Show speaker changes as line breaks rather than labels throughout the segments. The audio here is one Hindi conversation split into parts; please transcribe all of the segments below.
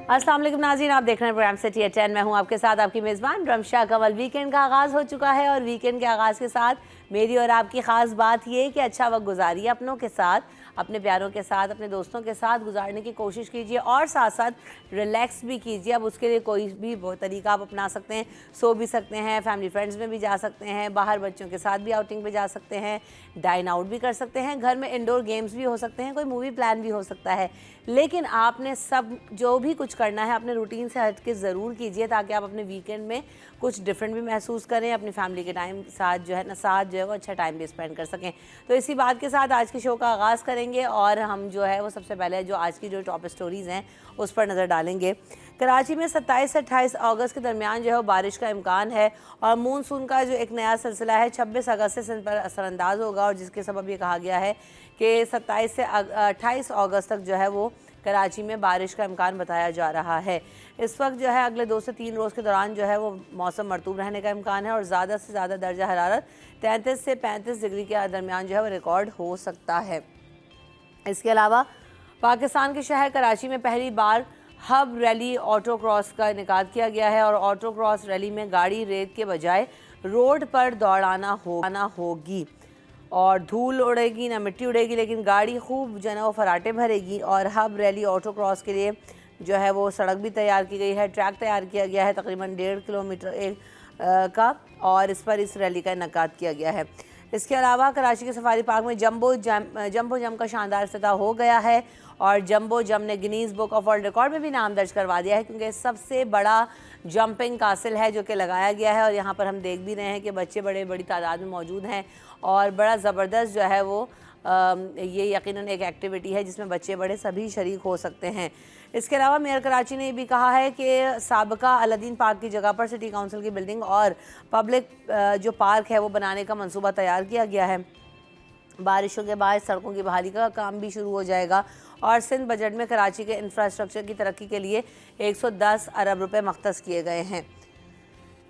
अस्सलाम वालेकुम नाज़रीन, आप देख रहे हैं प्रोग्राम सिटी एट 10। मैं हूं आपके साथ आपकी मेज़बान रमशा कंवल। वीकेंड का आगाज़ हो चुका है और वीकेंड के आगाज़ के साथ मेरी और आपकी ख़ास बात ये कि अच्छा वक्त गुजारिए अपनों के साथ, अपने प्यारों के साथ, अपने दोस्तों के साथ गुजारने की कोशिश कीजिए और साथ साथ रिलैक्स भी कीजिए। अब उसके लिए कोई भी तरीका आप अपना सकते हैं। सो भी सकते हैं, फैमिली फ्रेंड्स में भी जा सकते हैं, बाहर बच्चों के साथ भी आउटिंग पे जा सकते हैं, डाइन आउट भी कर सकते हैं, घर में इंडोर गेम्स भी हो सकते हैं, कोई मूवी प्लान भी हो सकता है। लेकिन आपने सब जो भी कुछ करना है अपने रूटीन से हट के ज़रूर कीजिए ताकि आप अपने वीकेंड में कुछ डिफरेंट भी महसूस करें, अपनी फैमिली के टाइम साथ जो है ना साथ जो है वो अच्छा टाइम भी स्पेंड कर सकें। तो इसी बात के साथ आज के शो का आगाज़ करेंगे और हम जो है वो सबसे पहले जो आज की जो टॉप स्टोरीज़ हैं उस पर नज़र डालेंगे। कराची में 27 से 28 अगस्त के दरमियान जो है वो बारिश का इम्कान है और मानसून का जो एक नया सिलसिला है 26 अगस्त से सिंध पर असरअंदाज होगा और जिसके सबब ये कहा गया है कि 27 से 28 अगस्त तक जो है वो कराची में बारिश का इम्कान बताया जा रहा है। इस वक्त जो है अगले 2 से 3 रोज़ के दौरान जो है वो मौसम मरतूब रहने का इम्कान है और ज़्यादा से ज़्यादा दर्जा हरारत 33 से 35 डिग्री के दरमियान जो है वो रिकॉर्ड हो सकता है। इसके अलावा पाकिस्तान के शहर कराची में पहली बार हब रैली ऑटो क्रॉस का इनेकाद किया गया है और ऑटो क्रॉस रैली में गाड़ी रेत के बजाय रोड पर दौड़ाना होगी और धूल उड़ेगी ना मिट्टी उड़ेगी, लेकिन गाड़ी खूब जो है ना वो फराटे भरेगी। और हब रैली ऑटो क्रॉस के लिए जो है वो सड़क भी तैयार की गई है, ट्रैक तैयार किया गया है तकरीबन 1.5 किलोमीटर का और इस पर इस रैली का इनेकाद किया गया है। इसके अलावा कराची के सफारी पार्क में जंबो जम का शानदार इफ्तिताह हो गया है और जंबो जम ने Guinness book of world record में भी नाम दर्ज करवा दिया है क्योंकि सबसे बड़ा जंपिंग कासिल है जो कि लगाया गया है। और यहाँ पर हम देख भी रहे हैं कि बच्चे बड़ी तादाद में मौजूद हैं और बड़ा ज़बरदस्त जो है वो ये यकीनन एक एक्टिविटी है जिसमें बच्चे बड़े सभी शरीक हो सकते हैं। इसके अलावा मेयर कराची ने भी कहा है कि साबका अलादीन पार्क की जगह पर सिटी काउंसिल की बिल्डिंग और पब्लिक जो पार्क है वो बनाने का मंसूबा तैयार किया गया है। बारिशों के बाद सड़कों की बहाली का काम भी शुरू हो जाएगा और सिंध बजट में कराची के इंफ्रास्ट्रक्चर की तरक्की के लिए 110 अरब रुपए मख्तस किए गए हैं।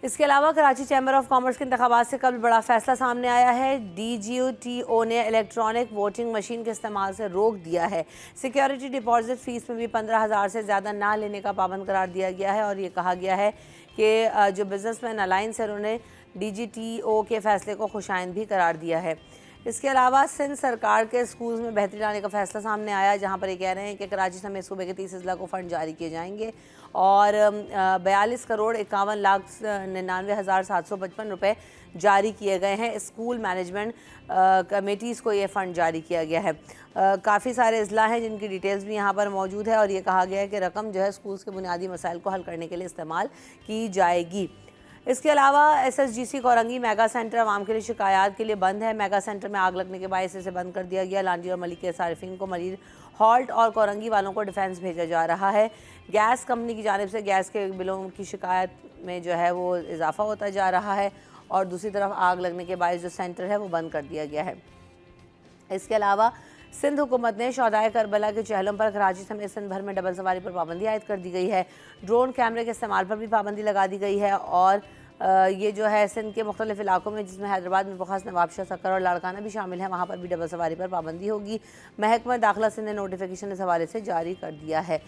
इसके अलावा कराची चैम्बर ऑफ कॉमर्स के इंतखाबात से कल बड़ा फैसला सामने आया है। DGTO ने इलेक्ट्रॉनिक वोटिंग मशीन के इस्तेमाल से रोक दिया है। सिक्योरिटी डिपॉजिट फ़ीस में भी 15,000 से ज़्यादा ना लेने का पाबंद करार दिया गया है और ये कहा गया है कि जो बिजनेसमैन अलायंस है उन्होंने DGTO के फैसले को खुशाइंद भी करार दिया है। इसके अलावा सिंध सरकार के स्कूल्स में बेहतरी लाने का फैसला सामने आया जहां पर ये कह रहे हैं कि कराची समेत सूबे के 30 अजला को फ़ंड जारी किए जाएंगे और 42 करोड़ 51 लाख 99,755 रुपये जारी किए गए हैं। स्कूल मैनेजमेंट कमेटीज़ को ये फ़ंड जारी किया गया है। काफ़ी सारे अजला हैं जिनकी डिटेल्स भी यहाँ पर मौजूद है और ये कहा गया है कि रकम जो है स्कूल्स के बुनियादी मसाइल को हल करने के लिए इस्तेमाल की जाएगी। इसके अलावा SSGC कोरंगी मेगा सेंटर आवाम के लिए शिकायत के लिए बंद है। मेगा सेंटर में आग लगने के बायस इसे बंद कर दिया गया। लांडी और मलिक के सारिफिन को मरीर हॉल्ट और कोरंगी वालों को डिफेंस भेजा जा रहा है। गैस कंपनी की जानिब से गैस के बिलों की शिकायत में जो है वो इजाफा होता जा रहा है और दूसरी तरफ आग लगने के बायस जो सेंटर है वो बंद कर दिया गया है। इसके अलावा सिंध हुकूमत ने शोहदाए करबला के चहलों पर कराची समेत सिंध भर में डबल सवारी पर पाबंदी आयद कर दी गई है। ड्रोन कैमरे के इस्तेमाल पर भी पाबंदी लगा दी गई है और ये जो है सिंध के मुख्तलिफ इलाकों में जिसमें हैदराबाद में बखास नवाबशाह सक्कर और लाड़काना भी शामिल है वहाँ पर भी डबल सवारी पर पाबंदी होगी। महकमा दाखिला सिंध ने नोटिफिकेशन इस हवाले से जारी कर दिया है।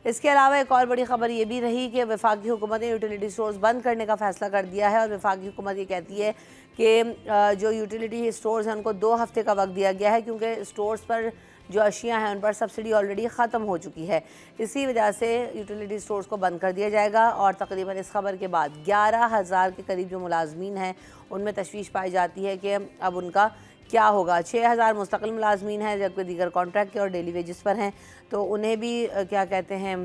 इसके अलावा एक और बड़ी खबर ये भी रही कि वफाकी हुकूमत ने यूटिलिटी स्टोर्स बंद करने का फैसला कर दिया है और वफाकी हुकूमत ये कहती है कि जो यूटिलिटी स्टोर्स हैं उनको 2 हफ्ते का वक्त दिया गया है क्योंकि स्टोर्स पर जो अशियाँ हैं उन पर सब्सिडी ऑलरेडी ख़त्म हो चुकी है। इसी वजह से यूटिलिटी स्टोर्स को बंद कर दिया जाएगा और तकरीबन इस खबर के बाद 11,000 के करीब जो मुलाजमीन हैं उनमें तशवीश पाई जाती है कि अब उनका क्या होगा। 6,000 मुस्तकिल मुलाजमीन हैं जबकि दीगर कॉन्ट्रैक्ट के और डेली वेजिस पर हैं तो उन्हें भी क्या कहते हैं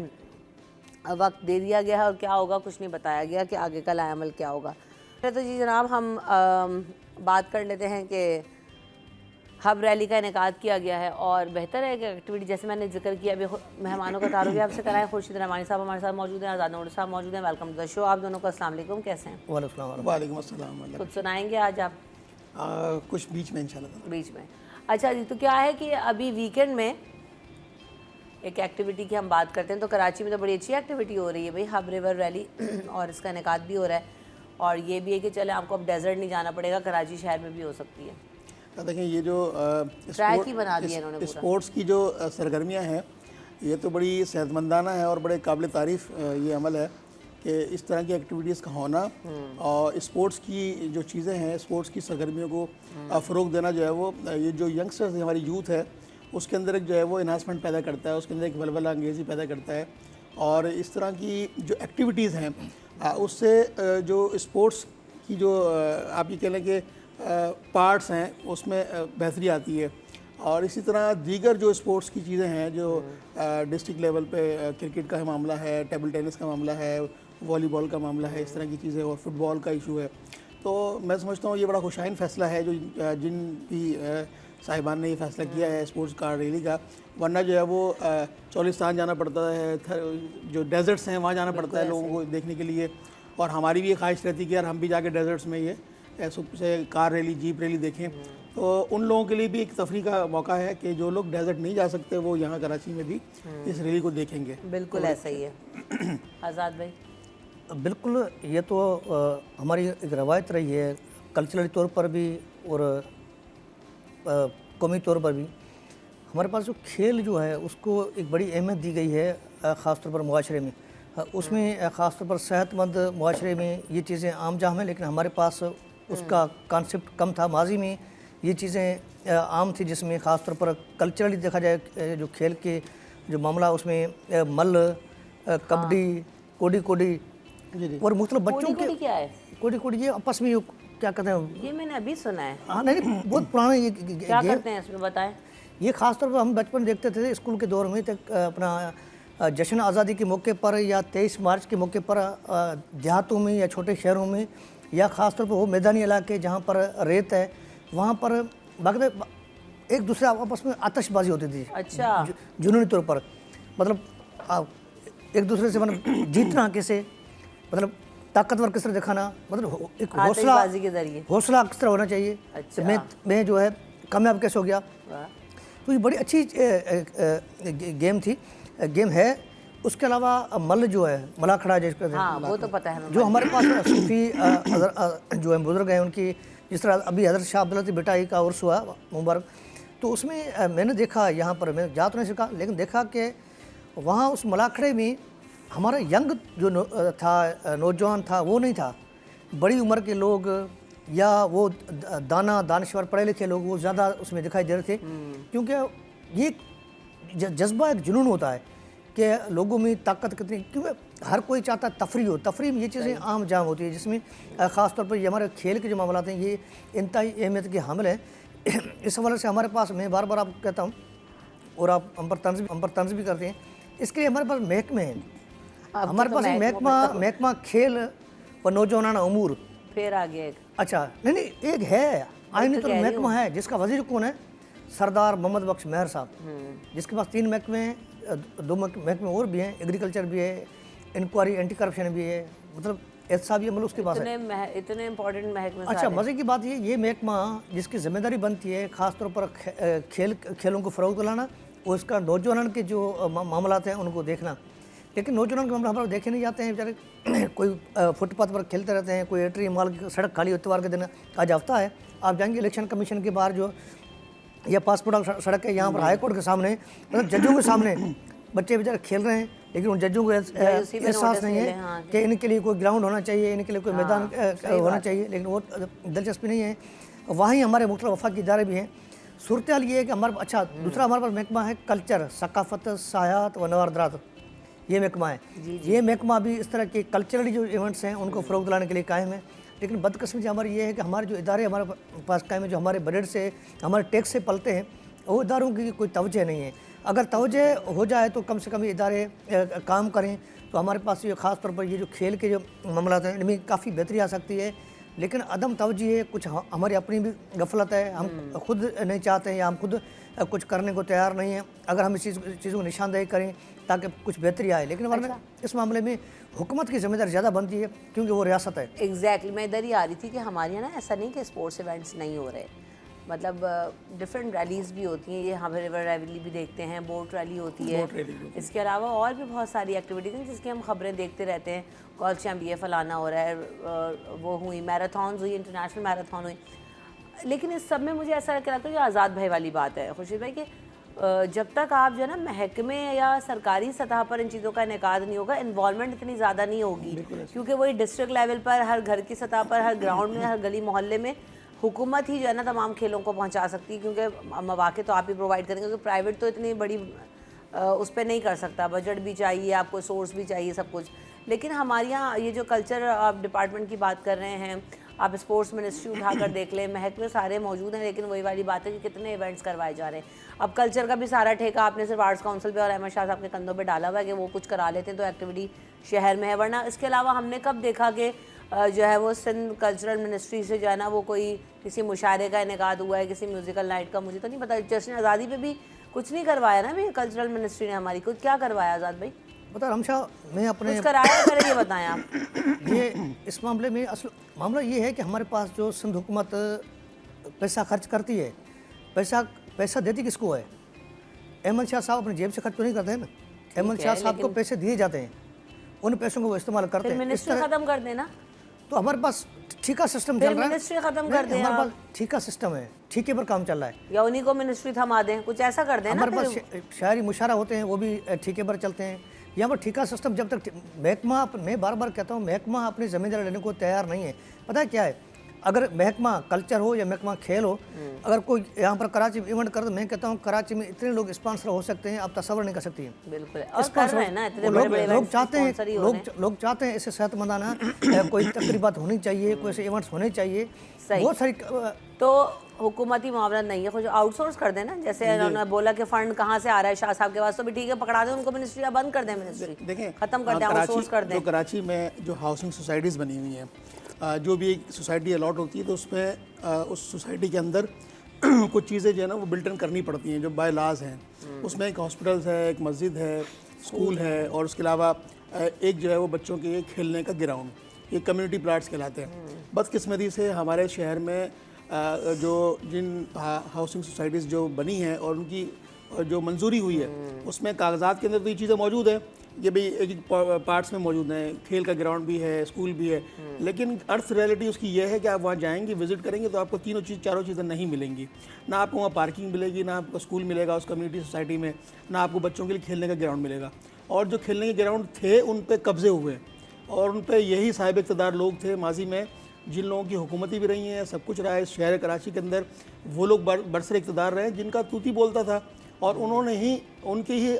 वक्त दे दिया गया है और क्या होगा कुछ नहीं बताया गया कि आगे का लाएअमल क्या होगा। तो जी जनाब हम बात कर लेते हैं कि हब रैली का इनेकाद किया गया है और बेहतर है कि एक्टिविटी जैसे मैंने जिक्र किया अभी मेहमानों का तारुफ भी आपसे कराएं। खुर्शीद रहमानी साहब हमारे साथ मौजूद हैं, आज़ाद नूर साहब मौजूद हैं। Welcome to the show. आप दोनों को अस्सलाम वालेकुम, कैसे हैं?
वालेकुम अस्सलाम।
कुछ सुनाएंगे आज आप?
कुछ बीच में इंशाल्लाह।
बीच में अच्छा जी। तो क्या है कि अभी वीकेंड में एक एक्टिविटी की हम बात करते हैं तो कराची में तो बड़ी अच्छी एक्टिविटी हो रही है भाई, हब रिवर रैली और इसका इनेकाद भी हो रहा है और ये भी है कि चले आपको अब डेजर्ट नहीं जाना पड़ेगा, कराची शहर में भी हो सकती है।
देखें ये जो
ट्रैक ही बना दिया इन्होंने
स्पोर्ट्स की जो सरगर्मियाँ हैं ये तो बड़ी सेहतमंदाना है और बड़े काबिल तारीफ़ ये अमल है कि इस तरह की एक्टिविटीज़ का होना और स्पोर्ट्स की जो चीज़ें हैं, स्पोर्ट्स की सरगर्मियों को फ़रोग़ देना जो है वो ये जो यंगस्टर्स हमारी यूथ है उसके अंदर एक जो है वो इन्हांसमेंट पैदा करता है, उसके अंदर एक वलवला अंगेज़ी पैदा करता है। और इस तरह की जो एक्टिविटीज़ हैं उससे जो स्पोर्ट्स की जो आप ये कह लें कि पार्ट्स हैं उसमें बेहतरी आती है। और इसी तरह दीगर जो स्पोर्ट्स की चीज़ें हैं जो डिस्ट्रिक्ट लेवल पे क्रिकेट का मामला है, टेबल टेनिस का मामला है, वॉलीबॉल का मामला है, इस तरह की चीज़ें और फुटबॉल का इशू है, तो मैं समझता हूँ ये बड़ा खुशाइन फ़ैसला है जो जिन भी साहिबान ने ये फ़ैसला किया है स्पोर्ट्स कार रैली का। वरना जो है वो चौलिस्तान जाना पड़ता है, जो डेजर्ट्स हैं वहाँ जाना पड़ता है लोगों को देखने के लिए। और हमारी भी ये ख्वाहिश रहती है कि यार हम भी जाके डेजर्ट्स में ये ऐसे कार रैली, जीप रैली देखें। तो उन लोगों के लिए भी एक तफरी का मौका है कि जो लोग डेजर्ट नहीं जा सकते वो यहाँ कराची में भी इस रैली को देखेंगे।
बिल्कुल ऐसा ही है। आज़ाद भाई?
बिल्कुल, ये तो हमारी एक रवायत रही है कल्चरल तौर पर भी और कौमी तौर पर भी। हमारे पास जो खेल जो है उसको एक बड़ी अहमियत दी गई है ख़ास तौर पर मुआशरे में। उसमें ख़ास तौर पर सेहतमंद मुआशरे में ये चीज़ें आम जाम हैं, लेकिन हमारे पास उसका कॉन्सेप्ट कम था। माजी में ये चीज़ें आम थी जिसमें ख़ास तौर पर कल्चरली देखा जाए जो खेल के जो मामला उसमें मल्ल, कबड्डी, कोडी कोडी और मुख्तलिफ बच्चों के
क्या है
कोडी कोडी ये आपस में क्या कहते हैं,
ये मैंने अभी सुना है।
हाँ नहीं बहुत पुराना ये
क्या करते हैं इसमें बताएं।
ये ख़ास तौर पर हम बचपन देखते थे स्कूल के दौर में तक अपना जश्न आज़ादी के मौके पर या 23 मार्च के मौके पर देहातों में या छोटे शहरों में या ख़ास तौर पर वो मैदानी इलाके जहाँ पर रेत है वहाँ पर बाकायदा एक दूसरे आपस में आतिशबाजी होती थी।
अच्छा।
जुनूनी तौर पर मतलब एक दूसरे से मतलब जीतना कैसे, मतलब ताकतवर किस तरह दिखाना, मतलब एक हौसला
के जरिए
हौसला किस तरह होना चाहिए।
अच्छा।
तो मैं जो है कामयाब कैसे हो गया। तो ये बड़ी अच्छी गेम है। उसके अलावा मल्ल जो है मलाखड़ा जिसका
हाँ, वो तो पता है
जो हमारे पास सूफी जो है बुजुर्ग हैं उनकी, जिस तरह अभी हज़रत शाह अब्दुल लतीफ़ भट्टाई का उर्स हुआ मुबारक, तो उसमें मैंने देखा, यहाँ पर मैं जा तो नहीं सका लेकिन देखा कि वहाँ उस मलाखड़े में हमारा यंग जो था नौजवान था वो नहीं था, बड़ी उम्र के लोग या वो दानश्वर पढ़े लिखे लोग वो ज़्यादा उसमें दिखाई दे रहे थे। क्योंकि ये जज्बा एक जुनून होता है कि लोगों में ताकत कितनी, क्योंकि हर कोई चाहता है तफरी हो। तफरी में ये चीज़ें आम जाम होती है जिसमें ख़ास तौर पर ये हमारे खेल के जो मामला हैं ये इंतहाई अहमियत के हामिल हैं। इस हवाले से हमारे पास, मैं बार बार आपको कहता हूँ और आप हम पर तंज भी करते हैं, इसके लिए हमारे पास महकमे हैं। हमारे पास महकमा खेल व नौजवाना उमूर,
फिर आगे
अच्छा नहीं एक है आईनी तो महकमा है जिसका वजीर कौन है, सरदार मोहम्मद बख्श मेहर साहब, जिसके पास 3 महकमे हैं, 2 महकमे और भी हैं, एग्रीकल्चर भी है, इंक्वायरी एंटी करप्शन भी है, मतलब एहतसाब ये मतलब उसके पास है।
इतने इंपॉर्टेंट महकमे।
अच्छा, मज़े की बात ये महकमा जिसकी जिम्मेदारी बनती है ख़ास तौर पर खेलों को फ़रोग़ दिलाना और इसका नौजवान के जो मामलात हैं उनको देखना। लेकिन नौजवान के मामला हमारे देखे नहीं जाते हैं बेचारे, कोई फुटपाथ पर खेलते रहते हैं, कोई एंट्री माल की सड़क खाली इतवार के दिन। आज हफ्ता है, आप जाएंगे इलेक्शन कमीशन के बाहर जो या पासपोर्ट सड़क है यहाँ पर हाई कोर्ट के सामने, मतलब जजों के सामने बच्चे बेचारे खेल रहे हैं, लेकिन उन जजों को एहसास नहीं है कि इनके लिए कोई ग्राउंड होना चाहिए, इनके लिए कोई मैदान होना चाहिए, लेकिन वो दिलचस्पी नहीं है। वहीं हमारे मुख्तलिफ वफाकी इदारे भी हैं। सूरत हाल ये है कि हमारे अच्छा दूसरा हमारे पास महकमा है कल्चर, सकाफत, सयाहत व नवारदात, ये महकमा है। ये महकमा भी इस तरह के कल्चरली जो इवेंट्स हैं उनको फ़रोग़ दिलाने के लिए कायम है। लेकिन बदकिस्मती हमारी ये है कि हमारे जो इदारे हमारे पास कायम है, जो हमारे बजट से हमारे टैक्स से पलते हैं, वो इदारों की कोई तवज्जो नहीं है। अगर तवज्जो हो जाए तो कम से कम ये इदारे काम करें तो हमारे पास ये ख़ास तौर पर ये जो खेल के जो मामला हैं इनमें काफ़ी बेहतरी आ सकती है। लेकिन अदम तवज्जो है, कुछ हमारी अपनी भी गफलत है, हम खुद नहीं चाहते हैं या हम खुद कुछ करने को तैयार नहीं हैं अगर हम इस चीज़ों को निशानदेही करें ताकि कुछ बेहतरी आए। लेकिन वरना इस मामले में हुकूमत की जिम्मेदारी ज़्यादा बनती है क्योंकि वो रियासत है।
एग्जैक्टली मैं इधर ही आ रही थी कि हमारे यहाँ ना ऐसा नहीं कि स्पोर्ट्स इवेंट्स नहीं हो रहे, मतलब डिफरेंट रैलीज़ भी होती हैं। ये हम रिवर रैली भी देखते हैं, बोट रैली होती है, इसके अलावा और भी बहुत सारी एक्टिविटीज़ हैं जिसकी हम खबरें देखते रहते हैं। कॉल्शियम भी फलाना हो रहा है, वो हुई मैराथन्स हुई, इंटरनेशनल मैराथन हुई। लेकिन इस सब में मुझे ऐसा लगता है कि आज़ाद भाई वाली बात है खुर्शीद भाई कि जब तक आप जो है ना महकमे या सरकारी सतह पर इन चीज़ों का इनेकाद नहीं होगा, इन्वॉल्वमेंट इतनी ज़्यादा नहीं होगी, क्योंकि वही डिस्ट्रिक्ट लेवल पर हर घर की सतह पर, हर ग्राउंड में, हर गली मोहल्ले में हुकूमत ही जो है ना तमाम खेलों को पहुंचा सकती है, क्योंकि मौके तो आप ही प्रोवाइड करेंगे, क्योंकि प्राइवेट तो इतनी बड़ी उस पर नहीं कर सकता, बजट भी चाहिए आपको, सोर्स भी चाहिए, सब कुछ। लेकिन हमारे यहाँ ये जो कल्चर आप डिपार्टमेंट की बात कर रहे हैं, आप स्पोर्ट्स मिनिस्ट्री उठाकर देख लें, महकमे सारे मौजूद हैं, लेकिन वही वाली बात है कि कितने इवेंट्स करवाए जा रहे हैं। अब कल्चर का भी सारा ठेका आपने सिर्फ आर्ट्स काउंसिल पे और अहमद शाह साहब के कंधों पे डाला हुआ है कि वो कुछ करा लेते हैं तो एक्टिविटी शहर में है, वरना इसके अलावा हमने कब देखा कि जो है वो सिंध कल्चरल मिनिस्ट्री से जो है ना वो कोई किसी मुशायरे का इनेकाद हुआ है, किसी म्यूज़िकल नाइट का, मुझे तो नहीं पता। जश्न आज़ादी पे भी कुछ नहीं करवाया ना भी कल्चरल मिनिस्ट्री ने हमारी, कुछ क्या करवाया आज़ाद भाई?
बता रमशा, मैं अपने
कुछ कराया करें, ये बताएं आप।
ये इस मामले में असल मामला ये है कि हमारे पास जो सिंध हुकूमत पैसा खर्च करती है, पैसा देती किसको है? अहमद शाह साहब अपनी जेब से खर्च तो नहीं करते हैं ना, अहमद शाह साहब को पैसे दिए जाते हैं, उन पैसों को वो इस्तेमाल करते हैं।
मिनिस्ट्री खत्म कर देना,
तो हमारे पास ठीका सिस्टम चल रहा है,
मिनिस्ट्री खत्म कर दें,
हमारे पास ठीका सिस्टम है, ठेके पर काम चल रहा है,
या उन्हीं को मिनिस्ट्री थमा दें, कुछ ऐसा कर दें ना।
हमारे पास शहरी मुशारा होते हैं, वो भी ठेके पर चलते हैं। यहाँ पर ठीका सिस्टम जब तक महकमा, मैं बार बार कहता हूँ, महकमा अपनी जिम्मेदारी लेने को तैयार नहीं है। पता है क्या है, अगर महकमा कल्चर हो या महकमा खेल हो, अगर कोई यहाँ पर कराची में इवेंट कर, तो मैं कहता हूँ कराची में इतने लोग स्पॉन्सर हो सकते हैं, आप तस्वर नहीं कर सकती हैं।
बिल्कुल, और कर रहे हैं ना इतने बड़े-बड़े
लोग चाहते हैं, लोग चाहते हैं ऐसे सेहतमंदाना कोई तकरीबात होनी चाहिए, कोई ऐसे इवेंट्स होने चाहिए, बहुत सारी।
तो हुकूमती मामला नहीं है, कुछ आउटसोर्स कर देना, जैसे उन्होंने बोला कि फंड कहाँ से आ रहा है शाह साहब के पास, तो भी ठीक है, पकड़ा दें उनको मिनिस्ट्री, या बंद कर दें मिनिस्ट्री,
देखें
खत्म कर दें, आउटसोर्स कर दें।
जो कराची में जो हाउसिंग सोसाइटीज़ बनी हुई हैं, जो भी एक सोसाइटी अलॉट होती है, तो उसमें उस सोसाइटी के अंदर कुछ चीज़ें जो है ना वो बिल्ट इन करनी पड़ती हैं, जो बाय लाज हैं। उसमें एक हॉस्पिटल्स है, एक मस्जिद है, स्कूल है, और उसके अलावा एक जो है वो बच्चों के खेलने का ग्राउंड, ये कम्युनिटी प्लाट्स कहलाते हैं। बदकिस्मती से हमारे शहर में जो जिन हाउसिंग सोसाइटीज़ जो बनी हैं और उनकी जो मंजूरी हुई है, उसमें कागजात के अंदर तो ये चीज़ें मौजूद हैं, ये भी एक पार्ट्स में मौजूद हैं, खेल का ग्राउंड भी है, स्कूल भी है, लेकिन अर्थ रियलिटी उसकी ये है कि आप वहाँ जाएंगे, विजिट करेंगे, तो आपको चारों चीज़ें नहीं मिलेंगी। ना आपको वहाँ पार्किंग मिलेगी, ना आपको स्कूल मिलेगा उस कम्युनिटी सोसाइटी में, ना आपको बच्चों के लिए खेलने का ग्राउंड मिलेगा। और जो खेलने के ग्राउंड थे उन पर कब्जे हुए, और उन पर यही साहिब इक़्तिदार लोग थे माजी में, जिन लोगों की हुकूमती भी रही हैं, सब कुछ रहा है इस शहर कराची के अंदर, वो लोग बरसर इक़्तिदार रहे जिनका तूती बोलता था, और उन्होंने ही उनके ही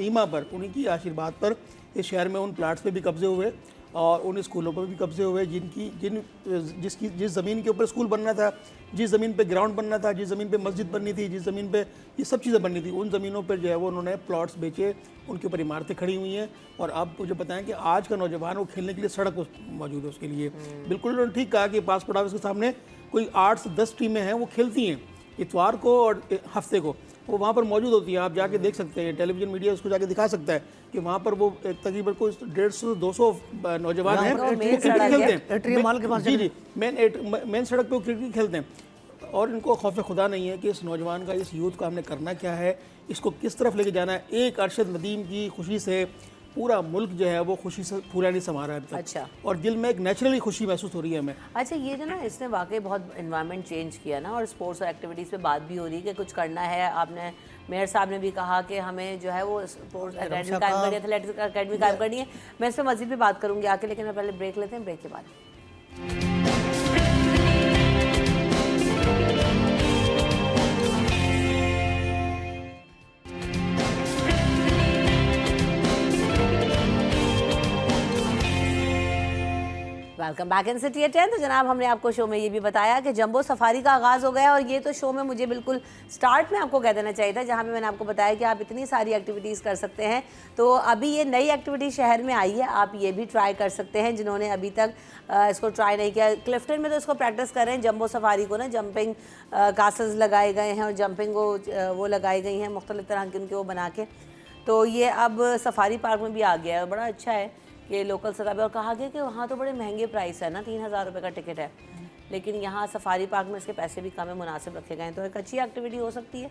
ईमा पर, उनकी आशीर्वाद पर इस शहर में उन प्लाट्स पे भी कब्जे हुए और उन स्कूलों पर भी कब्जे हुए, जिस ज़मीन के ऊपर स्कूल बनना था, जिस ज़मीन पे ग्राउंड बनना था, जिस ज़मीन पे मस्जिद बननी थी, जिस ज़मीन पे ये सब चीज़ें बननी थी, उन ज़मीनों पर जो है वो उन्होंने प्लॉट्स बेचे, उनके ऊपर इमारतें खड़ी हुई हैं। और अब मुझे बताएं कि आज का नौजवान वो खेलने के लिए सड़क मौजूद है उसके लिए। बिल्कुल उन्होंने ठीक कहा कि पासपोर्ट ऑफिस के सामने कोई 8 से 10 टीमें हैं, वो खेलती हैं इतवार को और हफ्ते को, वो वहाँ पर मौजूद होती है, आप जाके देख सकते हैं, टेलीविज़न मीडिया उसको जाके दिखा सकता है कि वहाँ पर वो तकरीबन कोई 150 से 200 नौजवान हैं क्रिकेट खेलते हैं। जी, मेन सड़क पे वो क्रिकेट खेलते हैं, और इनको खौफ खुदा नहीं है कि इस नौजवान का, इस यूथ का हमने करना क्या है, इसको किस तरफ लेके जाना है। एक अरशद नदीम की खुशी से पूरा मुल्क जो है वो खुशी से पूरा नहीं समा रहा है अब तक।
अच्छा,
और दिल में एक नेचुरली खुशी महसूस हो रही है हमें।
अच्छा, ये जो ना इसने वाकई बहुत इन्वायरमेंट चेंज किया ना, और स्पोर्ट्स और एक्टिविटीज़ पे बात भी हो रही है कि कुछ करना है। आपने मेयर साहब ने भी कहा कि हमें जो है वो स्पोर्ट्स अकेडमी कायम करनी है, एथलेटिक्स अकेडमी कायम करनी है। मैं इस पर मज़ीद भी बात करूँगी आके, लेकिन मैं पहले ब्रेक लेते हैं, ब्रेक के बाद। Welcome back in city at 10। तो जनाब, हमने आपको शो में ये भी बताया कि जंबो सफारी का आगाज़ हो गया, और ये तो शो में मुझे बिल्कुल स्टार्ट में आपको कह देना चाहिए था, जहाँ पे मैंने आपको बताया कि आप इतनी सारी एक्टिविटीज़ कर सकते हैं। तो अभी ये नई एक्टिविटी शहर में आई है, आप ये भी ट्राई कर सकते हैं जिन्होंने अभी तक इसको ट्राई नहीं किया। क्लिफ्टन में तो इसको प्रैक्टिस कर रहे हैं, जंबो सफारी को ना, जंपिंग कासेस लगाए गए हैं और जंपिंग को वो लगाई गई हैं मुख्तलिफ तरह की उनके वो बना के। तो ये अब सफारी पार्क में भी आ गया है, बड़ा अच्छा है कि लोकल सतह पे। और कहा गया कि वहाँ तो बड़े महंगे प्राइस है ना, 3000 रुपये का टिकट है, लेकिन यहाँ सफारी पार्क में इसके पैसे भी कम है, मुनासिब रखे गए हैं, तो एक अच्छी एक्टिविटी हो सकती है।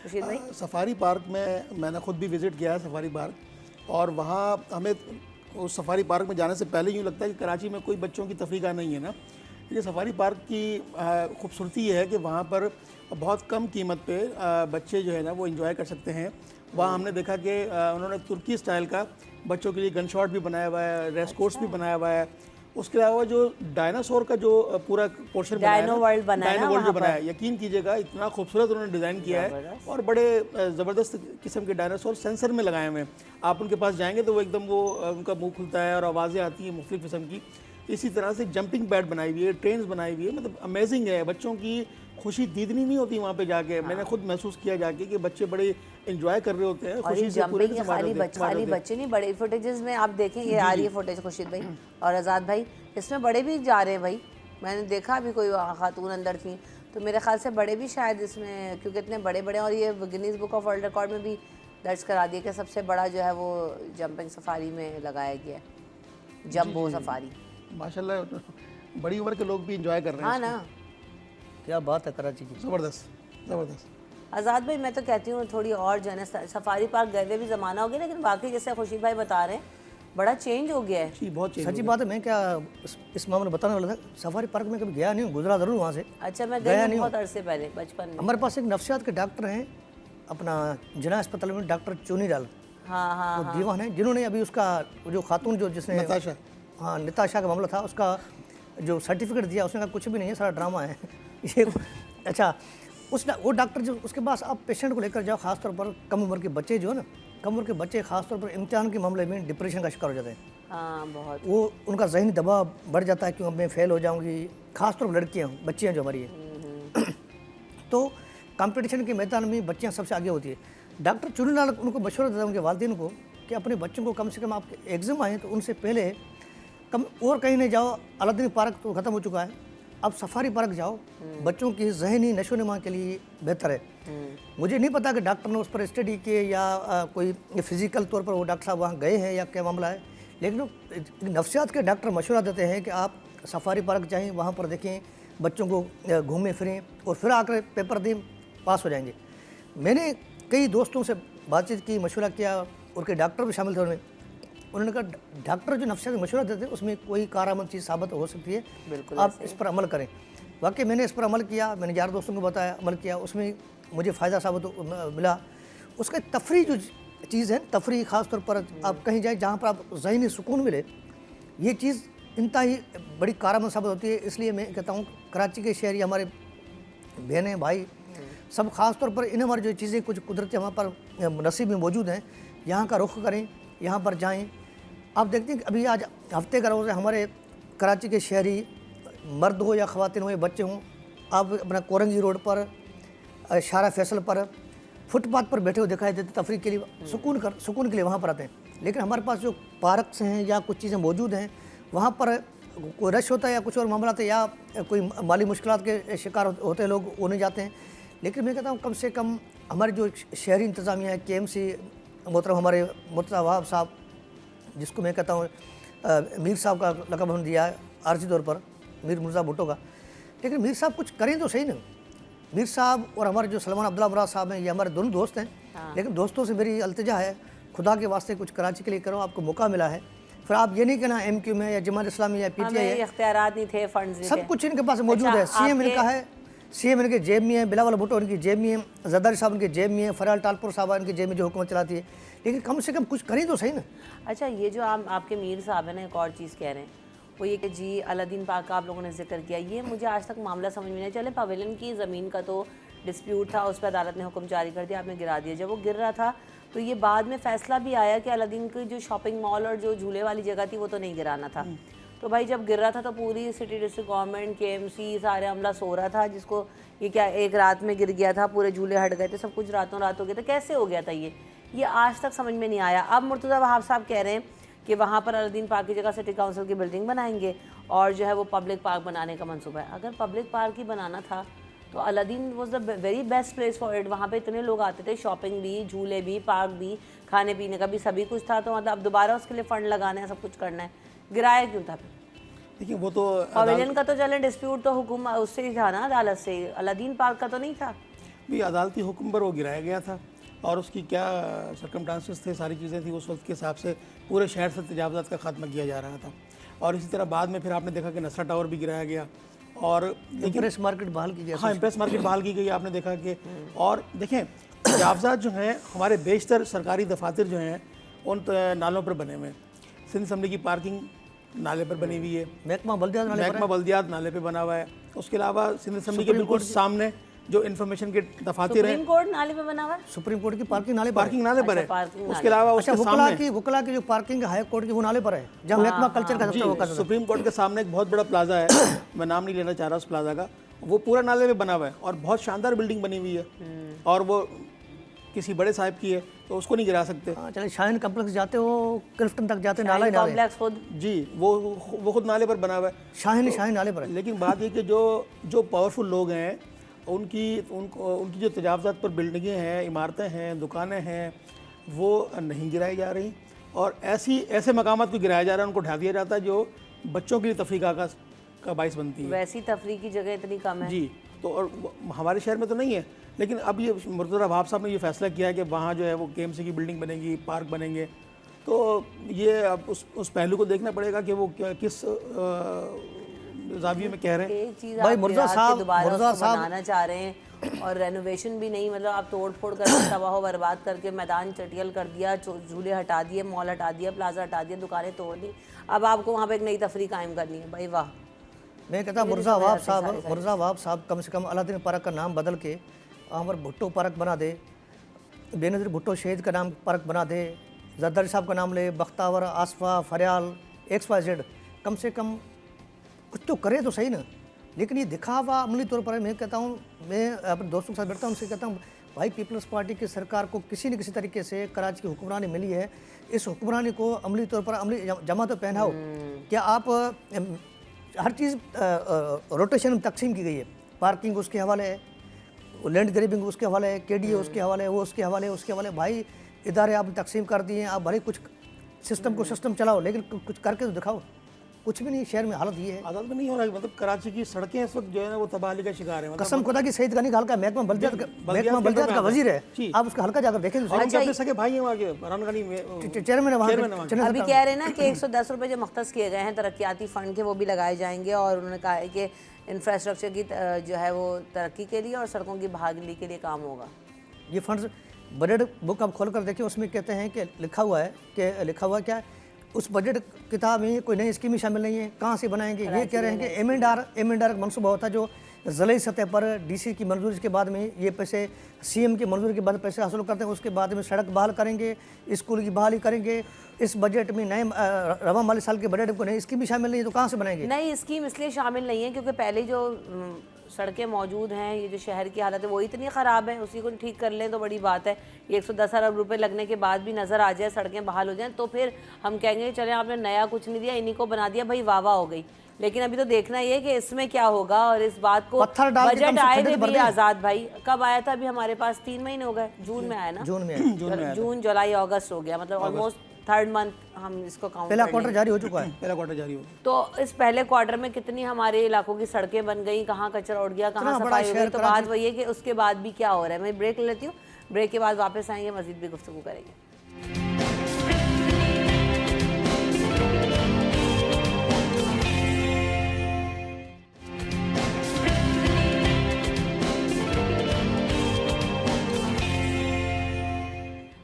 खुशीद भाई,
सफारी पार्क में मैंने खुद भी विज़िट किया है सफारी पार्क, और वहाँ हमें उस सफारी पार्क में जाने से पहले यूँ लगता है कि कराची में कोई बच्चों की तफरीह नहीं है ना, ये सफारी पार्क की खूबसूरती ये है कि वहाँ पर बहुत कम कीमत पे बच्चे जो है ना वो एंजॉय कर सकते हैं। वहाँ हमने देखा कि उन्होंने तुर्की स्टाइल का बच्चों के लिए गन शॉट भी बनाया हुआ है, रेस कोर्स भी बनाया हुआ है। उसके अलावा जो डायनासोर का जो पूरा पोर्शन
डायनो वर्ल्ड बनाया
डायनो
ना
वर्ल्ड जो
वहाँ
बनाया है, यकीन कीजिएगा इतना खूबसूरत उन्होंने डिज़ाइन किया है और बड़े ज़बरदस्त किस्म के डायनासोर सेंसर में लगाए हुए हैं। आप उनके पास जाएंगे तो वो एकदम वो उनका मुंह खुलता है और आवाज़ें आती हैं मुख्तलिफ़ किस्म की। इसी तरह से जंपिंग पैड बनाई हुई है, ट्रेन्स बनाई हुई है, मतलब अमेजिंग है। बच्चों की खुशी दीदनी नहीं होती वहाँ पे जाके। मैंने खुद महसूस किया जाके कि बच्चे बड़े एंजॉय कर रहे होते हैं,
और ये
खुशी से पूरे
जंपिंग खाली बच्चे नहीं, बड़े फुटेजेस में आप देखें, ये आ रही है फुटेज खुर्शीद भाई और आज़ाद भाई, इसमें बड़े भी जा रहे हैं भाई। मैंने देखा अभी कोई खातून अंदर थी, तो मेरे ख्याल से बड़े भी शायद इसमें, क्योंकि इतने बड़े बड़े, और ये Guinness book of world record में भी दर्ज करा दिया कि सबसे बड़ा जो है वो जंपिंग सफारी में लगाया गया है, जंबो सफारी।
माशाल्लाह बड़ी उम्र के लोग भी एंजॉय कर रहे हैं।
हाँ ना,
क्या बात है कराची की।
ज़बरदस्त ज़बरदस्त।
आज़ाद भाई मैं तो कहती हूँ थोड़ी और जो है ना, सफारी पार्क गए हुए भी ज़माना हो गया, लेकिन वाकई जैसे खुर्शीद भाई बता रहे हैं बड़ा चेंज हो गया है।
जी बहुत चेंज।
सच्ची बात है, मैं क्या इस मामले में बताने वाला था। सफारी पार्क में कभी गया नहीं हूँ, गुजरा जरूर वहाँ से।
अच्छा, मैं गई हूँ बहुत अरसे पहले, बचपन में।
हमारे पास एक नफ्सियात के डॉक्टर हैं अपना जिना अस्पताल में, डॉक्टर चुनीलाल,
हाँ हाँ
वो दीवान है, जिन्होंने अभी उसका जो खातून जो जिसने
नताशा।
हाँ निताशा का मामला था, उसका जो सर्टिफिकेट दिया उसने कहा कुछ भी नहीं है, सारा ड्रामा है ये। अच्छा, वो डॉक्टर जो उसके पास आप पेशेंट को लेकर जाओ, खासतौर पर कम उम्र के बच्चे जो है ना, कम उम्र के बच्चे खासतौर पर इम्तिहान के मामले में डिप्रेशन का शिकार हो जाते हैं।
हाँ बहुत।
वो उनका जहनी दबाव बढ़ जाता है, क्यों मैं फेल हो जाऊंगी, खासतौर पर लड़कियाँ बच्चियाँ जो हमारी है तो कंपटीशन के मैदान में बच्चियाँ सबसे आगे होती है। डॉक्टर चुनीलाल उनको मशवरा देता है उनके वालिदैन को कि अपने बच्चों को कम से कम आपके एग्ज़ाम आए तो उनसे पहले कम और कहीं नहीं जाओ, अलादीन पार्क तो ख़त्म हो चुका है, अब सफारी पार्क जाओ, बच्चों की जहनी नशोनुमा के लिए बेहतर है। मुझे नहीं पता कि डॉक्टर ने उस पर स्टडी किए या कोई फिजिकल तौर पर वो डॉक्टर साहब वहाँ गए हैं या क्या मामला है, लेकिन नफ्सियात के डॉक्टर मशवरा देते हैं कि आप सफारी पार्क जाएँ, वहाँ पर देखें, बच्चों को घूमें फिरें और फिर आकर पेपर दें, पास हो जाएंगे। मैंने कई दोस्तों से बातचीत की, मशवरा किया, और कई डॉक्टर भी शामिल थे उन्होंने कहा डॉक्टर जो नफ्सियात मशवरा देते हैं उसमें कोई कारआमद चीज़ साबित हो सकती है,
बिल्कुल
आप इस पर अमल करें। वाकई मैंने इस पर अमल किया, मैंने यार दोस्तों को बताया, अमल किया, उसमें मुझे फ़ायदा साबित मिला। उसका तफरी जो चीज़ है, तफरी ख़ास तौर पर आप कहीं जाए जहाँ पर आप ज़हनी सुकून मिले, ये चीज़ इंतहाई बड़ी कारआमद साबित होती है। इसलिए मैं कहता हूँ कराची के शहरी हमारे बहनें भाई सब ख़ास तौर पर इन हमारी जो चीज़ें कुछ कुदरती वहाँ पर नसीब में मौजूद हैं, यहाँ का रुख करें, यहाँ पर जाएँ। आप देखते हैं कि अभी आज हफ्ते का रोज़ हमारे कराची के शहरी मर्द हो या ख़वातीन हो या बच्चे हों, आप अपना कोरंगी रोड पर, शारा फैसल पर, फुटपाथ पर बैठे हुए दिखाई देते, तफरी के लिए, सुकून के लिए वहाँ पर आते हैं। लेकिन हमारे पास जो पार्क्स हैं या कुछ चीज़ें मौजूद हैं, वहाँ पर कोई रश होता है या कुछ और मामला है या कोई माली मुश्किलात के शिकार होते हैं लोग, वो नहीं जाते हैं। लेकिन मैं कहता हूँ कम से कम हमारी जो शहरी इंतज़ामिया है, KMC मोहतरम हमारे मुर्तज़ा वहाब साहब, जिसको मैं कहता हूँ मीर साहब का लक़ब हमने दिया है आर्जी तौर पर, मीर मुर्ज़ा भुट्टो का, लेकिन मीर साहब कुछ करें तो सही ना। मीर साहब और हमारे जो सलमान अब्दुल्ला मुराद साहब हैं, ये हमारे दोनों दोस्त हैं। लेकिन दोस्तों से मेरी अल्तजा है, खुदा के वास्ते कुछ कराची के लिए करो, आपको मौका मिला है। फिर आप ये नहीं कहना MQ में या जमात इस्लामी या PTI है,
इख्तियारात नहीं थे, फंड्स नहीं थे,
सब कुछ इनके पास मौजूद है। CM इनका है, CM इनके जेब में है, बिलावल भुट्टो इनकी जेब में है, जरदारी साहब इनके जेब में है, फराल टालपुर साहब इनकी जेब में जो हुकूमत चलाती है। लेकिन कम से कम कुछ करें तो सही ना।
अच्छा, ये जो आपके मीर साहब है ना, एक और चीज़ कह रहे हैं, वो ये कि जी अलादीन पार्क का आप लोगों ने जिक्र किया, ये मुझे आज तक मामला समझ में नहीं चले। पवेलियन की ज़मीन का तो डिस्प्यूट था, उस पर अदालत ने हुक्म जारी कर दिया, आपने गिरा दिया। जब वो गिर रहा था तो ये बाद में फ़ैसला भी आया कि अलादीन की जो शॉपिंग मॉल और जो झूले वाली जगह थी वो तो नहीं गिराना था। तो भाई जब गिर रहा था तो पूरी सिटी डिस्ट्रिक्ट गवर्नमेंट, KMC सारे अमला सो रहा था, जिसको ये क्या एक रात में गिर गया था, पूरे झूले हट गए थे, सब कुछ रातों रात हो गया था। कैसे हो गया था ये आज तक समझ में नहीं आया। अब मुर्तज़ा वहाब साहब कह रहे हैं कि वहाँ पर अलादीन पार्क की जगह सिटी काउंसिल की बिल्डिंग बनाएंगे और जो है वो पब्लिक पार्क बनाने का मंसूबा है। अगर पब्लिक पार्क ही बनाना था तो Aladdin was the very best place for it. वहाँ पे इतने लोग आते थे, शॉपिंग भी, झूले भी, पार्क भी, खाने पीने का भी सभी कुछ था। तो मतलब अब दोबारा उसके लिए फ़ंड लगाना है, सब कुछ करना है, गिराया क्यों था?
देखिए वो तो
पवेलियन का तो चले डिस्प्यूट तो हुकूमत उससे ही था ना, अदालत से, अलादीन पार्क का तो नहीं था
भी। अदालती हुक्म पर वो गिराया गया था और उसकी क्या सर्कमस्टांसेस थे, सारी चीज़ें थी, उस वक्त के हिसाब से पूरे शहर से तजावज़ात का खात्मा किया जा रहा था। और इसी तरह बाद में फिर आपने देखा कि नसरा टावर भी गिराया गया और
इम्प्रेस मार्केट बहाल की गई।
हाँ, इम्प्रेस मार्केट बहाल की गई, आपने देखा कि। और देखें, मुआवजात जो हैं हमारे बेशतर सरकारी दफातर जो हैं उन नालों पर बने हुए हैं। सिंध असम्बली की पार्किंग नाले पर बनी हुई है,
महकमा बल्दियात नाले पर
महकमा बल्दियात नाले पे बना हुआ है। उसके अलावा सिंध असम्बली के बिल्कुल सामने जो इन्फॉर्मेशन के दफातर हैं,
सुप्रीम कोर्ट नाले पे बना हुआ है।
सुप्रीम कोर्ट की पार्किंग नाले पर है।
पार्किंग नाले पर है।
पार्किंग
उसके अलावा
अच्छा,
उसके सामने
वकला की जो पार्किंग है हाई कोर्ट की वो नाले पर है, जहाँ महकमा कल्चर का दफ्तर वो करता था।
सुप्रीम कोर्ट के सामने एक बहुत बड़ा प्लाजा है, मैं नाम नहीं लेना चाह रहा उस प्लाजा का, वो पूरा नाले में बना हुआ है और बहुत शानदार बिल्डिंग बनी हुई है और वो किसी बड़े साहब की है, तो उसको नहीं गिरा सकते।
हाँ, चले शाहीन कम्प्लेक्स जाते हो, क्लिफ्टन तक जाते नाला ही नाला है।
कॉम्प्लेक्स खुद
जी, वो खुद नाले पर बना हुआ है।
शाहीन नाले पर है।
लेकिन बात ये कि जो पावरफुल लोग हैं उनकी जो तजावज़ात पर बिल्डिंगें हैं, इमारतें हैं, दुकानें हैं, वो नहीं गिराई जा रही और ऐसे मकामात को गिराया जा रहा है, उनको ढा दिया जाता है जो बच्चों के लिए तफरीह का बाइस बनती है।
वैसी तफरीह की जगह इतनी कम है।
जी, तो और हमारे शहर में तो नहीं है, लेकिन अब ये मुर्तज़ा वहाब साहब ने ये फैसला किया है कि वहाँ जो है वो KMC की बिल्डिंग बनेगी, पार्क बनेंगे, तो ये अब उस पहलू को देखना पड़ेगा कि वो किस जाविये में कह रहे हैं।
एक चीज
भाई
आप
मुर्जा
गिरा के
साहब-
दोबारा
मुर्जा
उसको
साहब-
बनाना चाह रहे हैं और रेनोवेशन भी नहीं, मतलब आप तोड़ फोड़ करके तबाह बर्बाद करके मैदान चटियल कर दिया, झूले हटा दिए, मॉल हटा दिया, प्लाजा हटा दिया, दुकानें तोड़ दी, अब आपको वहाँ पे एक नई तफरीह कायम करनी है। भाई वाह।
मैं कहता मुर्जा वहाब साहब कम से कम अलादीन पार्क का नाम बदल के अमर भुट्टो पार्क बना दे, बेनज़ीर भुट्टो शहीद का नाम पार्क बना दे, जरदारी साहब का नाम ले, बख्तावर, आसफा, फरियाल, XYZ, कम से कम कुछ तो करे तो सही ना। लेकिन ये दिखावा अमली तौर पर है। मैं कहता हूँ, मैं अपने दोस्तों के साथ बैठता हूँ, उनसे कहता हूँ भाई पीपल्स पार्टी की सरकार को किसी न किसी तरीके से कराची की हुक्मरानी मिली है, इस हुक्मरानी को अमली तौर पर अमली जमा तो पहनाओ। क्या आप हर चीज़ रोटेशन में तकसीम की गई है, पार्किंग उसके हवाले है, लैंड ग्रेबिंग उसके हवाले है, KDA उसके हवाले है, वो उसके हवाले है, उसके हवाले भाई इदारे आपने तकसीम कर दिए हैं। आप भले कुछ सिस्टम चलाओ, लेकिन कुछ करके तो दिखाओ। कुछ भी नहीं, शहर में हालत ये है।
आज़ाद में नहीं हो रहा है, मतलब कराची की सड़कें इस वक्त जो है ना वो तबाही का शिकार है।
कसम खुदा की सईद गनी का हल्का महकमा बल्दियात का वजीर है, आप उसका हल्का जाकर देखें।
और उनके अपने सगे भाई हैं वहाँ के, राना गनी में
चेयरमैन है वहाँ।
अभी कह रहे हैं ना कि 110 रुपये जो मख्तस किए गए हैं तरक्याती फ़ंड के, वो भी लगाए जाएंगे और उन्होंने कहा है कि इंफ्रास्ट्रक्चर की जो है वो तरक्की के लिए और सड़कों की बहाली के लिए काम होगा।
ये फंड्स बजट बुक आप खोल कर देखिए, उसमें कहते हैं कि लिखा हुआ क्या है, उस बजट किताब में कोई नई स्कीमें शामिल नहीं है, कहाँ से बनाएंगे। ये कह रहे हैं कि एम.एन.आर मनसूबा होता है जो ज़िले सतह पर DC की मंजूरी के बाद में ये पैसे, CM की मंजूरी के बाद पैसे हासिल करते हैं, उसके बाद में सड़क बहाल करेंगे, स्कूल की बहाली करेंगे। इस बजट में नए रवा माली साल के बजट को नई स्कीम भी शामिल नहीं है, तो कहाँ से बनाएंगे।
नई स्कीम इसलिए शामिल नहीं है क्योंकि पहले जो सड़कें मौजूद हैं, ये जो शहर की हालत है वो इतनी ख़राब है, उसी को ठीक कर लें तो बड़ी बात है। 110 अरब रुपए लगने के बाद भी नज़र आ जाए, सड़कें बहाल हो जाएं, तो फिर हम कहेंगे चलें आपने नया कुछ नहीं दिया, इन्हीं को बना दिया, भाई वाह वाह हो गई। लेकिन अभी तो देखना ये कि इसमें क्या होगा और इस बात को बजट आए भी आज़ाद भाई कब आया था, अभी हमारे पास 3 महीने हो गए, जून में आया ना, जून जुलाई अगस्त हो गया, मतलब ऑलमोस्ट 3rd मंथ हम इसको काउंट
पहला क्वार्टर जारी हो चुका है।
पहला क्वार्टर जारी हो गया।
तो इस पहले क्वार्टर में कितनी हमारे इलाकों की सड़कें बन गई, कहाँ कचरा उड़ गया, कहाँ सफाई हो गई। तो बात वही है कि उसके बाद भी क्या हो रहा है। मैं ब्रेक ले लेती हूँ, ब्रेक के बाद वापस आएंगे, मजीद भी गुफ्तगू करेंगे।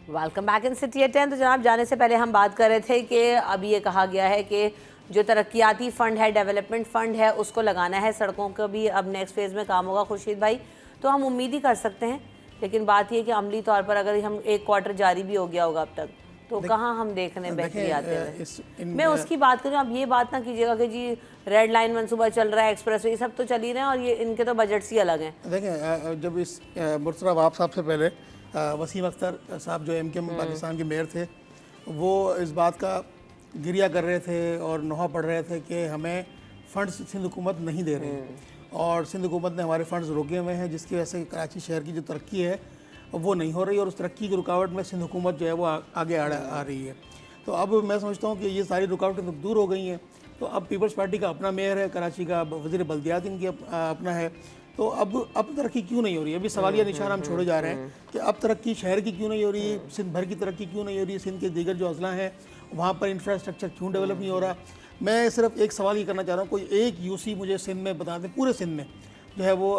Welcome back in city at 10। तो जनाब जाने से पहले हम बात कर रहे थे कि अब ये कहा गया है कि जो तरक्याती फ़ंड है, डेवलपमेंट फ़ंड है, उसको लगाना है, सड़कों का भी अब नेक्स्ट फेज़ में काम होगा। खुर्शीद भाई, तो हम उम्मीद ही कर सकते हैं, लेकिन बात ये कि अमली तौर पर अगर हम एक क्वार्टर जारी भी हो गया होगा अब तक, तो कहाँ हम देखने बेहतरी आते हुए। मैं उसकी बात करूँ, आप ये बात ना कीजिएगा कि जी रेड लाइन मनसूबा चल रहा है, एक्सप्रेस वे, ये सब तो चल ही रहे हैं और ये इनके तो बजट्स ही अलग हैं।
देखें, जब इस मुर्तज़ा वहाब साहब से पहले वसीम अख्तर साहब जो MKM पाकिस्तान के मेयर थे, वो इस बात का गिरिया कर रहे थे और नोहा पढ़ रहे थे कि हमें फ़ंड्स सिंध हुकूमत नहीं दे रही और सिंध हुकूमत ने हमारे फ़ंड्स रोके हुए हैं, जिसकी वजह से कराची शहर की जो तरक्की है वो नहीं हो रही और उस तरक्की की रुकावट में सिंध हुकूमत जो है वो आगे आ रही है। तो अब मैं समझता हूँ कि ये सारी रुकावटें दूर हो गई हैं। तो अब पीपल्स पार्टी का अपना मेयर है कराची का, वज़ीर बल्दियात इनकी अपना है, तो अब तरक्की क्यों नहीं हो रही है। अभी सवालिया निशान हम छोड़े जा रहे हैं कि अब तरक्की शहर की क्यों नहीं हो रही है, सिंध भर की तरक्की क्यों नहीं हो रही है, सिंध के दीगर जो अजला हैं वहाँ पर इंफ्रास्ट्रक्चर क्यों डेवलप नहीं हो रहा। मैं सिर्फ एक सवाल ये करना चाह रहा हूँ, कोई एक यूसी मुझे सिंध में बता दें, पूरे सिंध में जो है वो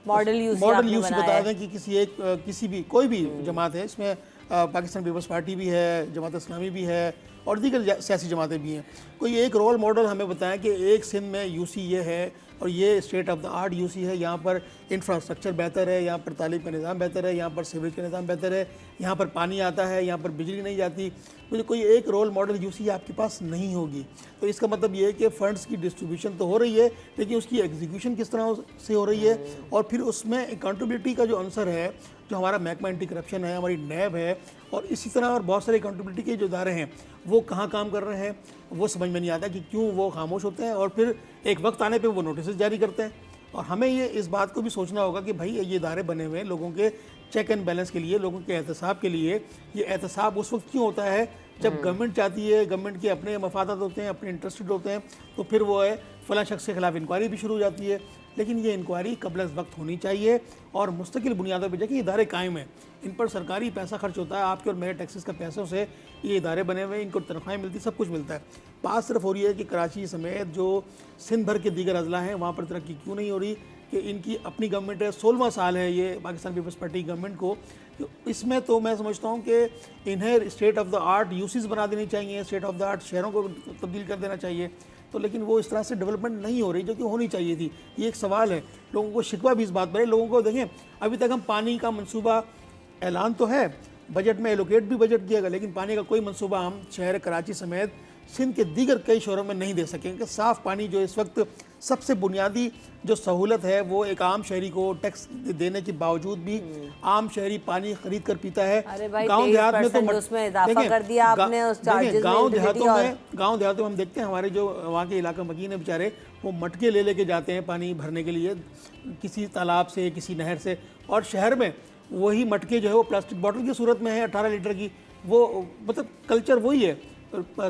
मॉडल यूसी
बता दें कि किसी भी कोई भी जमात है, इसमें पाकिस्तान पीपल्स पार्टी भी है, जमात इस्लामी भी है और दीगर सियासी जमातें भी हैं, कोई एक रोल मॉडल हमें बताएं कि एक सिंध में यूसी ये है और ये state of the art UC है, यहाँ पर इंफ्रास्ट्रक्चर बेहतर है, यहाँ पर तालीम का निज़ाम बेहतर है, यहाँ पर सीवरेज का निज़ाम बेहतर है, यहाँ पर पानी आता है, यहाँ पर बिजली नहीं जाती। मुझे कोई एक रोल मॉडल यूसी आपके पास नहीं होगी। तो इसका मतलब ये है कि फ़ंड्स की डिस्ट्रीब्यूशन तो हो रही है, लेकिन उसकी एग्जीक्यूशन किस तरह से हो रही है और फिर उसमें अकाउंटेबिलिटी का जो आंसर है, जो हमारा महकमा एंटी करप्शन है, हमारी नैब है और इसी तरह और बहुत सारे अकाउंटेबिलिटी के जो इदारे हैं वो कहाँ काम कर रहे हैं, वो समझ में नहीं आता कि क्यों वो खामोश होते हैं और फिर एक वक्त आने पे वो नोटिस जारी करते हैं। और हमें ये इस बात को भी सोचना होगा कि भाई ये इदारे बने हुए हैं लोगों के चेक एंड बैलेंस के लिए, लोगों के एहतसाब के लिए। ये एहतसाब उस वक्त क्यों होता है जब गवर्नमेंट चाहती है, गवर्नमेंट के अपने मफादात होते हैं, अपने इंटरेस्टेड होते हैं, तो फिर वो है फ़लाँ शख्स के खिलाफ इंक्वायरी भी शुरू हो जाती है। लेकिन ये इंक्वायरी कबल वक्त होनी चाहिए और मुस्तकिल बुनियादों पर जाके इदारे कायम हैं, इन पर सरकारी पैसा खर्च होता है, आपके और मेरे टैक्सेस का पैसों से ये इदारे बने हुए हैं, इनको तनख्वाहें मिलती, सब कुछ मिलता है। बात सिर्फ हो रही है कि कराची समेत जो सिंध भर के दीगर अजला हैं वहाँ पर तरक्की क्यों नहीं हो रही, कि इनकी अपनी गवर्नमेंट है, 16वां साल है ये पाकिस्तान पीपल्स पार्टी गवर्नमेंट को। तो इसमें तो मैं समझता हूँ कि इन्हें state of the art UCs बना देनी चाहिए, स्टेट ऑफ द आर्ट शहरों को तब्दील कर देना चाहिए। तो लेकिन वो इस तरह से डेवलपमेंट नहीं हो रही जो कि होनी चाहिए थी। ये एक सवाल है, लोगों को शिकवा भी इस बात पर है। लोगों को देखें, अभी तक हम पानी का मंसूबा ऐलान तो है, बजट में एलोकेट भी बजट दिया गया, लेकिन पानी का कोई मंसूबा हम शहर कराची समेत सिंध के दीगर कई शहरों में नहीं दे सकेंगे। साफ़ पानी जो इस वक्त सबसे बुनियादी जो सहूलत है वो एक आम शहरी को टैक्स देने के बावजूद भी आम शहरी पानी खरीद कर पीता है।
गांव देहात में तो उसमें इजाफा कर दिया आपने उस चार्जेस में।
गांव देहातों में हम देखते हैं हमारे जो वहाँ के इलाका मकीन है बेचारे, वो मटके ले लेके जाते हैं पानी भरने के लिए किसी तालाब से, किसी नहर से, और शहर में वही मटके जो है वो प्लास्टिक बॉटल की सूरत में है 18 लीटर की। वो मतलब कल्चर वही है,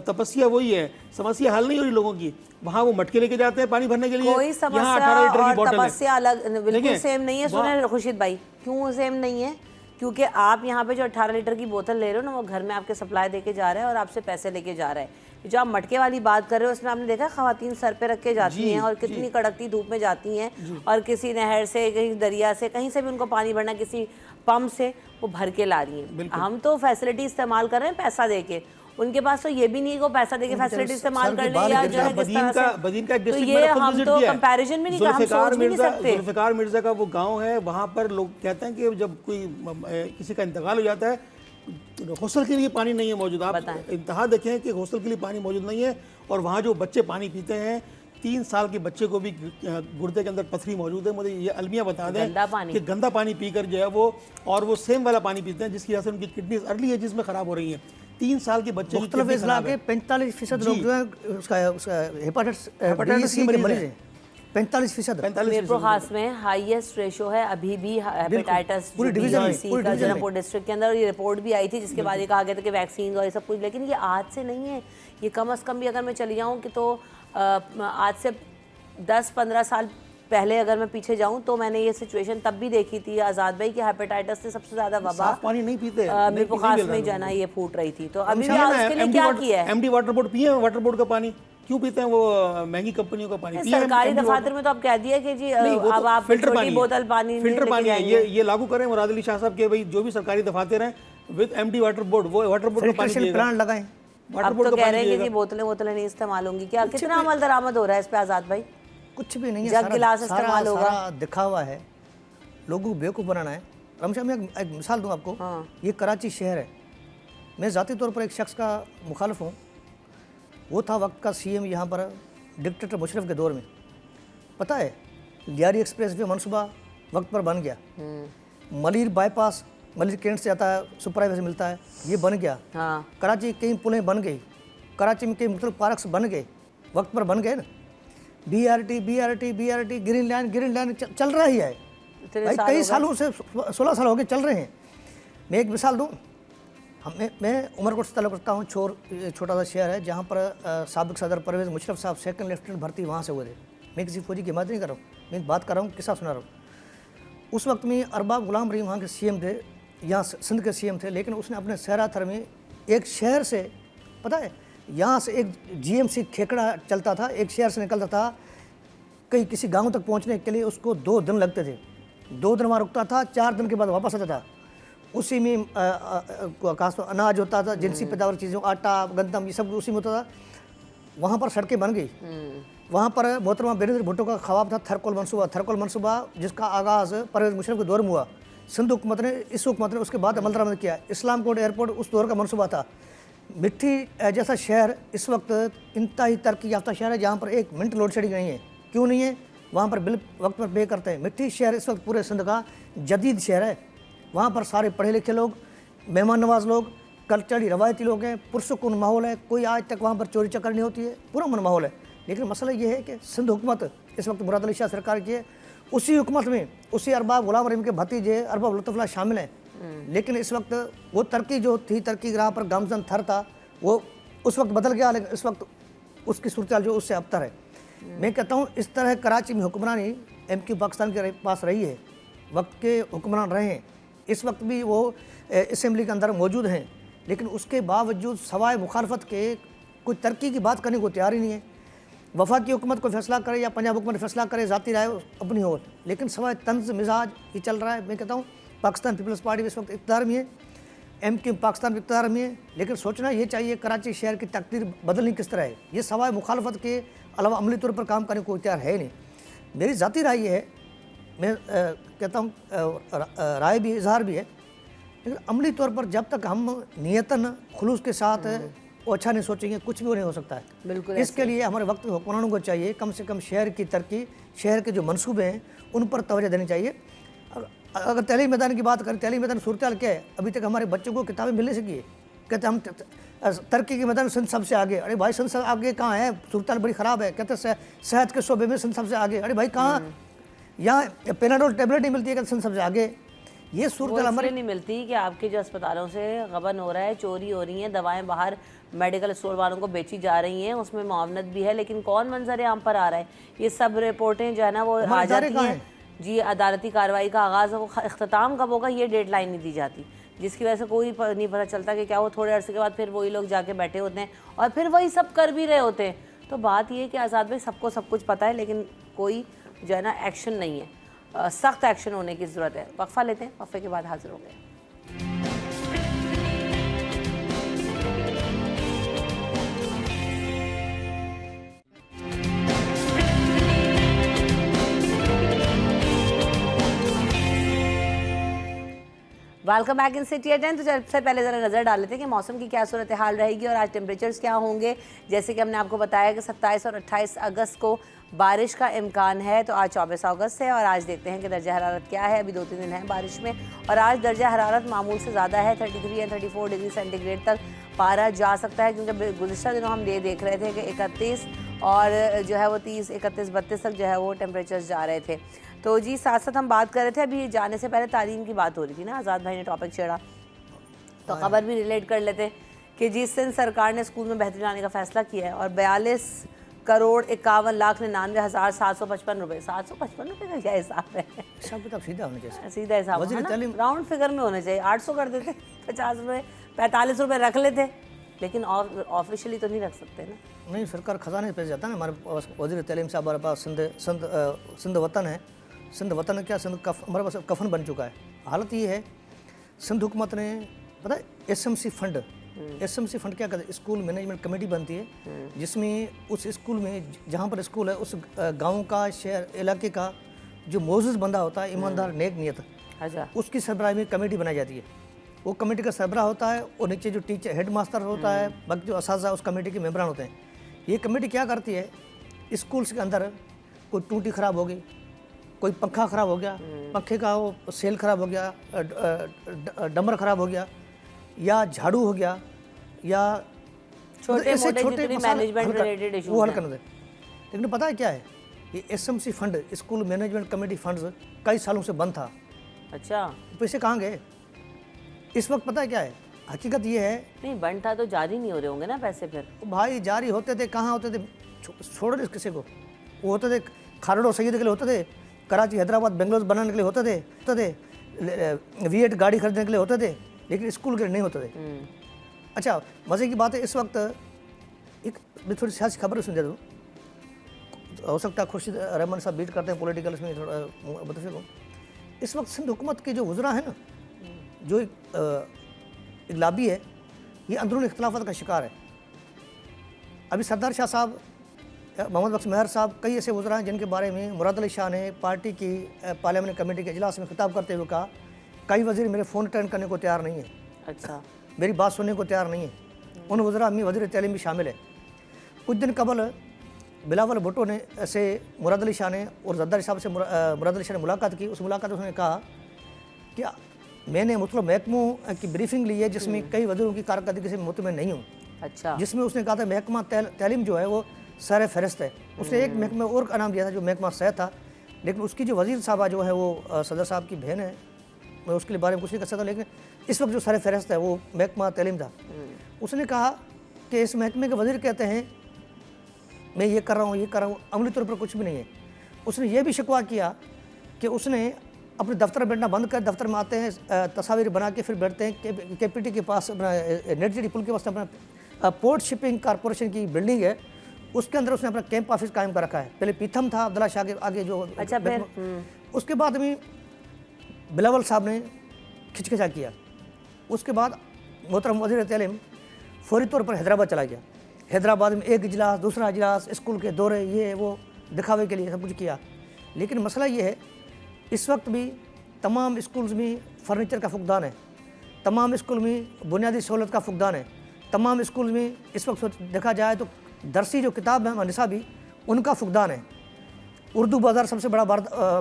तपस्या वही है, समस्या हल नहीं हो रही लोगों की। वहाँ वो मटके लेके जाते हैं पानी भरने के लिए,
कोई समस्या और तपस्या अलग बिल्कुल सेम नहीं है। सुने खुर्शीद भाई, क्यों सेम नहीं है? क्योंकि आप यहाँ पे जो 18 लीटर की बोतल ले रहे हो ना, वो घर में आपके सप्लाई देके जा रहा है और आपसे पैसे लेके जा रहा है। जो आप मटके वाली बात कर रहे हो उसमें आपने देखा खवातीन सर पे रख के जाती हैं और कितनी कड़कती धूप में जाती हैं और किसी नहर से, कहीं दरिया से, कहीं से भी उनको पानी भरना, किसी पंप से वो भर के ला रही हैं। हम तो फैसिलिटी इस्तेमाल कर रहे हैं पैसा देके, उनके पास तो ये भी नहीं है कि पैसा देके फैसिलिटी इस्तेमाल कर ले या जो है किस तरह से। तो ये हम तो कंपैरिजन में नहीं, हम सोच भी नहीं सकते।
जुल्फ़िकार मिर्ज़ा का वो गांव है, वहाँ पर लोग कहते हैं कि जब कोई किसी का इंतकाल हो जाता है गौसल के लिए पानी नहीं है मौजूद। आप इंतहा देखें कि गौसल के लिए पानी मौजूद नहीं है और वहाँ जो बच्चे पानी पीते हैं, 3 साल के बच्चे को भी गुर्दे के अंदर पथरी मौजूद है। मुझे ये अलमिया बता दें कि गंदा पानी पीकर जो है वो सेम वाला पानी पीते हैं जिसकी वजह से उनकी किडनी अर्ली एज में ख़राब हो रही हैं। 3 साल के बच्चे
मुख्तलिफ इजला के 45% लोग जो है उसका हेपेटाइटिस सी के मरीज हैं। 45%
मीरपुर खास में हाईएस्ट रेशो है अभी भी हेपेटाइटिस पूरी डिवीजन का जौनपुर डिस्ट्रिक्ट के अंदर। ये रिपोर्ट भी आई थी जिसके बाद ये कहा गया था कि वैक्सीन और ये सब कुछ, लेकिन ये आज से नहीं है। ये कम अज़ कम भी अगर मैं चली जाऊँ कि तो आज से 10-15 साल पहले अगर मैं पीछे जाऊं तो मैंने ये सिचुएशन तब भी देखी थी आज़ाद भाई की हेपेटाइटिस से सबसे ज़्यादा वबा
पानी नहीं पीते
मीरपुर खास में जाना ये फूट रही थी। तो अभी उसके लिए क्या किया है?
एमडी वाटर बोर्ड पिए, वाटर बोर्ड का पानी क्यों पीते हैं? वो महंगी कंपनियों का पानी पिए।
सरकारी दफातर में तो अब कह दिया कि जी अब आप
फिल्टर पानी,
बोतल पानी,
फिल्टर पानी है, ये लागू करें मुराद अली शाह साहब के भाई जो भी सरकारी दफातर हैं विद एमडी वाटर बोर्ड, वो वाटर बोर्ड का पानी
प्लांट लगाएं।
अब तो कह रहे हैं कि बोतलें नहीं इस्तेमाल होंगी। क्या कितना अमल दरामद हो रहा है इस पे आज़ाद भाई?
कुछ भी नहीं है,
जग गिलास इस्तेमाल होगा,
दिखावा है, लोगों को बेवकूफ़ बनाना है। रमशा मैं एक मिसाल दूं आपको। ये कराची शहर है, मैं ज़ाती तौर पर एक शख्स का मुखालिफ हूँ। वो था वक्त का सीएम यहाँ पर डिक्टेटर मुशर्रफ के दौर में। पता है लियारी एक्सप्रेस वे मनसूबा वक्त पर बन गया। मलिर बाईपास मलिर कैंट से आता है, सुपर हाईवे से मिलता है, ये बन गया। कराची कई पुलें बन गई, कराची में कई मुख्तलिफ पार्क्स बन गए, वक्त पर बन गए ना। बीआरटी ग्रीन लाइन चल रहा ही है भाई, कई सालों से 16 साल हो गए चल रहे हैं। मैं एक मिसाल दूं, मैं उमरकोट से तल्लुक़ रखता हूँ। छोटा सा शहर है जहाँ पर साबिक़ सदर परवेज़ मुशर्रफ साहब सेकंड लेफ्टिनेंट भर्ती वहाँ से हुए थे। मैं किसी फौजी की बात नहीं कर रहा हूँ, मैं बात कर रहा हूँ, किस्सा सुना रहा हूँ। उस वक्त में अरबाब गुलाम रहीम वहाँ के सीएम थे, यहाँ सिंध के सीएम थे, लेकिन उसने अपने सहरा थर में एक शहर से पता है यहाँ से एक जीएमसी खेकड़ा चलता था, एक शहर से निकलता था, कहीं किसी गांव तक पहुंचने के लिए उसको 2 दिन लगते थे। 2 दिन वहाँ रुकता था, 4 दिन के बाद वापस आता था। उसी में खास तो अनाज होता था, जिनसी पैदावार चीज़ों, आटा, गंदम, ये सब उसी में होता था। वहाँ पर सड़कें बन गई। वहाँ पर मोहतरमा बेनज़ीर भुट्टो का ख्वाब था थरकोल मनसूबा जिसका आगाज़ परवेज़ मुशर्रफ के दौर में हुआ। सिंध हुकूमत ने, इस हुकूमत ने उसके बाद अमल दरामद किया। इस्लाम कोट एयरपोर्ट उस दौर का मनसूबा था। मिट्टी जैसा शहर इस वक्त इंतहाई तरक्की याफ्ता शहर है, जहाँ पर 1 मिनट लोड शेडिंग नहीं है। क्यों नहीं है? वहाँ पर बिल वक्त पर पे करते हैं। मिट्टी शहर इस वक्त पूरे सिंध का जदीद शहर है। वहाँ पर सारे पढ़े लिखे लोग, मेहमान नवाज लोग, कल्चरली रवायती लोग हैं, पुरसुकून माहौल है, कोई आज तक वहाँ पर चोरी चक्कर नहीं होती है, पूरा मन माहौल है। लेकिन मसला ये है कि सिंध हुकूमत इस वक्त मुराद अली शाह सरकार की है। उसी हुकूमत में उसी अरबाब गुलाम रहीम के भतीजे अरबाब लुत्फ़ुल्लाह शामिल हैं। लेकिन इस वक्त वो तरक्की जो थी, तरक्की ग्राह पर गामजन थर था, वो उस वक्त बदल गया। लेकिन इस वक्त उसकी सूरत जो उससे अबतर है। मैं कहता हूँ इस तरह कराची में हुक्मरानी MQ पाकिस्तान के पास रही है, वक्त के हुक्मरान रहे हैं, इस वक्त भी वो असम्बली के अंदर मौजूद हैं। लेकिन उसके बावजूद सवाए मुखालफत के कोई तरक्की की बात करने को तैयार ही नहीं है। वफाकी हुकूमत को फैसला करे या पंजाब हुकूमत फैसला करे, ज़ाती राय अपनी हो, लेकिन सवाए तंज मिजाज ये चल रहा है। मैं कहता हूँ पाकिस्तान पीपल्स पार्टी इस वक्त इक़्तिदार में है, MQ पाकिस्तान इक़्तिदार में है। लेकिन सोचना ये चाहिए कराची शहर की तकदीर बदलनी किस तरह है। ये सवाए मुखालफत के अलावा अमली तौर पर काम करने को तैयार है नहीं। मेरी ज़ाती राय ये है, मैं कहता हूँ राय भी इजहार भी है, लेकिन अमली तौर पर जब तक हम नियतन खुलूस के साथ वो अच्छा नहीं सोचेंगे, कुछ भी नहीं हो सकता है।
बिल्कुल
इसके लिए हमारे वक्त हुक्मरानों को चाहिए कम से कम शहर की तरक्की, शहर के जो मंसूबे हैं उन पर तवज्जो देनी चाहिए। अगर तहलीम मैदान की बात करें, तहलीम मैदान सूरत हाल क्या है? अभी तक हमारे बच्चों को किताबें मिलने से की है, कहते हम तरक्की के मैदान सिंध सबसे आगे। अरे भाई सिंध सब आगे कहाँ है? सूरत हाल बड़ी ख़राब है। कहते सेहत के शोबे में सिंध सबसे आगे। अरे भाई कहाँ? यहाँ पेनाडोल टेबलेट नहीं मिलती है, कहते सिंध सबसे आगे। ये सूरत
हमारे नहीं मिलती कि आपके जो अस्पतालों से गबन हो रहा है, चोरी हो रही हैं, दवाएं बाहर मेडिकल स्टोर वालों को बेची जा रही हैं, उसमें मुआवनत भी है, लेकिन कौन मंजर आम पर आ रहा है? ये सब रिपोर्टें जो है ना वो आ जाती हैं जी। अदालती कार्रवाई का आगाज़, वो अख्ताम कब होगा ये डेडलाइन नहीं दी जाती, जिसकी वजह से कोई नहीं पता चलता कि क्या वो थोड़े अरसे के बाद फिर वही लोग जाके बैठे होते हैं और फिर वही सब कर भी रहे होते हैं। तो बात ये है कि आज़ाद भाई सबको सब कुछ पता है, लेकिन कोई जो है ना एक्शन नहीं है। सख्त एक्शन होने की ज़रूरत है। वक्फा लेते हैं, वक्फे के बाद हाजिर होंगे। Welcome back in city at 10। तो सबसे पहले ज़रा नज़र डाल लेते हैं कि मौसम की क्या सूरत हाल रहेगी और आज टेम्परेचर्स क्या होंगे। जैसे कि हमने आपको बताया कि 27 और 28 अगस्त को बारिश का इम्कान है, तो आज 24 अगस्त है और आज देखते हैं कि दर्जा हरारत क्या है। अभी 2-3 दिन है बारिश में और आज दर्जा हरारत मामूल से ज़्यादा है, 33 या 34 डिग्री सेंटीग्रेड तक पारा जा सकता है, क्योंकि गुज़िश्ता दिनों हम ये देख रहे थे कि 31 और जो है वो 30, 31, 32 तक जो है वो टेम्परेचर्स जा रहे थे। तो जी साथ साथ हम बात कर रहे थे, अभी जाने से पहले तालीम की बात हो रही थी ना, आज़ाद भाई ने टॉपिक छेड़ा, तो खबर भी रिलेट कर लेते कि जी सिंध सरकार ने स्कूल में बेहतरी लाने का फैसला किया है और 42,51,99,755 रुपये, 755 रुपये का क्या हिसाब है?
हिसाब किताब सीधा होना चाहिए, सीधा हिसाब है ना,
राउंड फिगर में होना चाहिए। 800 कर देते, 50 रुपये, 45 रुपये रख लेते, लेकिन ऑफिशियली तो नहीं रख सकते ना।
नहीं, सरकार खजाने से पैसे जाता है ना। हमारे पास वज़ीर तालीम साहब, हमारे पास सिंध वतन है। सिंध वतन क्या, सिंध हमारे पास कफन बन चुका है। हालत ये है, सिंध हुकूमत ने पता है SMC फंड, SMC फंड क्या कहते हैं, स्कूल मैनेजमेंट कमेटी बनती है, जिसमें उस स्कूल में जहाँ पर स्कूल है उस गांव का, शहर, इलाके का जो मोअज़्ज़िज़ बंदा होता है, ईमानदार, नेक नियत,
अच्छा,
उसकी सरबराही में कमेटी बनाई जाती है। वो कमेटी का सरबराह होता है और नीचे जो टीचर हेड मास्टर होता है, बाकी जो असातिज़ा उस कमेटी के मेंबरान होते हैं। ये कमेटी क्या करती है, स्कूल्स के अंदर कोई टूटी ख़राब हो गई, कोई पंखा ख़राब हो गया, पंखे का वो सेल ख़राब हो गया, डंबर ख़राब हो गया, या झाड़ू हो गया, या
छोटे मैनेजमेंट रिलेटेड इशू
वो हल करना है। लेकिन पता है क्या है, ये SMC fund, school management committee funds कई सालों से बंद था।
अच्छा, पैसे
कहाँ गए इस वक्त? पता है क्या है, हकीकत ये है,
नहीं बंद था तो जारी नहीं हो रहे होंगे ना पैसे फिर?
भाई जारी होते थे, कहाँ होते थे, छोड़ दे किसी को। वो होते थे खारड़ और सैयद के लिए होते थे, कराची, हैदराबाद, बेंगलोर बनाने के लिए होते थे, V8 गाड़ी खरीदने के लिए होते थे, लेकिन स्कूल के लिए नहीं होते थे। अच्छा, मज़े की बात है, इस वक्त एक मैं थोड़ी सियासी खबर सुन दे दूँ, हो सकता है खुर्शीद रहमान साहब बीट करते हैं पॉलिटिकल, इसमें थोड़ा बता सकूँ। इस वक्त सिंध हुकूमत के जो वज़रा हैं ना, जो एक लाबी है, ये अंदरूनी इख्तलाफात का शिकार है। अभी सरदार शाह साहब, मोहम्मद बख्श मेहर साहब, कई ऐसे वज़रा हैं जिनके बारे में मुराद अली शाह ने पार्टी की पार्लियामेंट कमेटी के इजलास में खिताब करते हुए कहा, कई वज़ीर मेरे फ़ोन अटेंड करने को तैयार नहीं है,
अच्छा,
मेरी बात सुनने को तैयार नहीं है। उन वज़रा में वज़ीर तालीम भी शामिल है। कुछ दिन कबल बिलावल भुट्टो ने से मुराद अली शाह ने और जरदारी साहब से मुराद अली शाह ने मुलाकात की। उस मुलाकात में उसने कहा कि मैंने मतलब महकमों की ब्रीफिंग ली है जिसमें कई वज़ीरों की कारकर्दगी से मुतमिन नहीं हूँ।
अच्छा,
जिसमें उसने कहा था महकमा तालीम जो है वो सर फहरिस्त है। उसने एक महकमा और का नाम दिया था जो महकमा सेहत था, लेकिन उसकी जो वज़ीर साहबा जो है वो सदर साहब की बहन है, मैं उसके बारे में कुछ नहीं कर सकता, लेकिन इस वक्त जो सर फहरिस्त है वो महकमा तालीम था। उसने कहा कि इस महकमे के वज़ीर कहते हैं मैं ये कर रहा हूँ, ये कर रहा हूँ, अमली तौर पर कुछ भी नहीं है। उसने ये भी शिकवा किया कि उसने अपने दफ्तर बैठना बंद कर, दफ्तर में आते हैं तस्वीर बना के फिर बैठते हैं KPT के पास, अपना नेट जेडी पुल के पास अपना पोर्ट शिपिंग कॉरपोरेशन की बिल्डिंग है, उसके अंदर उसने अपना कैंप ऑफिस कायम कर रखा है। पहले पीथम था अब्दुल्ला शाह के आगे जो,
अच्छा, फिर
उसके बाद में बिलावल साहब ने खिचखिचा किया। उसके बाद मोहतरम वज़ीर तालीम फौरी तौर पर हैदराबाद चला गया। हैदराबाद में एक इजलास, दूसरा इजलास, स्कूल के दौरे, ये वो दिखावे के लिए सब कुछ किया। लेकिन मसला ये है, इस वक्त भी तमाम स्कूल्स में फर्नीचर का फुकदान है, तमाम स्कूल में बुनियादी सहूलत का फुकदान है, तमाम स्कूल में इस वक्त देखा जाए तो दरसी जो किताब है निसाबी, उनका फुकदान है। उर्दू बाज़ार सबसे बड़ा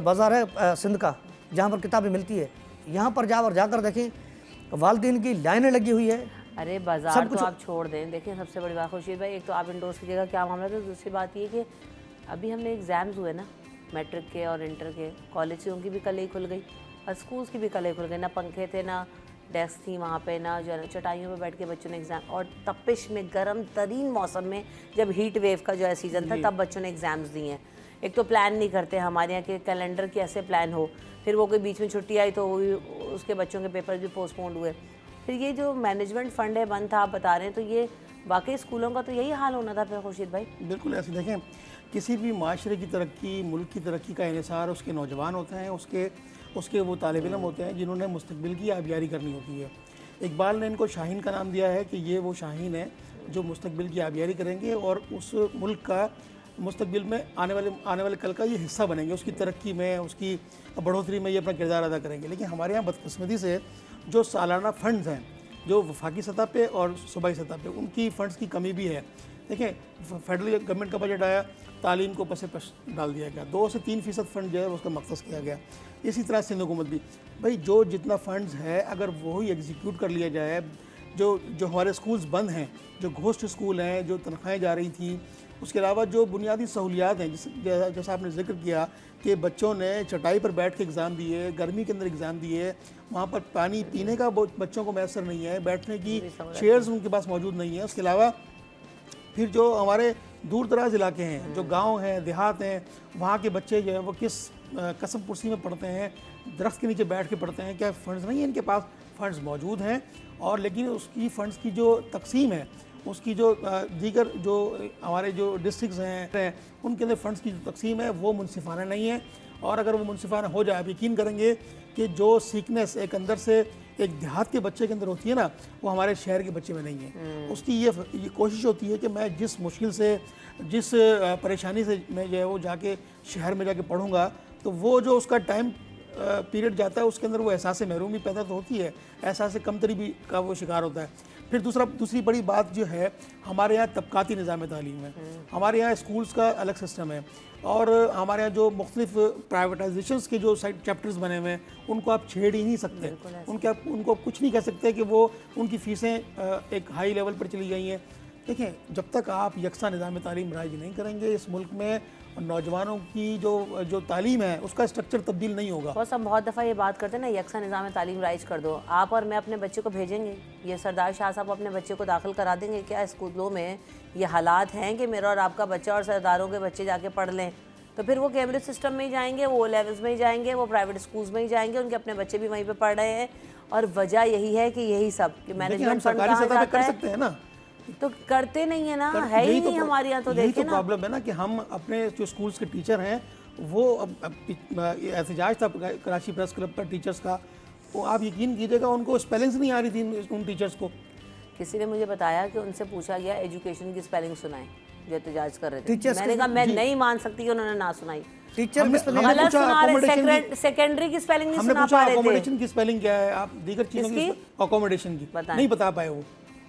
बाज़ार है सिंध का, जहाँ पर किताबें मिलती है। यहाँ पर जाकर देखें, वालदीन की लाइनें लगी हुई है।
अरे बाजार तो आप छोड़ दें, देखिए सबसे बड़ी बात खुर्शीद भाई, एक तो आप इंडोर्स कीजिएगा क्या मामला था, दूसरी बात ये कि अभी हमने एग्ज़ाम्स हुए ना, मैट्रिक के और इंटर के, कॉलेज की उनकी भी कल ही खुल गई और स्कूल्स की भी कल ही खुल गई। ना पंखे थे, ना डेस्क थी वहाँ पे, ना जो है चटाइयों पे बैठ के बच्चों ने एग्ज़ाम, और तपिश में गर्म तरीन मौसम में जब हीट वेव का जो है सीज़न था, तब बच्चों ने एग्ज़ाम्स दिए हैं। एक तो प्लान नहीं करते हमारे यहाँ के कैलेंडर के ऐसे प्लान हो, फिर वो कोई बीच में छुट्टी आई तो वो भी, उसके बच्चों के पेपर भी पोस्टपोन्ड हुए। फिर ये जो मैनेजमेंट फ़ंड है बंद था, आप बता रहे हैं, तो ये वाकई स्कूलों का तो यही हाल होना था फिर खुर्शीद भाई।
बिल्कुल ऐसे देखें, किसी भी माशरे की तरक्की, मुल्क की तरक्की का इन्हिसार उसके नौजवान होते हैं, उसके वो तालिब इल्म होते हैं जिन्होंने मुस्तकबिल की आबियारी करनी होती है। इकबाल ने इनको शाहीन का नाम दिया है कि ये वो शाहीन है जो मुस्तकबिल की आबियारी करेंगे और उस मुल्क का मुस्तकबिल में आने वाले कल का ये हिस्सा बनेंगे, उसकी तरक्की में, उसकी बढ़ोतरी में ये अपना किरदार अदा करेंगे। लेकिन हमारे यहाँ बदकिस्मती से जो सालाना फ़ंड्स हैं, जो वफाकी सतह पे और सूबाई सतह पे, उनकी फ़ंड्स की कमी भी है। देखें, फेडरल गवर्नमेंट का बजट आया, तालीम को पसे पश डाल दिया गया, 2 से 3% फ़ंड जो है उसका मकसद किया गया। इसी तरह सिंध हुकूमत भी, भाई जो जितना फ़ंड्स है अगर वही एग्जीक्यूट कर लिया जाए, जो हमारे स्कूल्स बंद हैं, जो घोस्ट स्कूल हैं, जो तनख्वाहें जा रही थी, उसके अलावा जो बुनियादी सहूलियात हैं, जैसा आपने जिक्र किया कि बच्चों ने चटाई पर बैठ के एग्ज़ाम दिए, गर्मी के अंदर एग्ज़ाम दिए, वहाँ पर पानी पीने का बच्चों को मैसर नहीं है, बैठने की चेयर्स उनके पास मौजूद नहीं है। उसके अलावा फिर जो हमारे दूर दराज इलाके हैं, जो गांव हैं, देहात हैं, वहाँ के बच्चे जो है वो किस कसम पुर्सी में पढ़ते हैं, दरख्त के नीचे बैठ के पढ़ते हैं। क्या फ़ंड्स नहीं है इनके पास? फ़ंड्स मौजूद हैं, और लेकिन उसकी फ़ंड्स की जो तकसीम है, उसकी जो दीगर जो हमारे जो डिस्ट्रिक्ट्स हैं उनके अंदर फ़ंड्स की जो तकसीम है वो मुनसिफाना नहीं है। और अगर वो मुनसिफाना हो जाए, आप यकीन करेंगे कि जो सीकनेस एक अंदर से एक देहात के बच्चे के अंदर होती है ना, वो हमारे शहर के बच्चे में नहीं है। उसकी ये कोशिश होती है कि मैं जिस मुश्किल से, जिस परेशानी से मैं जो है वो जाके शहर में जाके पढ़ूँगा, तो वो जो उसका टाइम पीरियड जाता है उसके अंदर वो एहसास महरूमी पैदा तो होती है, एहसास कमतरी भी का वो शिकार होता है। फिर दूसरी बड़ी बात जो है, हमारे यहाँ तबकाती निज़ाम तालीम है, हमारे यहाँ स्कूल्स का अलग सिस्टम है, और हमारे यहाँ जो मुख्तलिफ प्राइवेटाइजेशंस के जो साइड चैप्टर्स बने हुए हैं उनको आप छेड़ ही नहीं सकते, उनको आप कुछ नहीं कह सकते कि वो उनकी फ़ीसें एक हाई लेवल पर चली गई हैं। देखें, जब तक आप यकसा निज़ाम तालीम राइज नहीं करेंगे इस मुल्क में, नौजवानों की जो तालीम है उसका स्ट्रक्चर तब्दील नहीं होगा।
बस हम बहुत दफ़ा ये बात करते हैं ना, यकसा निज़ाम तालीम राइज कर दो, आप और मैं अपने बच्चे को भेजेंगे, ये सरदार शाह साहब अपने बच्चे को दाखिल करा देंगे क्या स्कूलों में? ये हालात हैं कि मेरा और आपका बच्चा और सरदारों के बच्चे जाके पढ़ लें, तो फिर वो कैम्ब्रिज सिस्टम में ही जाएंगे, वो लेवल्स में ही जाएंगे, वो प्राइवेट स्कूल्स में ही जाएंगे, उनके अपने बच्चे भी वहीं पर पढ़ रहे हैं, और वजह यही है कि यही सब कि
देखिए, हम
मैनेजमेंट फंड
सरकारी
कहाँ
सतह पे
जाता
कर
है,
सकते हैं ना,
तो करते नहीं है ना, है
यही
ही
तो
नहीं हमारे यहाँ। तो
यही
देखिए
तो
ना,
प्रॉब्लम है ना कि हम अपने जो स्कूल्स के टीचर हैं वो एहतजाज था कराची प्रेस क्लब पर टीचर्स का, वो आप यकीन कीजिएगा उनको स्पेलिंग्स नहीं आ रही थी उन टीचर्स को।
किसी ने मुझे बताया कि उनसे पूछा गया एजुकेशन की स्पेलिंग सुनाए जो एहतजाज कर रहे थे।
Teachers
मैंने
की-
कहा मैं नहीं मान सकती कि उन्होंने ना सुनाई।
टीचर
हमने-
किस पे
हमने
गलत
पूछा
सुना रहे,
accommodation
सेकेंडरी की स्पेलिंग नहीं
हमने
सुना
पूछा
पा रहे थे।
अकोमोडेशन की स्पेलिंग क्या है, आप दीगर चीज़ों की
किसकी?
अकोमोडेशन की
बताएं।
नहीं बता पाए वो।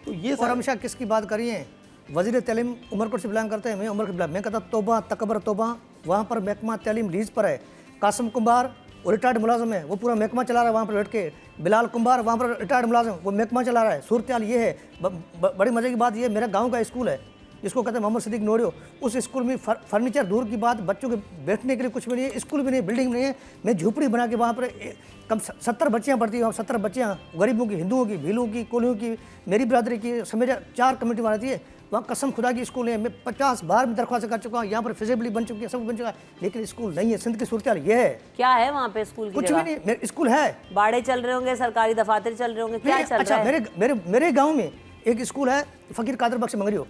तो ये
और हमेशा किसकी बात करिए, वजीर तालीम उमरकोट से बिलोंग करते हैं, मैं उमरकोट बिलोंग, मैं कहता तोबा तकबर तोबा, वहाँ पर महकमा तालीम लीज पर है। कासिम कुमार वो रिटायर्ड मुलाजम है, वो पूरा महकमा चला रहा है वहाँ पर बैठ के। बिलाल कुमार वहाँ पर रिटायर्ड मुलाजम, वो महकमा चला रहा है। सूरत हाल ये है, बड़ी मजे की बात ये, मेरा गाँव का स्कूल है जिसको कहते हैं मोहम्मद सिद्दीक नोरियो, उस स्कूल में फर्नीचर दूर की बात, बच्चों के बैठने के लिए कुछ भी नहीं है, स्कूल भी नहीं, बिल्डिंग नहीं है। मैं झोपड़ी बना के वहाँ पर कम 70 बच्चियाँ पढ़ती हैं, 70 बच्चियाँ गरीबों की, हिंदुओं की, भीलों की, कोलियों की, मेरी बरादरी की, समेजा 4 कम्युनिटी वहाँ रहती है। वहाँ कसम खुदा की स्कूल है, मैं 50 बार में दरख्वास्त कर चुका हूँ, यहाँ पर फिजिबली बन चुकी है, सब बन चुका है, लेकिन स्कूल नहीं है। सिंध की सूरत हाल ये है,
क्या है वहाँ पे स्कूल की
कुछ भी
जगह?
नहीं। मेरे स्कूल है,
बाड़े चल रहे होंगे, सरकारी दफातर चल रहे होंगे, क्या चल
अच्छा,
रहा है?
मेरे गांव में एक स्कूल है, फकीर कादर बख्श मंगरियो,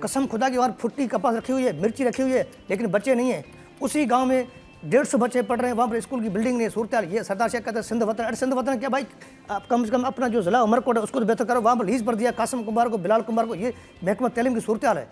कसम खुदा की, और फुट्टी कपास रखी हुई है, मिर्ची रखी हुई है, लेकिन बच्चे नहीं है। उसी गांव में 150 बच्चे पढ़ रहे हैं, वहाँ पर स्कूल की बिल्डिंग नहीं है। सूरत हाल ये सरदार शेख कहते हैं सिंध वतन। अरे सिंध वतन क्या भाई, आप कम से कम अपना जो जिला उमरकोट है उसको तो बेहतर करो। वहाँ पर लीज पर दिया कासिम कुमार को, बिलाल कुमार को, ये महकमा तालीम की सूरत हाल है।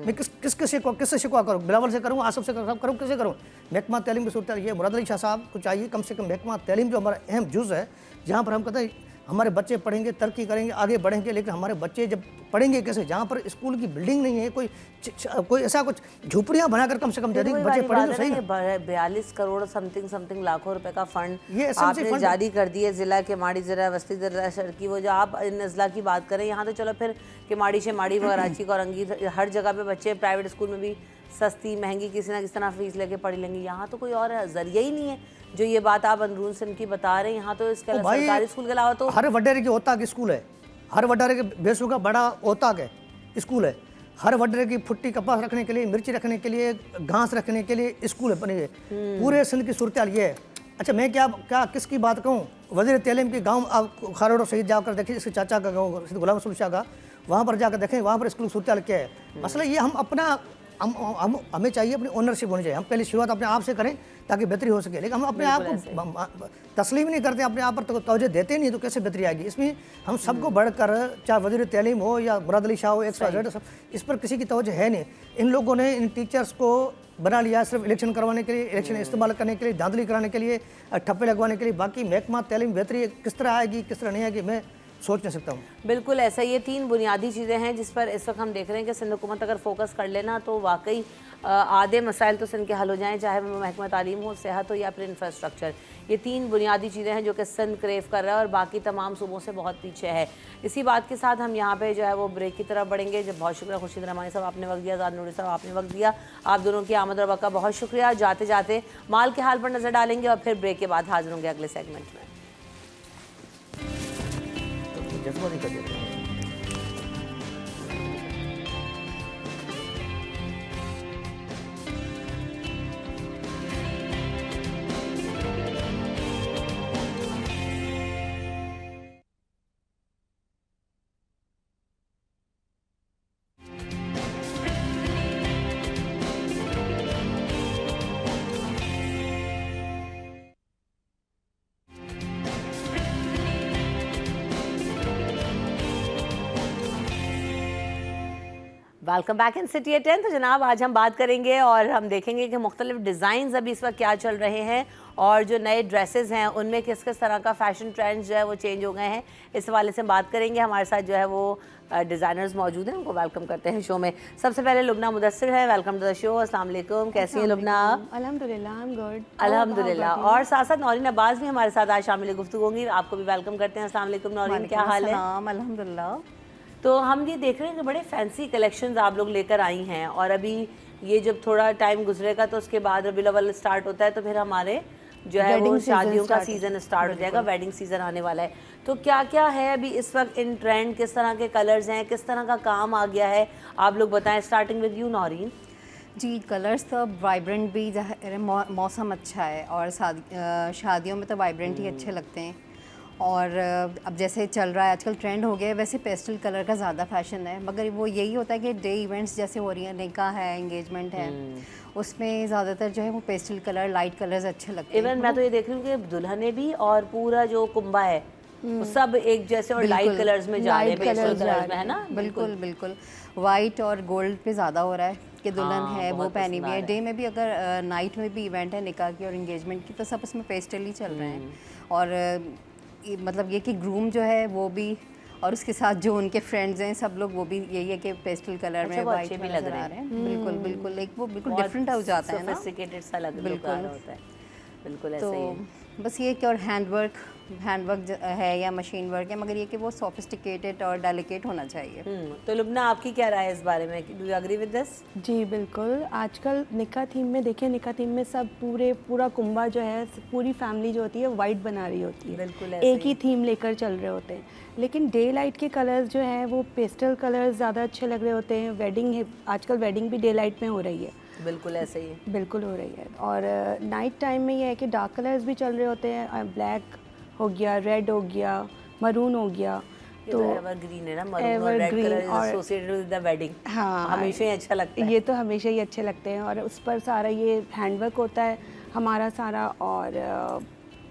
मैं किससे शिकवा करूँ? बिलावल से करूँ, आसफ से करूँ, किससे करूँ? महकमा तालीम की सूरत हाल ये। मुराद अली शाह साहब को चाहिए कम से कम महकमा तालीम जो हमारा अहम जुज़ है, जहाँ पर हम कहते हैं हमारे बच्चे पढ़ेंगे, तरक्की करेंगे, आगे बढ़ेंगे, लेकिन हमारे बच्चे जब पढ़ेंगे कैसे, जहाँ पर स्कूल की बिल्डिंग नहीं है, कोई ऐसा कुछ झोपड़ियाँ बनाकर कम से कम दे देंगे, बच्चे पढ़ेंगे तो सही ना।
42 करोड़ समथिंग लाखों रुपए का फंड
ये SMC
आपने
फंड
जारी कर दिए जिला केमाड़ी, जिला बस्ती, जिला सड़की। वो जो आप इन अजला की बात करें, यहाँ तो चलो फिर केमाड़ी शेमाड़ी कराची कोरंगी हर जगह पे बच्चे प्राइवेट स्कूल में भी सस्ती महंगी किसी ना किसी तरह फीस लेके पढ़ लेंगे। यहाँ तो कोई और जरिया ही नहीं है। जो ये बात आप अंदरून सिंध की बता रहे हैं, यहाँ तो इसके अलावा सरकारी स्कूल के अलावा तो
हर वडेरे की ओताक स्कूल है, हर वडेरे के बेसू का बड़ा ओताक है स्कूल है, हर वडेरे की फुट्टी कपास रखने के लिए, मिर्ची रखने के लिए, घास रखने के लिए स्कूल है बने हुए। पूरे सिंध की सूरत हाल ये है। अच्छा, मैं क्या किसकी बात कहूँ? वज़ीर तालीम के गाँव आप खारोड़ शहीद जाकर देखिए, इसके चाचा का गाँव गुलाम रसूल शाह का, वहाँ पर जाकर देखें, वहाँ पर स्कूल सूरत हाल क्या है। मसला ये हम अपना हमें चाहिए अपनी ओनरशिप होनी चाहिए। हम पहले शुरुआत अपने आप से करें ताकि बेहतरी हो सके, लेकिन हम अपने आप को तस्लीम नहीं करते, अपने आप पर तो तवज्जो देते नहीं, तो कैसे बेहतरी आएगी? इसमें हम सबको बढ़कर, चाहे वज़ीर तालीम हो या मुराद अली शाह हो, XYZ, इस पर किसी की तवज्जो है नहीं। इन लोगों ने इन टीचर्स को बना लिया सिर्फ इलेक्शन करवाने के लिए, इलेक्शन इस्तेमाल करने के लिए, धांधली कराने के लिए, ठप्पे लगवाने के लिए। बाकी महकमा तालीम बेहतरी किस तरह आएगी, किस तरह नहीं आएगी, मैं सोच नहीं सकता हूँ।
बिल्कुल ऐसा। ये 3 बुनियादी चीज़ें हैं जिस पर इस वक्त हम देख रहे हैं कि सिंध हुकूमत अगर फोकस कर लेना तो वाकई आधे मसाइल तो सिंध के हल हो जाएं, चाहे वो महकमा तालीम हो, सेहत हो या फिर इंफ्रास्ट्रक्चर। ये 3 बुनियादी चीज़ें हैं जो कि सिंध क्रेव कर रहा है और बाकी तमाम सूबों से बहुत पीछे है। इसी बात के साथ हम यहाँ पे जो है वो ब्रेक की तरफ बढ़ेंगे। जब बहुत शुक्रिया खुर्शीद रहमानी साहब, आपने वक्त दिया, आज़ाद नूरी साहब आपने वक्त दिया, आप दोनों की आमद और वक़्त का बहुत शुक्रिया। जाते जाते माल के हाल पर नज़र डालेंगे और फिर ब्रेक के बाद हाजिर होंगे अगले सेगमेंट में।
जज्बा नहीं कर देते।
Welcome back in city at 10। तो जनाब आज हम बात करेंगे और हम देखेंगे कि मुख्तलिफ डिज़ाइंस अभी इस वक्त क्या चल रहे हैं और जो नए ड्रेसेस हैं उनमें किस किस तरह का फैशन ट्रेंड जो है वो चेंज हो गए हैं। इस हवाले से बात करेंगे। हमारे साथ जो है वो डिज़ाइनर्स मौजूद हैं, उनको वेलकम करते हैं शो में। सबसे पहले लुबना मुदस्सिर है, वेलकम टू द शो। अस्सलाम वालेकुम, कैसी हैं लुबना?
अल्हम्दुलिल्लाह, आई एम गुड।
अल्हम्दुलिल्लाह। और साथ साथ नौरीन अब्बास भी हमारे साथ आज शामिल गुफ्तगू होंगी, आपको भी वेलकम करते हैं। अस्सलाम वालेकुम नौरीन, क्या हाल है?
अल्हम्दुलिल्लाह।
तो हम ये देख रहे हैं कि बड़े फैंसी कलेक्शंस आप लोग लेकर आई हैं और अभी ये जब थोड़ा टाइम गुजरेगा तो उसके बाद रबीउल अव्वल स्टार्ट होता है तो फिर हमारे जो है वो शादियों का सीज़न स्टार्ट हो जाएगा, वेडिंग सीज़न आने वाला है। तो क्या क्या है अभी इस वक्त इन ट्रेंड, किस तरह के कलर्स हैं, किस तरह का काम आ गया है, आप लोग बताएं। Starting with you Noreen.
जी, कलर्स तो वाइब्रेंट भी मौसम अच्छा है और शादियों में तो वाइब्रेंट ही अच्छे लगते हैं। और अब जैसे चल रहा है आजकल ट्रेंड हो गया है, वैसे पेस्टल कलर का ज़्यादा फैशन है, मगर वो यही होता है कि डे इवेंट्स जैसे हो रही हैं, निकाह है, एंगेजमेंट है, उसमें ज़्यादातर जो है वो पेस्टल कलर, लाइट कलर्स अच्छे लगते हैं।
इवन मैं तो ये देख रही हूँ कि दुल्हने भी और पूरा जो कुंभा है वो सब एक जैसे और लाइट कलर्स में जा रहे हैं, पेस्टल कलर्स में, है ना?
बिल्कुल बिल्कुल। वाइट और गोल्ड पे ज़्यादा हो रहा है कि दुल्हन है वो
बहुत
पहनी
पसंद
हुई
आ
है।
रहा
डे में भी अगर नाइट में भी इवेंट है निकाह की और एंगेजमेंट की, तो सब उसमें पेस्टल ही चल रहे हैं। और मतलब ये कि ग्रूम जो है वो भी, और उसके साथ जो उनके फ्रेंड्स हैं सब लोग, वो भी यही है कि पेस्टल कलर में
वो
वाइट
अच्छे भी
में
लग
नजर
रहे
आ रहे हैं। बिल्कुल बिल्कुल, एक वो बिल्कुल
बहुत
डिफरेंट हो जाता है ना।
sophisticated सा लग
बिल्कुल।
रहा होता है, बिल्कुल ऐसा
तो
ही है।
बस ये कि और हैंडवर्क है या मशीन वर्क है, मगर ये कि वो सोफिस्टिकेटेड और डेलिकेट होना चाहिए।
तो लुबना, आपकी क्या राय है इस बारे में? Do you agree with this?
जी बिल्कुल। आजकल निकाह थीम में देखिए, निकाह थीम में सब पूरा कुंभा जो है, पूरी फैमिली जो होती है वाइट बना रही होती है,
बिल्कुल ऐसे
एक ही थीम लेकर चल रहे होते हैं। लेकिन डे लाइट के कलर्स जो हैं वो पेस्टल कलर्स ज़्यादा अच्छे लग रहे होते हैं। वेडिंग है आजकल, वेडिंग भी डे लाइट में हो रही है,
बिल्कुल ऐसे ही है।
बिल्कुल हो रही है। और नाइट टाइम में ये है कि डार्क कलर्स भी चल रहे होते हैं, ब्लैक हो गया, रेड हो गया, मरून हो गया।
ये तो एवरग्रीन है ना, मरून और रेड
evergreen
कलर इज
और-
एसोसिएटेड विद द वेडिंग।
हाँ,
हमेशा ही अच्छा लगता है।
ये तो हमेशा ही अच्छे लगते हैं, और उस पर सारा ये हैंडवर्क होता है हमारा सारा, और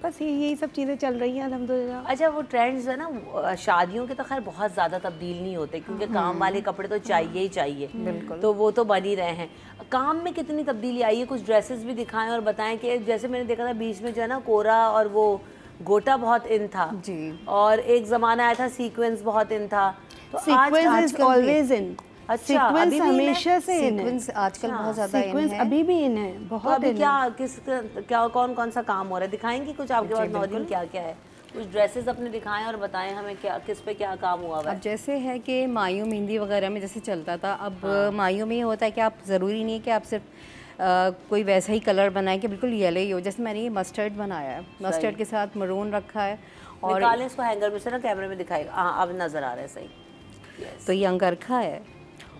बस यही सब चीज़ें चल रही हैं अल्हम्दुलिल्लाह।
अच्छा, वो ट्रेंड्स है ना, शादियों के तो खैर बहुत ज़्यादा तब्दील नहीं होते, क्योंकि काम वाले कपड़े तो चाहिए ही चाहिए, बिल्कुल, तो वो तो बन ही रहे हैं। काम में कितनी तब्दीली आई है? कुछ ड्रेसेस भी दिखाएं और बताएं कि जैसे मैंने देखा था बीच में जो है ना, कोरा और वो गोटा बहुत इन था
जी।
और एक ज़माना आया था सीक्वेंस बहुत इन था, तो
सीक्वेंस इज ऑलवेज इन।
अच्छा,
सीक्वेंस
अभी भी इन है?
हमेशा से इन है।
सीक्वेंस आजकल बहुत ज़्यादा इन
सीक्वेंस
है।
अभी भी इन है,
तो
बहुत
अभी
इन है।
क्या कौन कौन सा काम हो रहा है? दिखाएंगी कुछ आपके पास नौरीन, क्या क्या है? कुछ ड्रेसेस अपने दिखाएं और बताएं हमें क्या, किस पे क्या काम हुआ हुआ है।
अब जैसे है कि मायूं मेहंदी वगैरह में जैसे चलता था, अब मायूं में ये होता है कि आप ज़रूरी नहीं है कि आप सिर्फ कोई वैसा ही कलर बनाएं कि बिल्कुल येलो ही हो। जैसे मैंने ये मस्टर्ड बनाया है, मस्टर्ड के साथ मरून रखा है, और
निकालें इसको हैंगर में से ना, कैमरे में दिखाएगा। हाँ, अब नज़र आ रहा है सही।
तो ये अंगरखा है,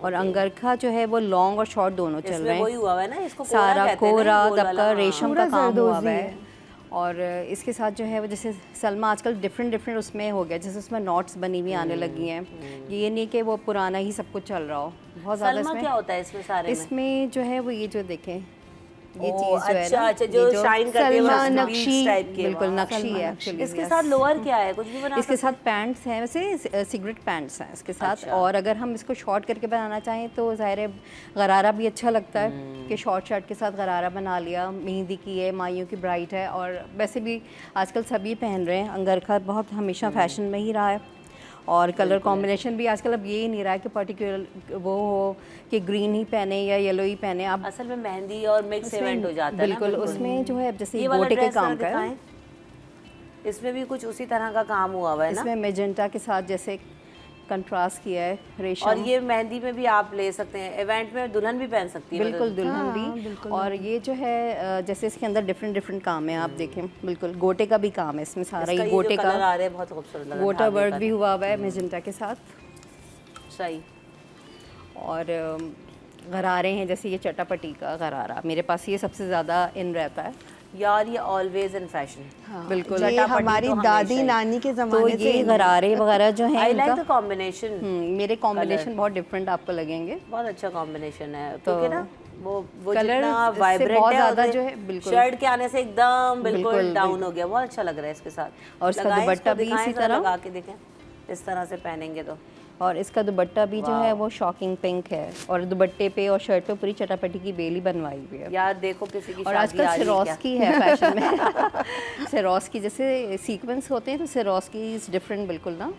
और अंगरखा जो है वो लॉन्ग और शॉर्ट दोनों चल रहे
इसमें वही
हैं।
हुआ हुआ है ना, इसको कोरा
सारा
कहते हैं ना,
कोरा
गोल वाला,
दबका
हाँ।
रेशम
पूरा
का काम हुआ हुआ
जरदोज़ी
है।
है।
और इसके साथ जो है वो जैसे सलमा आजकल डिफरेंट उसमें हो गया, जैसे उसमें नॉट्स बनी हुई आने लगी हैं। ये नहीं कि वो पुराना ही सब कुछ चल रहा हो, बहुत ज़्यादा
सलमा क्या होता है इसमें सारे में?
इसमें जो है वो ये जो देखें, ये
ओ,
चीज़ जो है
अच्छा
ना,
अच्छा,
ये
जो शाइन करती है वो
सलमा
beads
नक्शी,
टाइप के,
बिल्कुल
वाह।
नक्शी है एक्चुअली।
इसके साथ लोअर क्या है? कुछ भी बना
इसके
सकते
साथ पैंट्स हैं, वैसे सिगरेट पैंट्स हैं इसके साथ।
अच्छा।
और अगर हम इसको शॉर्ट करके बनाना चाहें तो ज़ाहिर है गरारा भी अच्छा लगता है कि शॉर्ट शर्ट के साथ गरारा बना लिया। मेहंदी की है, माइयों की ब्राइट है, और वैसे भी आजकल सभी पहन रहे हैं। अंगरखा बहुत हमेशा फैशन में ही रहा है, और कलर कॉम्बिनेशन भी आजकल अब ये नहीं रहा है कि पर्टिकुलर वो हो कि ग्रीन ही पहने या येलो ही पहने। अब
असल में मेहंदी और मिक्स इवेंट हो जाता है ना,
बिल्कुल उसमें जो है अब जैसे
ये वाला
गोटे के
ड्रेस
काम का है,
दिखाएं। इसमें भी कुछ उसी तरह का काम हुआ हुआ है ना,
इसमें मेजेंटा के साथ जैसे कंट्रास्ट किया है रेशम।
और ये मेहंदी में भी आप ले सकते हैं, इवेंट में दुल्हन भी पहन सकती है।
बिल्कुल दुल्हन भी। और ये जो है जैसे इसके अंदर डिफरेंट काम है, आप देखें बिल्कुल गोटे का भी काम है इसमें सारा।
इसका
ये
जो
गोटे
कलर
का
आ रहे हैं बहुत खूबसूरत लग रहा है,
गोटा
धागे
वर्क
का।
भी हुआ हुआ है मेजेंटा के साथ।
सही।
और गरारे हैं, जैसे ये चटापटी का गरारा मेरे पास ये सबसे ज़्यादा इन रहता है।
यार ये ऑलवेज इन फैशन,
बिल्कुल
ये
चटापटी
हमारी
तो हमेशा
दादी
ही।
नानी के
तो
ज़माने से
ये
इन है।
गरारे वगैरह जो हैं
आई लाइक
इनका
द कॉम्बिनेशन,
मेरे कॉम्बिनेशन बहुत डिफरेंट आपको लगेंगे।
बहुत अच्छा कॉम्बिनेशन है, क्योंकि ना वो
कलर
जितना
इससे
वाइब्रेंट
बहुत
है,
ज़्यादा
उससे
जो है, बिल्कुल।
शर्ट के आने से एकदम बिल्कुल
बिल्कुल,
डाउन हो गया। बहुत अच्छा लग रहा है इसके साथ।
और इसका
लगाएं
दुपट्टा
इसको,
भी
दिखाएं
इसी
जरा,
तरह।
लगा के देखें इस तरह से पहनेंगे तो।
और इसका दुपट्टा भी जो है वो शॉकिंग पिंक है, और दुपट्टे पे और शर्ट पे पूरी चटापटी की बेली बनवाई हुई है।
यार देखो किसी की
और
शादी
आजकल
आ रही है
सिरोस
क्या?
की है फैशन में। सिरोस की जैसे सीक्वेंस होते हैं, तो सिरोस की इज डिफरेंट बिल्कुल ना।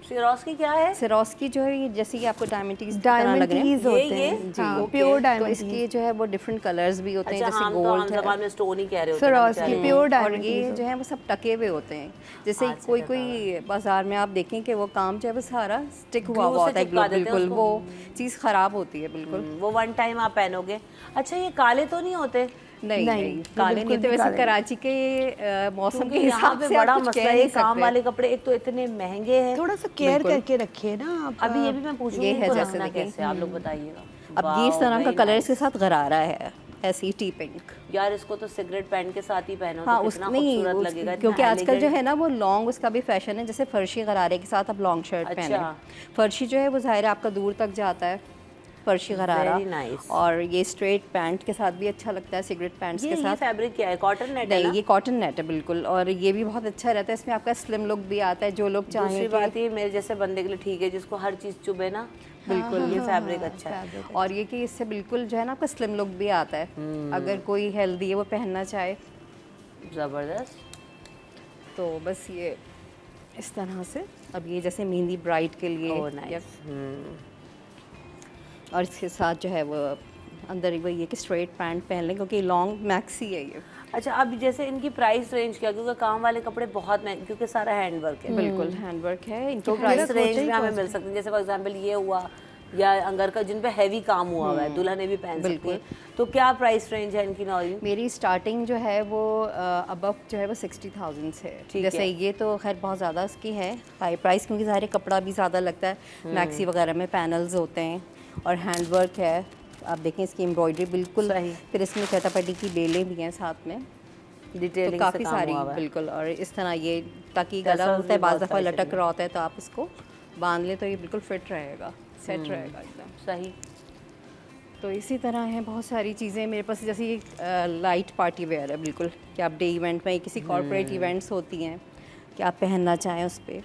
सिरोस की क्या है?
सिरोस की जो है ये जैसे कि आपको डायमंड टीज की तरह लग
डायमंड
रहे हैं।
टीज होते
ये?
हैं,
जी,
हाँ,
ओके।
प्योर
तो
डायमंड
इसके जो है वो डिफरेंट कलर्स भी होते हैं,
अच्छा,
जैसे
हम तो आम
गोल्ड है।
ज़बान में स्टोन ही कह रहे होते हैं ना
सिरोस की
बेचारे।
प्योर
और
डायमंड
ये जो है वो सब टके हुए होते हैं। जैसे
हाथ से
कोई
टका
कोई बाजार में आप देखें कि वो काम जो है वो सारा स्टिक हुआ
Glue
हुआ
से
होता है,
चिपका देते हैं
बिल्कुल
उसको।
वो चीज़ ख़राब होती है बिल्कुल।
वो वन टाइम आप पहनोगे। अच्छा, ये काले तो नहीं होते?
नहीं
नहीं,
नहीं
ये
काले
बिल्कुल
नहीं होते।
भी
वैसे
काले
कराची के मौसम के
क्योंकि यहाँ
हिसाब
पे
से
बड़ा
आप कुछ
मसला
कह
है,
नहीं
काम
सकते।
वाले कपड़े एक तो इतने महंगे हैं।
थोड़ा सा केयर करके रखिए ना आप।
अभी ये भी मैं पूछूंगी
ये है
इनको
जैसे
रखना
देखिए।
कैसे, आप लोग बताइएगा।
अब ये इस तरह का कलर इसके साथ गरारा है, ऐसी टी पिंक।
यार इसको तो सिगरेट पैंट के साथ ही पहनो
हाँ
तो
उस
कितना
नहीं
खूबसूरत लगेगा,
क्योंकि
इतना
आजकल जो
elegant।
है ना वो लॉन्ग उसका भी फैशन है, जैसे फर्शी गरारे के साथ आप लॉन्ग शर्ट
अच्छा।
पहने। फर्शी जो है वो ज़ाहिर है आपका दूर तक जाता है, फर्शी गरारा।
Very nice।
और ये स्ट्रेट पैंट के साथ भी अच्छा लगता है, सिगरेट पैंट्स के
ये
साथ।
फैब्रिक क्या है, कॉटन नेट है
नहीं
ना?
ये कॉटन नेट है बिल्कुल, और ये भी बहुत अच्छा रहता है, इसमें आपका स्लिम लुक भी आता है, जो लोग
दूसरी
चाहें
बात ये मेरे जैसे बंदे के लिए ठीक है जिसको हर चीज़ चुभे ना, बिल्कुल ये फैब्रिक अच्छा है।
और ये कि इससे बिल्कुल जो है ना आपका स्लिम लुक भी आता है, अगर कोई हेल्दी है वो पहनना चाहे
ज़बरदस्त।
तो बस ये इस तरह से। अब ये जैसे मेहंदी ब्राइड के लिए
ओह
या-
नाइस।
और इसके साथ जो है वो अंदर वो ये कि स्ट्रेट पैंट पहन लें, क्योंकि लॉन्ग मैक्सी है ये।
अच्छा अब जैसे इनकी प्राइस रेंज क्या, क्योंकि काम वाले कपड़े बहुत महंगे, क्योंकि सारा हैंडवर्क है,
बिल्कुल हैंडवर्क है इनकी
तो
प्राइस।
किस रेंज में हमें मिल सकते हैं? जैसे फॉर एग्जांपल ये हुआ या अंगर का जिन पे हैवी काम हुआ हुआ है, दुल्हने भी पहन सकती हैं, तो क्या प्राइस रेंज है इनकी नॉर्मल?
मेरी स्टार्टिंग जो है वो अबव जो है वो 60,000 से है।
ठीक
जैसे
है।
ये तो खैर बहुत ज़्यादा इसकी है हाई प्राइस, क्योंकि ज़ाहिर है कपड़ा भी ज़्यादा लगता है, मैक्सी वगैरह में पैनल्स होते हैं और हैंडवर्क है। आप देखें इसकी एम्ब्रॉयडरी बिल्कुल
सही।
फिर इसमें चटापटी की बेलें भी हैं साथ में, तो
डिटेलिंग
काफ़ी सारी बिल्कुल। और इस तरह ये ताकि गला
Tassels
होता
भी
है बाज़
बहुत
दफ़ा
fashion
लटक रहा होता है, तो आप इसको बांध लें तो ये बिल्कुल फिट रहेगा, सेट रहेगा एकदम।
सही।
तो इसी तरह हैं बहुत सारी चीज़ें मेरे पास, जैसे ये लाइट पार्टी वेयर है बिल्कुल, कि आप डे इवेंट में किसी कॉर्पोरेट इवेंट्स होती हैं कि आप पहनना चाहें उस पर।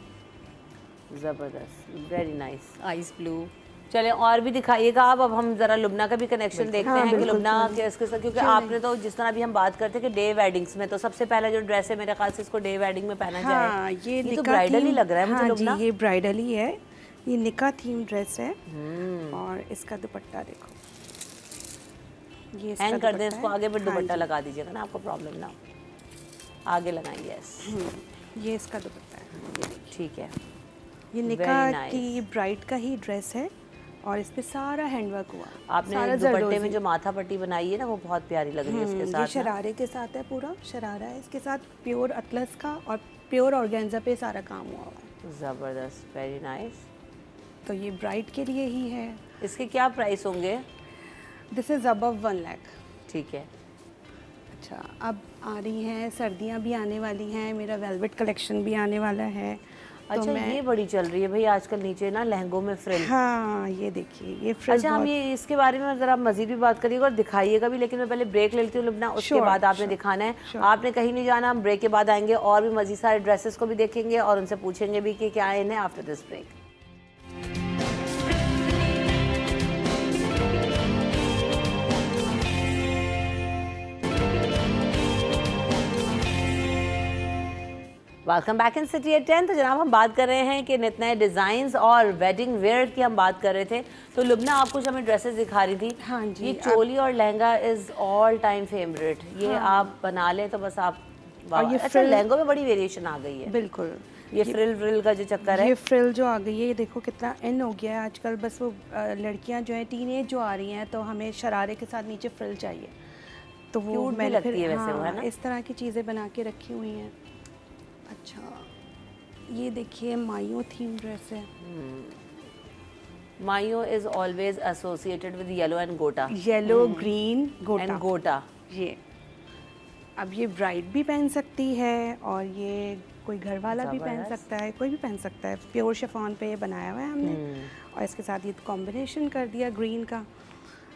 ज़बरदस्त, वेरी नाइस।
Ice blue.
चले और भी दिखाइएगा आप। अब हम जरा लुबना का भी कनेक्शन देखते हैं कि लुबना के इसके साथ, क्योंकि आपने तो जिस तरह भी हम बात करते हैं कि डे वेडिंग्स में तो सबसे पहला जो ड्रेस है मेरे ख्याल से इसको डे वेडिंग में पहना
हाँ,
जाए।
ये
तो
निका
ब्राइडल ही
थीम-
लग रहा है मुझे
हाँ
लुबना।
जी, ये ब्राइडल ही है, ये निका थीम ड्रेस है। और इसका दुपट्टा देखो, ये इसका
हैंग कर दें
दुपट्टा
इसको
है।
आगे, फिर
हाँ
दुपट्टा
जी,
लगा दीजिएगा ना, आपको प्रॉब्लम ना हो। आगे लगाएंगे, यस
ये इसका दुपट्टा है।
ठीक है।
ये निका
nice।
की ब्राइड का ही ड्रेस है और इस पे सारा हैंडवर्क हुआ।
आपने
सारा
दुपट्टे
जरदोजी।
में जो माथा पट्टी बनाई है ना वो बहुत प्यारी लग रही है इसके
ये
साथ ना।
शरारे के साथ है, पूरा शरारा है इसके साथ, प्योर अतलस का और प्योर ऑर्गेन्जा पे सारा काम हुआ हुआ है।
ज़बरदस्त, वेरी नाइस।
तो ये ब्राइड के लिए ही है।
इसके क्या प्राइस होंगे?
This is above 1 lakh.
ठीक है।
अच्छा, अब आ रही हैं सर्दियां भी आने वाली हैं, मेरा वेलवेट कलेक्शन भी आने वाला है।
अच्छा ये बड़ी चल रही है भाई आजकल, नीचे ना लहंगों में फ्रिल।
हाँ ये देखिए, ये फ्रिल
अच्छा हम ये इसके बारे में ज़रा मज़ीद भी बात करिएगा और दिखाइएगा भी, लेकिन मैं पहले ब्रेक ले लेती हूँ लुबना, उसके
Sure,
बाद आपने दिखाना है। आपने कहीं नहीं जाना, हम ब्रेक के बाद आएंगे और भी मज़ीद सारे ड्रेसेस को भी देखेंगे और उनसे पूछेंगे भी कि क्या इन्हें after this break. Welcome back in city at 10। तो जनाब हम बात कर रहे हैं कि नित नए डिज़ाइंस और वेडिंग वेयर की हम बात कर रहे थे। तो लुबना आप कुछ हमें ड्रेसेस दिखा रही थी।
हाँ जी,
ये चोली और lehenga is all time favourite. ये आप बना लें तो बस आप
और ये
अच्छा लहंगों में बड़ी वेरिएशन आ गई है।
बिल्कुल,
ये फ्रिल का जो चक्कर है,
ये फ्रिल जो आ गई है, ये देखो कितना इन हो गया है आजकल। बस वो लड़कियां जो हैं टीनेज जो आ रही हैं तो हमें शरारे के साथ नीचे फ्रिल चाहिए, तो वो
Cute भी
मैंने
लगती
फिर
है वैसे वो, है
हाँ,
ना?
इस तरह की चीज़ें बना के रखी हुई हैं। अच्छा ये देखिए मायो थीम ड्रेस है।
Mayo is always associated with yellow and gota
yellow green gota
and gota.
ये अब ये ब्राइड भी पहन सकती है और ये कोई घर वाला भी पहन
ज़बरदस्त।
सकता है, कोई भी पहन सकता है। प्योर शिफॉन पे ये बनाया हुआ है हमने और इसके साथ ये कॉम्बिनेशन कर दिया ग्रीन का।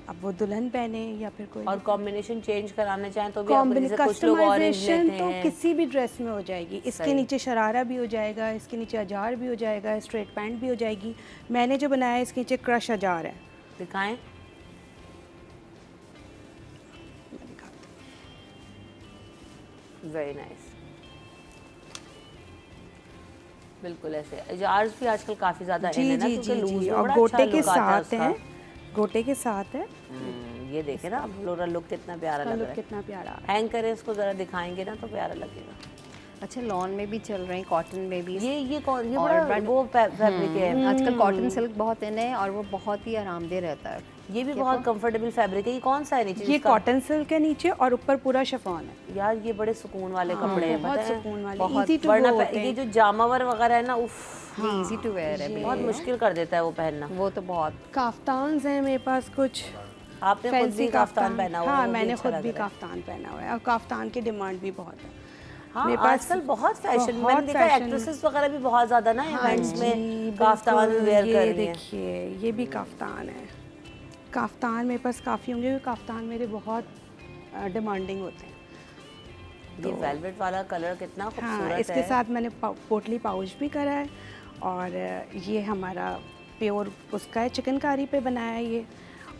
अब वो दुल्हन पहने या फिर कोई
और कॉम्बिनेशन चेंज कराना चाहें तो भी आप, जैसे कुछ लोग ऑरेंज
कस्टमाइजेशन
लेते
तो
हैं।
किसी भी ड्रेस में हो जाएगी। इसके
सही।
नीचे शरारा भी हो जाएगा, इसके नीचे अजार भी हो जाएगा, स्ट्रेट पैंट भी हो जाएगी। मैंने जो बनाया है इसके नीचे क्रश अजार है।
दिखाएं। वेरी नाइस, बिल्कुल ऐसे जार्स भी आजकल काफी ज्यादा
जी
इन है ना,
जी
क्योंकि
जी
लूज
जी
में
और
बड़ा
गोटे
अच्छा
के
look आता है
साथ
उसका।
है, गोटे के साथ है।
ये देखे ना फ्लोरल लुक कितना प्यारा
इसका
लग
लुक
रहा है।
कितना प्यारा है।
हैंग करें इसको जरा दिखाएंगे ना तो प्यारा लगेगा।
अच्छा लॉन में भी चल रहे हैं, कॉटन में भी।
ये कौन, ये
और
बड़ा
ब्रांड-
वो फैब्रिक है।
आजकल कॉटन सिल्क बहुत इन है और वो बहुत ही आरामदेह रहता है।
ये भी बहुत कंफर्टेबल फैब्रिक है। ये कौन सा है नीचे
ये
जिसका?
कॉटन सिल्क है नीचे और ऊपर पूरा शिफॉन है।
यार ये बड़े सुकून वाले कपड़े हैं,
बहुत
पता है?
सुकून वाले,
बहुत,
easy to
वरना
go होते
ये
हैं।
जो जामावर वगैरह है ना, उफ,
इजी टू वेयर है
बहुत मुश्किल कर देता है वो पहनना।
वो तो बहुत।
काफ्तान्स हैं मेरे पास कुछ,
आपने खुद भी काफ्तान पहना हुआ है,
हाँ,
वो भी
मैंने
अच्छा
खुद
लग
भी
रहा है।
काफ्तान पहना हुआ है और काफ्तान की डिमांड भी बहुत है।
हाँ,
मेरे पास
आजकल बहुत फैशन, मैंने
बहुत
देखा
fashion-
एक्ट्रेसेस वगैरह भी बहुत ज्यादा ना
हाँ
इवेंट्स
जी,
में काफ्तान
बिल्कुल।
वेयर कर
ये
रही हैं।
देखिए, ये भी काफ्तान है। काफ्तान मेरे पास काफ़ी होंगे, क्योंकि काफ्तान मेरे बहुत डिमांडिंग होते हैं।
ये वेलवेट वाला कलर कितना
हाँ,
खूबसूरत
इसके
है।
साथ मैंने पोटली पाउच भी करा है और ये हमारा प्योर उसका है, चिकनकारी पे बनाया है ये,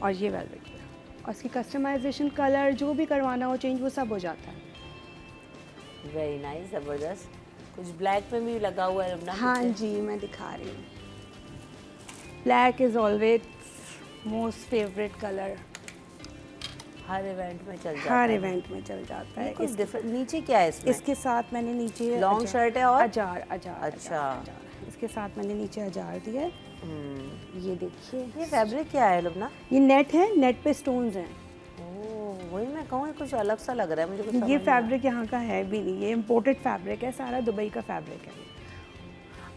और ये वेलवेट पे। और इसकी कस्टमाइजेशन, कलर जो भी करवाना हो चेंज, वो सब हो जाता है।
वेरी नाइस, जबरदस्त। कुछ ब्लैक में भी लगा हुआ है अपना।
हाँ जी, मैं दिखा रही हूँ। Black is always most favourite colour,
her event में चल जाता
हर
है।
इवेंट में चल जाता
ये
है।
कुछ different- नीचे क्या है इसमें?
इसके साथ मैंने नीचे
लॉन्ग शर्ट है और
अजार अजार
अच्छा।
अजार। इसके साथ मैंने नीचे अजार दिया है। ये देखिए,
ये फैब्रिक क्या है लुबना?
ये नेट है, नेट पे स्टोन्स हैं।
ओह, वही मैं कहूँ कुछ अलग सा लग रहा है मुझे, कुछ समझ
ये
नहीं आ रहा।
फैब्रिक यहाँ का है भी नहीं, ये इम्पोर्टेड फैब्रिक है, सारा दुबई का फैब्रिक है।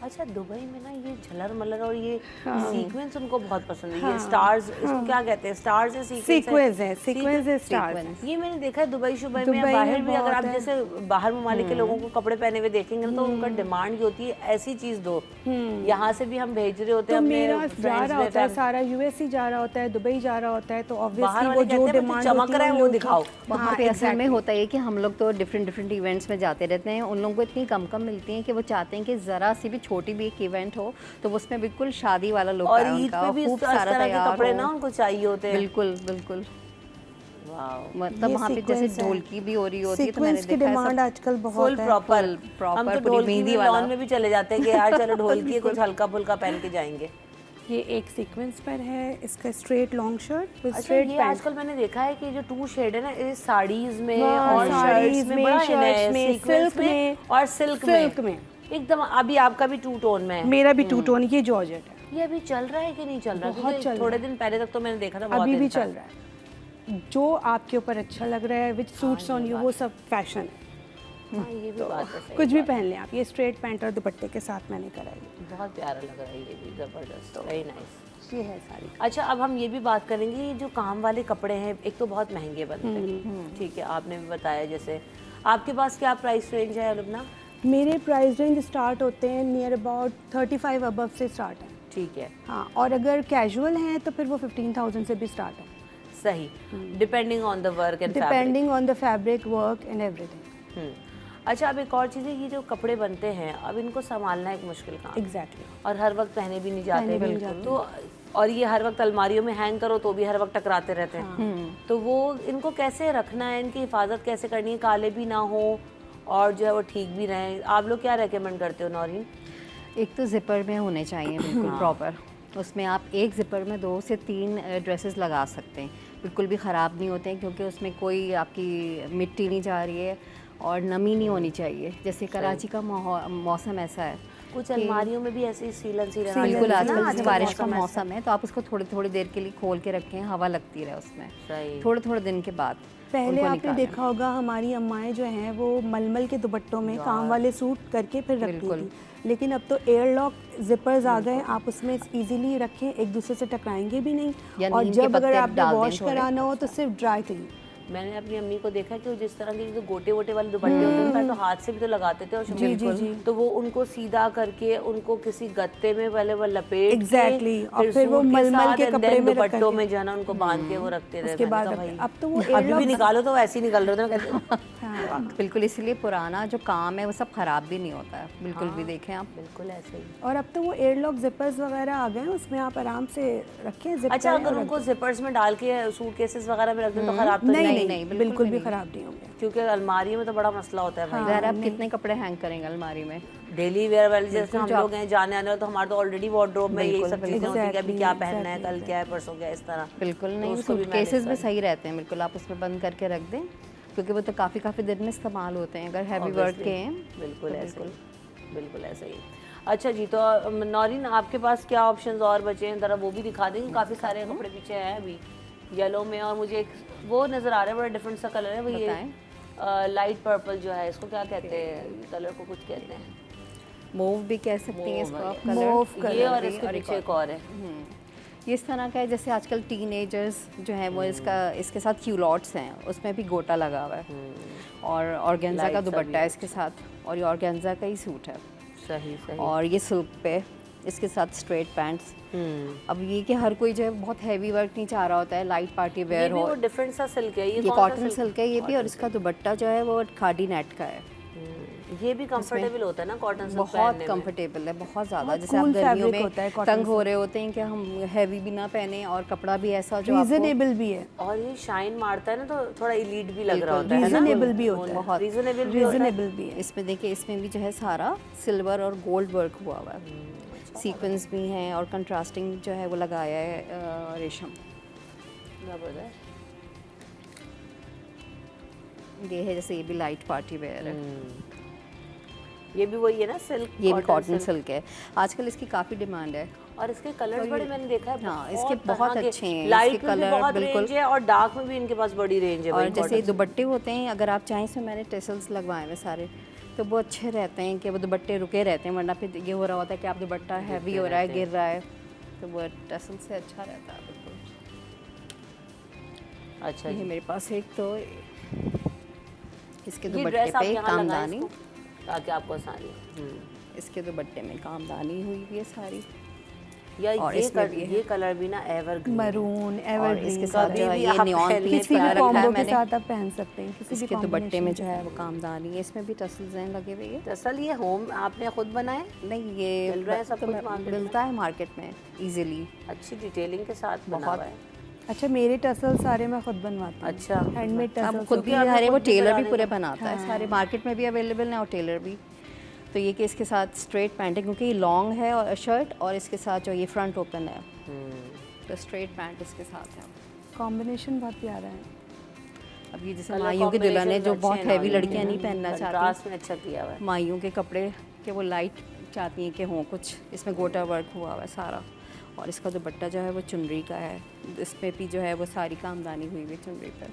अच्छा, दुबई में ना ये झलर मलर और ये सीक्वेंस उनको बहुत पसंद है। ये
हाँ,
स्टार्स, इसको क्या कहते हैं? स्टार्स है,
सीक्वेंस है, सीक्वेंस है, स्टार्स है।
ये मैंने देखा है दुबई शुबई में,
दुबई
या
में
बाहर भी अगर आप
बहुत है।
जैसे बाहर ममालिक के लोगों को कपड़े पहने हुए देखेंगे ना, तो उनका डिमांड ये होती है ऐसी चीज दो। यहाँ से भी हम भेज रहे होते
तो
हैं
मेरा
अपने
जा
फ्रेंड्स
रहा
में,
होता है सारा, यूएस ही जा रहा होता है, दुबई जा रहा होता है, तो
बाहर
ऑब्वियसली
वाले
वो
कहते
जो
हैं,
डिमांड
चमक रहा है वो दिखाओ।
वहाँ पे असल में होता है कि हम लोग तो डिफरेंट डिफरेंट इवेंट्स में जाते रहते हैं, उन लोगों को इतनी कम कम मिलती हैं कि वो चाहते हैं कि ज़रा सी भी छोटी भी एक इवेंट हो तो वो उसमें बिल्कुल शादी वाला लुक
और
आए
ईद
उनका,
पे भी
खूब
इस तरह के
तैयार
कपड़े
हो।
ना उनको चाहिए होते हैं।
बिल्कुल बिल्कुल।
वाओ,
मतलब
ये
वहाँ पे
sequence
जैसे
है।
ढोलकी भी हो रही होती है तो मैंने
सीक्वेंस की
देखा है
डिमांड
सब
आजकल
फुल
बहुत है।
प्रॉपर। हम
प्रॉपर
तो
पूरी
ढोलकी
मेहंदी
में
वाला।
लॉन में भी चले जाते हैं कि यार चलो ढोलकी कुछ हल्का फुल्का पहन के जाएंगे।
ये एक सीक्वेंस पर है, इसका स्ट्रेट लॉन्ग शर्ट विद
अच्छा,
स्ट्रेट
ये
पैंट।
आजकल मैंने देखा है कि जो टू शेड है ना, ये साड़ीज में
हाँ,
और
साड़ीज
शर्ट्स में
में,
बड़ा
शर्ट्स
है,
में,
सीक्वेंस
सिल्क
में
में
और सिल्क में एकदम। अभी आपका भी टू टोन में है।
मेरा भी टू टोन, ये जॉर्जेट है,
ये अभी चल रहा है कि नहीं चल रहा?
बहुत
क्योंकि
चल
थोड़े
रहा
दिन पहले तक तो मैंने देखा था बहुत
अभी भी
दिन था।
चल रहा है। जो आपके ऊपर अच्छा लग रहा है, विच सूट्स ऑन यू, वो सब फैशन है।
हाँ, ये भी बात है सही।
कुछ भी पहन लें आप। ये स्ट्रेट पैंट और दुपट्टे के साथ मैंने कराई है।
बहुत प्यारा लग रहा है, ये भी जबरदस्त, वेरी नाइस।
ये है साड़ी।
अच्छा, अब हम ये भी बात करेंगे, ये जो काम वाले कपड़े हैं एक तो बहुत महंगे बनते हैं, ठीक है, आपने भी बताया। जैसे आपके पास क्या प्राइस रेंज है लुबना?
मेरे प्राइस रेंज स्टार्ट होते हैं नियर अबाउट 35 अबव से स्टार्ट है।
ठीक है,
हाँ, और अगर कैजुअल हैं तो फिर वो 15,000 से भी स्टार्ट है,
सही, depending on the work and fabric.
Depending on the fabric, work and everything.
अच्छा, अब एक और चीज़ है, ये जो कपड़े बनते हैं अब इनको संभालना एक मुश्किल काम है।
एग्जैक्टली।
और हर वक्त पहने भी नहीं जाते,
पहने भी नहीं
बिल्कुल। तो और ये हर वक्त अलमारियों में हैंग करो तो भी हर वक्त टकराते रहते हैं। तो वो इनको कैसे रखना है, इनकी हिफाजत कैसे करनी है, काले भी ना हो और जो है वो ठीक भी रहें? आप लोग क्या रेकमेंड करते हो नौरीन?
एक तो जिपर में होने चाहिए बिल्कुल प्रॉपर, उसमें आप एक जिपर में 2 से 3 ड्रेसेस लगा सकते हैं, बिल्कुल भी ख़राब नहीं होते हैं क्योंकि उसमें कोई आपकी मिट्टी नहीं जा रही है और नमी नहीं होनी चाहिए। जैसे कराची का मौसम ऐसा है,
कुछ अलमारियों में भी ऐसे सीलन
बिल्कुल आजकल जैसे बारिश का
मौसम
मौसम है तो आप उसको थोड़ी थोड़ी देर के लिए खोल के रखें, हवा लगती रहे उसमें,
सही।
थोड़े थोड़े दिन के बाद
पहले
उनको
आपने
निकालें।
देखा होगा हमारी अम्माएं जो हैं वो मलमल के दुपट्टों में काम वाले सूट करके फिर रखती
बिल्कुल।
थी, लेकिन अब तो एयर लॉक जिपर्स आ गए, आप उसमें इजीली रखें, एक दूसरे से टकराएंगे भी नहीं।
या
और
नीम के
जब अगर
पत्ते
आपने
डाल दें
वॉश
थोड़े।
कराना हो तो सिर्फ ड्राई क्लीन।
मैंने अपनी अम्मी को देखा कि वो जिस तरह के जो गोटे वोटे वाले दुपट्टे होते हैं तो हाथ से भी तो लगाते थे, और बिल्कुल तो वो उनको सीधा करके उनको किसी गत्ते में पहले वो लपेट
Exactly, और फिर वो
सूट के
मलमल
साथ
के
and
कपड़े
then
में रख
दुपट्टों
करके।
में जो है ना उनको बांध के वो रखते रहे।
उसके
मैंने
बाद
कहा
रखते-
भाई,
अब तो वो
अभी
air
भी
lock-
निकालो तो वैसे ही निकल रहे थे। मैं कहती
बिल्कुल, इसलिए पुराना जो काम है वो सब ख़राब भी नहीं होता है, बिल्कुल भी देखें आप।
बिल्कुल ऐसे ही।
और अब तो वो एयर लॉक जिपर्स वगैरह आ गए हैं, उसमें आप आराम से रखें जिप
अच्छा,
करें
अगर
और
उनको
रख
जिपर्स में डाल के सूट केसेस वगैरह में रख दें तो खराब तो
दें। नहीं
नहीं?
नहीं,
बिल्कुल
बिल्कुल
भी
भी
नहीं।
खराब नहीं होंगे।
क्योंकि अलमारी में तो बड़ा मसला होता है भाई।
अगर आप कितने कपड़े हैंग करेंगे अलमारी में?
डेली वेयर वाले जैसे हम लोग हैं, जाने आने वाले, तो हमारा तो ऑलरेडी वार्डरोब में यही सब चीजें होती हैं कि अभी क्या पहनना है, कल क्या है, परसों क्या है, इस तरह।
बिल्कुल
तो
नहीं,
उसको भी
सूट केसेस
manage
भी
करना।
सही रहते हैं, बिल्कुल आप उसमें बंद करके रख दें क्योंकि वो तो काफ़ी दिन में इस्तेमाल होते हैं अगर हैवी वर्क के हैं।
बिल्कुल ऐसे ही, बिल्कुल ऐसे ही। अच्छा जी, तो नौरीन आपके पास क्या ऑप्शंस और बचे हैं, ज़रा वो भी दिखा देंगे? काफ़ी सारे कपड़े पीछे हैं अभी येलो में, और मुझे एक वो नज़र आ रहा है बड़ा डिफरेंट सा कलर है, वो ये लाइट पर्पल जो है, इसको क्या कहते हैं? कलर को कुछ कहते हैं,
मूव भी कह सकती हैं इसको आप,
मौव
कलर
ये, और इसके पीछे एक और है।
ये इस तरह का है जैसे आजकल टीनेजर्स जो हैं वो इसके साथ क्यूलॉट्स हैं, उसमें भी गोटा लगा हुआ है और ऑर्गेन्जा का
Lights
दुपट्टा
अभी
है इसके साथ, और ये ऑर्गेन्जा का ही सूट है।
सही सही।
और ये सिल्क पे इसके साथ स्ट्रेट पैंट्स। अब ये कि हर कोई जो है बहुत हैवी वर्क नहीं चाह रहा होता है, लाइट पार्टी
ये
वेयर
भी
हो।
वो डिफरेंट सा सिल्क है,
ये
कौन सा
कॉटन सिल्क है ये भी, और इसका दुपट्टा जो है वो खादी नेट का है।
ये भी कंफर्टेबल होता है ना कॉटन सिल्क
बहुत
पहनने में।
कंफर्टेबल है, बहुत ज़्यादा।
बहुत
जैसे आप
cool
गर्मियों
fabric
में
होता है cotton
तंग हो रहे होते हैं कि हम हैवी भी ना पहने और कपड़ा भी ऐसा जो आपको
रीजनेबल भी है,
और ये शाइन मारता है ना तो थोड़ा इलीट भी लग रहा होता है ना।
रीजनेबल भी होता है,
बहुत
रीजनेबल भी होता है।
रीजनेबल भी है।
इसमें देखिए इसमें भी जो है सारा सिल्वर और गोल्ड वर्क हुआ हुआ है, सीक्वेंस भी हैं और कंट्रास्टिंग जो है वो लगाया है रेशम।
जबरदस्त।
ये है जैसे ये भी लाइट पार्टी वेयर है,
ये भी वही है ना सिल्क,
ये भी कॉटन सिल्क है। आजकल इसकी काफ़ी डिमांड है।
और इसके कलर्स बड़े मैंने देखा है,
हाँ, इसके बहुत
तरह के।
अच्छे हैं,
लाइट
इसके
में भी
कलर
बहुत
बिल्कुल।
रेंज है और डार्क में भी इनके पास बड़ी रेंज है
और
भाई
जैसे
cotton
दुपट्टे होते हैं, अगर आप चाहें इसमें मैंने टेसल्स लगवाए हुए सारे, तो वो अच्छे रहते हैं कि वो दुपट्टे रुके रहते हैं, वरना फिर ये हो रहा होता है कि आप दुपट्टा हैवी हो रहा है, गिर रहा है, तो वो टेसल से अच्छा रहता है बिल्कुल।
सिल्क। अच्छा
ये
जी।
मेरे पास एक तो इसके
ये
दुपट्टे
ड्रेस आप
पे
यहाँ लगाएं
कामदानी,
इसको, ताकि आपको आसानी हो।
इसके दुपट्टे में कामदानी हुई हुई है सारी।
या
और
ये
इसमें भी है।
ये कलर भी ना एवरग्रीन
मरून,
और
एवरग्रीन,
इसके साथ जो है
भी
ये
आप
नियॉन
पहन लें,
पीच
किसी
पहन
भी
रखा
कॉम्बो
है
के
मैंने।
साथ आप पहन सकते हैं, किसी भी
इसके दुपट्टे में
combination
जो है वो कामदानी है, इसमें भी टसल्स हैं लगे हुए हैं।
दरअसल ये होम आपने खुद बनाए,
नहीं ये
मिल रहा है सब
तो
कुछ
मैं-
मार्केट में?
मिलता है मार्केट में इजीली।
अच्छी डिटेलिंग के साथ बना
बहुत।
हुआ है।
अच्छा, मेरे टसल सारे मैं खुद बनवाती हूँ।
अच्छा।
हैंडमेड
अब
टसल
खुद भी
आपने
हरे वो
खुद भी
टेलर भी
बनाने
पूरे
का-
बनाता है, सारे मार्केट में भी अवेलेबल हैं और टेलर भी। तो ये कि इसके साथ स्ट्रेट पैंट है क्योंकि ये लॉन्ग है और शर्ट, और इसके साथ जो ये फ्रंट ओपन है, तो स्ट्रेट पैंट इसके साथ है।
कॉम्बिनेशन बहुत प्यारा है।
अब ये जैसे
कलर
माइयों की दुल्हन है जो
combinations
बहुत
अच्छे हैं
हैवी
ना,
लड़कियां नहीं पहनना
कंट्रास्ट
चाहती,
में अच्छा किया हुआ है।
माइयों के कपड़े के वो लाइट चाहती हैं कि हों कुछ, इसमें गोटा वर्क हुआ हुआ है सारा। और इसका दुपट्टा जो है वो चुनरी का है, इसमें भी जो है वो सारी कामदानी हुई हुई चुनरी पर।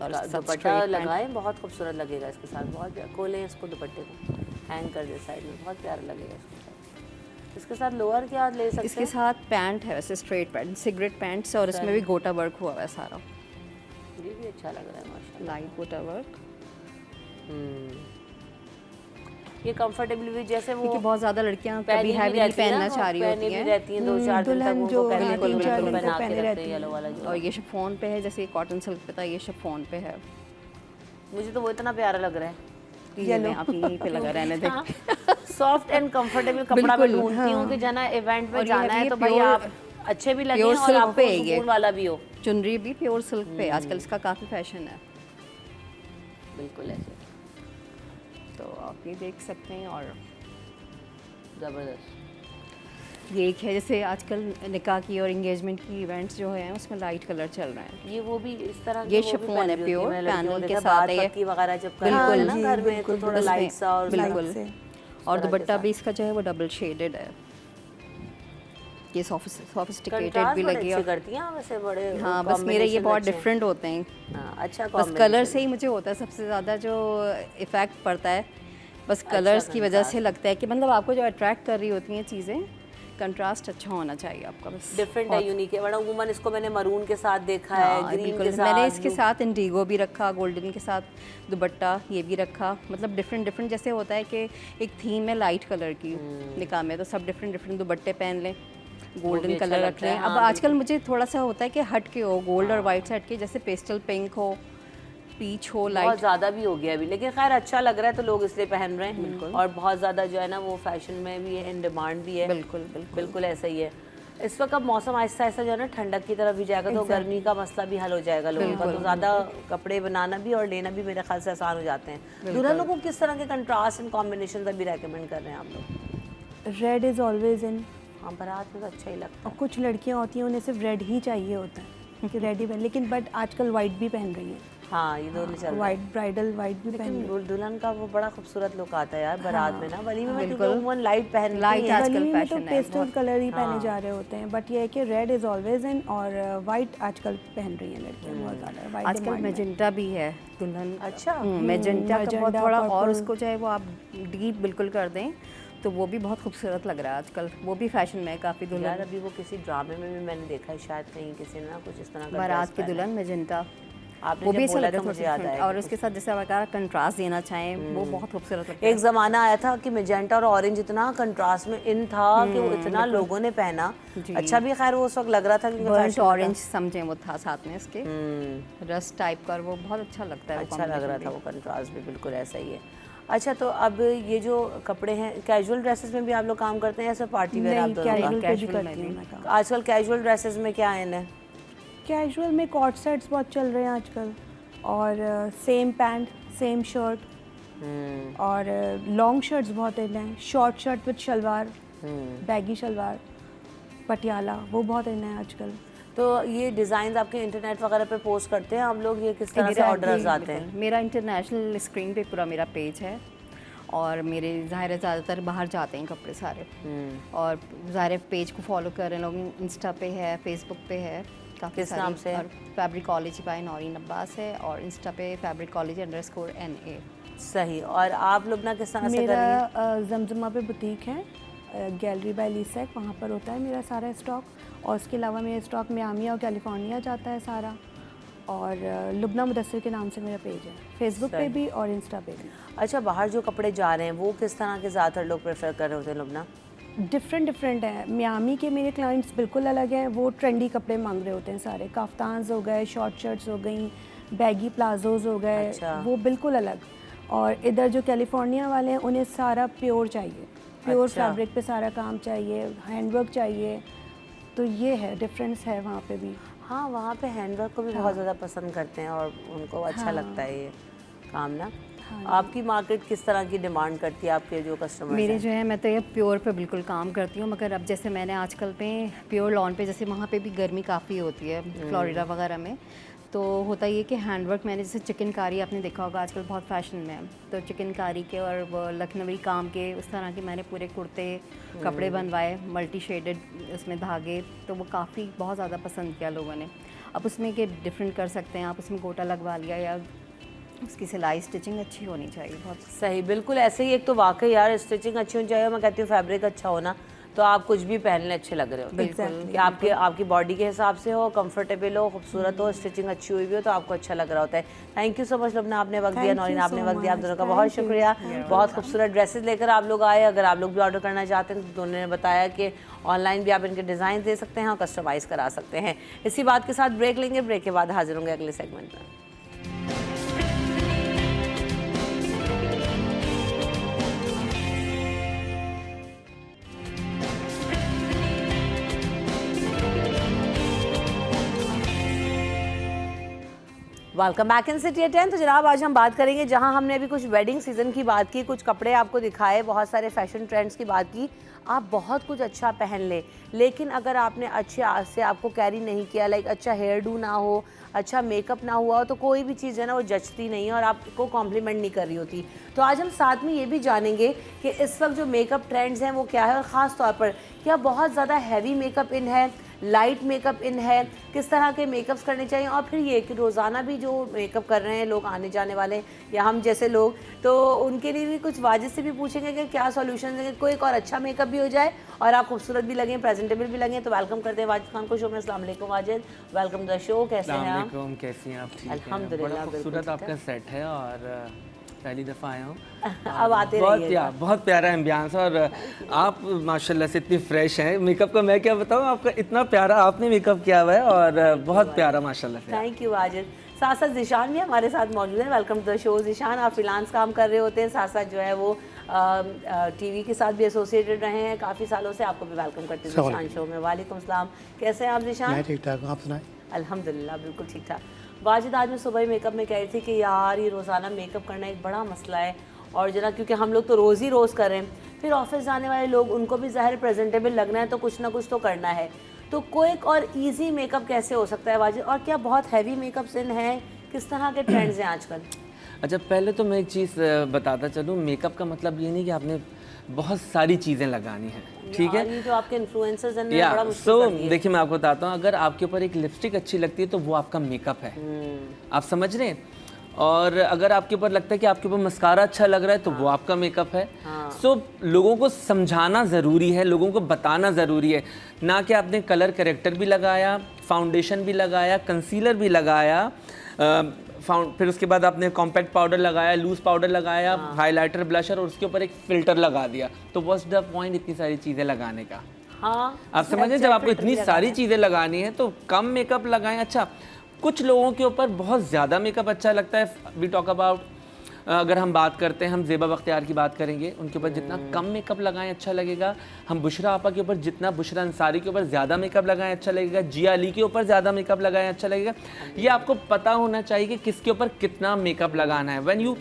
और इसके साथ
दुपट्टा
straight pant।
लगाएं, बहुत खूबसूरत लगेगा इसके साथ। बहुत खोलें इसको, दुपट्टे को हैंग कर दे साइड में, बहुत प्यारा लगेगा इसके साथ। इसके साथ लोअर क्या ले सकते
इसके
हैं?
साथ पैंट है वैसे स्ट्रेट पैंट, सिगरेट पैंट्स, और इसमें भी गोटा वर्क हुआ हुआ है सारा,
ये भी अच्छा लग रहा है माशाल्लाह।
लाइट गोटा वर्क।
ये कंफर्टेबल भी, जैसे वो
क्योंकि बहुत ज़्यादा लड़कियां
पहनी
कभी
भी
हैवी नहीं
रहती है ना,
पहनना
वो
चाह रही
पहनी
होती
भी
हैं,
रहती हैं 2-4 दिन तक
दुल्हन
उनको
जो
कहना
बिल्कुल,
तीन चार दिन
बिल्कुल
बना के
पहने
रखते
रहती
हैं, येलो वाला जो।
और ये शिफॉन पे है, जैसे ये कॉटन सिल्क पे था, ये शिफॉन पे है।
मुझे तो वो इतना प्यारा लग रहा है।
ये मैं आप यहीं पे लगा रहने दे।
सॉफ्ट एंड कंफर्टेबल कपड़ा मैं
बिल्कुल,
ढूंढती हूँ कि जाना इवेंट में
और ये
जाना है
भी
तो भाई
pure-
आप अच्छे भी लगे
pure
और
silk
आपको
पे है ये।
सुकून वाला भी हो।
चुनरी भी प्योर सिल्क पे, आजकल इसका काफ़ी फैशन है,
बिल्कुल ऐसे
तो आप ये देख सकते हैं। और
ज़बरदस्त।
ये एक है जैसे आजकल निकाह की और एंगेजमेंट की इवेंट्स जो हैं उसमें लाइट कलर चल रहे हैं।
ये वो भी इस तरह
ये
की वो भी
शिफॉन
पहनी
है,
होती
प्योर
मैंने लड़कियों को
पैनल के
देखा,
साथ
बात
है ये।
पत्ती वगैरह जब
बिल्कुल,
करते हैं ना
जी,
घर में तो
बिल्कुल,
थोड़ा
उसमें-
लाइट सा और
बिल्कुल।
लाइट से।
और
तरह के
दुपट्टा
साथ।
भी इसका जो है वो डबल शेडेड है, ये सोफिस्टिकेटेड
कंट्रास्ट
भी
बड़े
लगी
अच्छे
है।
करती हैं आप वैसे, बड़े
हाँ, बस मेरे ये
combination
बहुत
अच्छे हैं।
डिफरेंट होते हैं,
हाँ, अच्छा
बस
combination
कलर
है।
से ही मुझे होता है सबसे ज़्यादा जो इफ़ेक्ट पड़ता है, बस कलर्स की वजह से लगता है कि मतलब आपको जो अट्रैक्ट कर रही होती हैं चीज़ें, कंट्रास्ट अच्छा होना चाहिए आपका, बस
डिफरेंट है, यूनिक है। वरना उमूमन इसको मैंने मरून के साथ देखा है,
हाँ,
ग्रीन
बिल्कुल।
के साथ,
मैंने इसके
blue-
साथ इंडिगो भी रखा, गोल्डन के साथ दुपट्टा ये भी रखा, मतलब डिफरेंट डिफरेंट जैसे होता है कि एक थीम है लाइट कलर की निकाह में, तो सब डिफरेंट डिफरेंट दुपट्टे पहन लें, गोल्डन
अच्छा
कलर रख
लगता है,
लें। अब
हाँ,
आजकल मुझे थोड़ा सा होता है कि हट के हो, गोल्ड और वाइट से हट के, जैसे पेस्टल पिंक हो, पीच हो,
बहुत
लाइट।
ज़्यादा भी हो गया अभी, लेकिन खैर अच्छा लग रहा है तो लोग इसलिए पहन रहे हैं। और बहुत ज़्यादा जो है ना वो फैशन में भी है, इन डिमांड भी है।
बिल्कुल बिल्कुल
बिल्कुल ऐसा ही है। इस वक्त अब मौसम आहिस्ता आहिस्ता जो है ना ठंडक की तरफ भी जाएगा तो गर्मी का मसला भी हल हो जाएगा लोगों का, तो ज़्यादा कपड़े बनाना भी और लेना भी मेरे ख्याल से आसान हो जाते हैं। दुल्हनों को किस तरह के कंट्रास्ट एंड कॉम्बिनेशन अभी रेकमेंड कर रहे हैं आप लोग?
Red is always in.
हाँ, बारात में तो अच्छा ही लगता
और कुछ लड़कियां होती हैं उन्हें सिर्फ रेड ही चाहिए होता है कि रेड ही पहन, लेकिन बट आजकल वाइट भी पहन रही हैं,
है। हाँ, ये दोनों चल रहा है।
वाइट ब्राइडल वाइट भी पहन रही
लेकिन दुल्हन का वो बड़ा खूबसूरत लुक आता है यार बारात में ना। वलीमे में
बिल्कुल।
क्योंकि उमूमन लाइट पहनती
लाइट
हैं।
आजकल
वलीमे में तो
फैशन है
पेस्टल
बहुत।
कलर ही पहने जा रहे होते हैं, बट ये है कि रेड इज़ ऑलवेज इन और वाइट आजकल पहन रही हैं लड़कियां बहुत ज़्यादा। वाइट
आजकल मेजेंटा भी है दुल्हन,
अच्छा।
मेजेंटा का बहुत
magenta,
थोड़ा और
purple।
उसको जो है वो आप डीप बिल्कुल कर दें तो वो भी बहुत खूबसूरत लग रहा है आजकल, वो भी फैशन में है काफ़ी
यार
दुल्हन।
अभी वो किसी ड्रामे में भी मैंने देखा है, शायद कहीं किसी ने ना कुछ इस तरह का
बारात
dress
की
पहना है।
दुल्हन मैजेंटा,
आपने
वो
जब
भी अच्छा
बोला
लगा
था मुझे याद आया
और
कि
उसके साथ जैसे आप कहा कंट्रास्ट देना चाहें वो बहुत खूबसूरत लगता है।
एक ज़माना आया था कि मैजेंटा और ऑरेंज इतना कंट्रास्ट में इन था कि वो इतना लोगों ने पहना। अच्छा भी खैर वो उस वक्त लग रहा था कि
बर्न्ट ऑरेंज समझे वो था साथ में उसके,
हम्म,
रस्ट टाइप का, और वो बहुत अच्छा लगता है। वो
अच्छा लग रहा
combination
था
भी।
वो कंट्रास्ट भी, बिल्कुल ऐसा ही है। अच्छा तो अब ये जो कपड़े हैं, कैजुअल ड्रेसेस में भी आप लोग काम करते हैं या सिर्फ पार्टी वेयर आप
नहीं,
दोनों
कैजुअल पे भी
casual में
करती हूँ
भी।
मैं काम।
आजकल कैजुअल ड्रेसेस में क्या इन है?
कैजुअल में कॉट सेट्स बहुत चल रहे हैं आजकल, और सेम पैंट सेम शर्ट, और लॉन्ग शर्ट्स बहुत इन हैं, short shirt with shalwar, baggy shalwar, Patiala, वो बहुत इन है आजकल।
तो ये डिज़ाइन आपके इंटरनेट वगैरह पे पोस्ट करते हैं आप लोग, ये किस तरह से
Exactly,
ऑर्डर्स आते हैं?
बिल्कुल। मेरा इंटरनेशनल स्क्रीन पे पूरा मेरा पेज है, और मेरे ज़ाहिर है ज़्यादातर बाहर जाते हैं कपड़े सारे, और ज़ाहिर पेज को फॉलो कर रहे हैं लोग, इंस्टा पे है, फेसबुक पे है काफ़ी
किस नाम से?
और फैब्रिकोलॉजी बाय नौरीन अब्बास है, और इंस्टा पे fabricology_NA।
सही। और आप लुबना किस तरह से कर रही हैं?
मेरा जमजमा पे बुटीक है, गैलरी बाय लीसेक, वहाँ पर होता है मेरा सारा स्टॉक, और उसके अलावा मेरा स्टॉक मियामी और कैलिफोर्निया जाता है सारा, और लुबना मुदस्सिर के नाम से मेरा पेज है, फेसबुक पे भी और इंस्टा पे भी।
अच्छा, बाहर जो कपड़े जा रहे हैं वो किस तरह के ज़्यादातर लोग प्रेफर कर रहे होते हैं लुबना?
डिफरेंट हैं। मियामी के मेरे क्लाइंट्स बिल्कुल अलग हैं, वो ट्रेंडी कपड़े मांग रहे होते हैं सारे, काफ्तान्स हो गए, शॉर्ट शर्ट्स हो गई, बैगी प्लाजोज हो गए,
अच्छा।
वो बिल्कुल अलग। और इधर जो कैलिफोर्निया वाले हैं उन्हें सारा प्योर चाहिए, प्योर
अच्छा।
फैब्रिक पे सारा काम चाहिए, हैंडवर्क चाहिए, तो ये है डिफरेंस है वहाँ पे भी।
हाँ, वहाँ पे हैंडवर्क को भी बहुत ज़्यादा पसंद करते हैं और उनको अच्छा लगता है ये काम ना। आपकी मार्केट किस तरह की डिमांड करती है, आपके जो कस्टमर
मेरे जो है, मैं तो ये प्योर पे बिल्कुल काम करती हूँ, मगर अब जैसे मैंने आजकल पे प्योर लॉन पे, जैसे वहाँ पे भी गर्मी काफ़ी होती है फ्लोरिडा वगैरह में, तो होता ये कि हैंडवर्क मैंने जैसे चिकनकारी आपने देखा होगा आजकल बहुत फैशन में है, तो चिकनकारी के और वो लखनवी काम के उस तरह के मैंने पूरे कुर्ते कपड़े बनवाए, मल्टी शेडेड उसमें धागे, तो वो काफ़ी बहुत ज़्यादा पसंद किया लोगों ने। अब उसमें के डिफरेंट कर सकते हैं आप, उसमें गोटा लगवा लिया, या उसकी सिलाई स्टिचिंग अच्छी होनी चाहिए बहुत।
सही, बिल्कुल ऐसे ही। एक तो वाकई यार स्टिचिंग अच्छी होनी चाहिए, मैं कहती हूँ फैब्रिक अच्छा होना, तो आप कुछ भी पहनने अच्छे लग रहे हो।
बिल्कुल।
कि आपकी बॉडी के हिसाब से हो, कंफर्टेबल हो, खूबसूरत हो, स्टिचिंग अच्छी हुई भी हो, तो आपको अच्छा लग रहा होता है। Thank you so much Lubna, आपने वक्त दिया, नौरीन आपने वक्त दिया, आप दोनों का बहुत शुक्रिया। बहुत खूबसूरत ड्रेसेस लेकर आप लोग आए। अगर आप लोग भी ऑर्डर करना चाहते हैं तो दोनों ने बताया कि ऑनलाइन भी आप इनके डिज़ाइन दे सकते हैं और कस्टमाइज़ करा सकते हैं। इसी बात के साथ ब्रेक लेंगे, ब्रेक के बाद हाजिर होंगे अगले सेगमेंट में। Welcome back in city 10। तो जनाब आज हम बात करेंगे, जहां हमने अभी कुछ वेडिंग सीज़न की बात की, कुछ कपड़े आपको दिखाए, बहुत सारे फैशन ट्रेंड्स की बात की, आप बहुत कुछ अच्छा पहन ले, लेकिन अगर आपने अच्छे आज से आपको कैरी नहीं किया, लाइक अच्छा हेयर डू ना हो, अच्छा मेकअप ना हुआ हो, तो कोई भी चीज़ है ना वो जचती नहीं है और आपको कॉम्प्लीमेंट नहीं कर रही होती। तो आज हम साथ में ये भी जानेंगे कि इस वक्त जो मेकअप ट्रेंड्स हैं वो क्या है, और ख़ास तौर पर क्या बहुत ज़्यादा हैवी मेकअप इन है, लाइट मेकअप इन है, किस तरह के मेकअप्स करने चाहिए, और फिर ये कि रोज़ाना भी जो मेकअप कर रहे हैं लोग आने जाने वाले या हम जैसे लोग, तो उनके लिए भी कुछ वाजिद से भी पूछेंगे कि क्या सॉल्यूशन देंगे, कोई एक और अच्छा मेकअप भी हो जाए और आप खूबसूरत भी लगें, प्रेजेंटेबल भी लगें। तो वेलकम करते हैं वाजिद खान को शो में। अस्सलाम वालेकुम वाजिद, वेलकम द शो। कैसे हैं आप?
कैसी हैं आप? ठीक हैं?
अल्हम्दुलिल्लाह,
बड़ा
बिल्कुल
खूबसूरत
ठीक
आपका सेट है और पहली दफ़ा आया हूँ।
अब आते रहिएगा।
बहुत प्यारा एम्बियंस, और आप माशाल्लाह से इतनी फ्रेश हैं। मेकअप का मैं क्या बताऊँ, आपका इतना प्यारा आपने मेकअप किया हुआ है और बहुत प्यारा माशाल्लाह से।
Thank you Wajid. साथ साथ ज़िशान भी हमारे साथ मौजूद है। Welcome to the show Zeeshan. आप फ्रीलांस काम कर रहे होते हैं, साथ साथ जो है वो टीवी के साथ भी एसोसिएटेड रहे हैं काफ़ी सालों से। आपको भी वेलकम करते हैं ज़िशान शो में। वालेकुम सलाम, कैसे हैं आप ज़िशान?
मैं ठीक ठाक हूँ, आप सुनाएं?
अल्हम्दुलिल्लाह बिल्कुल ठीक ठाक। वाजिद, आज मैं सुबह मेकअप में कह रही थी कि यार ये रोज़ाना मेकअप करना एक बड़ा मसला है, और जना क्योंकि हम लोग तो रोज़ ही रोज़ कर रहे हैं, फिर ऑफिस जाने वाले लोग, उनको भी ज़ाहिर प्रेजेंटेबल लगना है, तो कुछ ना कुछ तो करना है। तो क्विक और इजी मेकअप कैसे हो सकता है वाजिद, और क्या बहुत हैवी मेकअप्स इन हैं, किस तरह के ट्रेंड्स हैं आजकल?
अच्छा, पहले तो मैं एक चीज़ बताता चलूँ, मेकअप का मतलब ये नहीं कि आपने बहुत सारी चीज़ें लगानी है, ठीक है?
ये जो आपके इन्फ्लुएंसर्स हैं
या
बड़ा मुश्किल
सो
कर दिया है।
देखिए, मैं आपको बताता हूँ, अगर आपके ऊपर एक लिपस्टिक अच्छी लगती है तो वो आपका मेकअप है, आप समझ रहे हैं? और अगर आपके ऊपर लगता है कि आपके ऊपर मस्कारा अच्छा लग रहा है तो वो आपका मेकअप है। सो लोगों को समझाना ज़रूरी है, लोगों को बताना ज़रूरी है, ना कि आपने कलर करेक्टर भी लगाया, फाउंडेशन भी लगाया, कंसीलर भी लगाया, फिर उसके बाद आपने कॉम्पैक्ट पाउडर लगाया, लूज पाउडर लगाया, हाइलाइटर, ब्लशर और उसके ऊपर एक फ़िल्टर लगा दिया। तो व्हाट्स द पॉइंट इतनी सारी चीज़ें लगाने का?
हाँ,
आप समझे, जब आपको इतनी सारी चीज़ें लगानी है तो कम मेकअप लगाएं। अच्छा, कुछ लोगों के ऊपर बहुत ज़्यादा मेकअप अच्छा लगता है। वी टॉक अबाउट, अगर हम बात करते हैं, हम ज़ेबा बख्तियार की बात करेंगे, उनके ऊपर जितना कम मेकअप लगाएं अच्छा लगेगा। हम बुशरा आपा के ऊपर जितना, बुशरा अंसारी के ऊपर ज़्यादा मेकअप लगाएं अच्छा लगेगा। जिया अली के ऊपर ज़्यादा मेकअप लगाएं अच्छा लगेगा। ये आपको पता होना चाहिए कि किसके ऊपर कितना मेकअप लगाना है।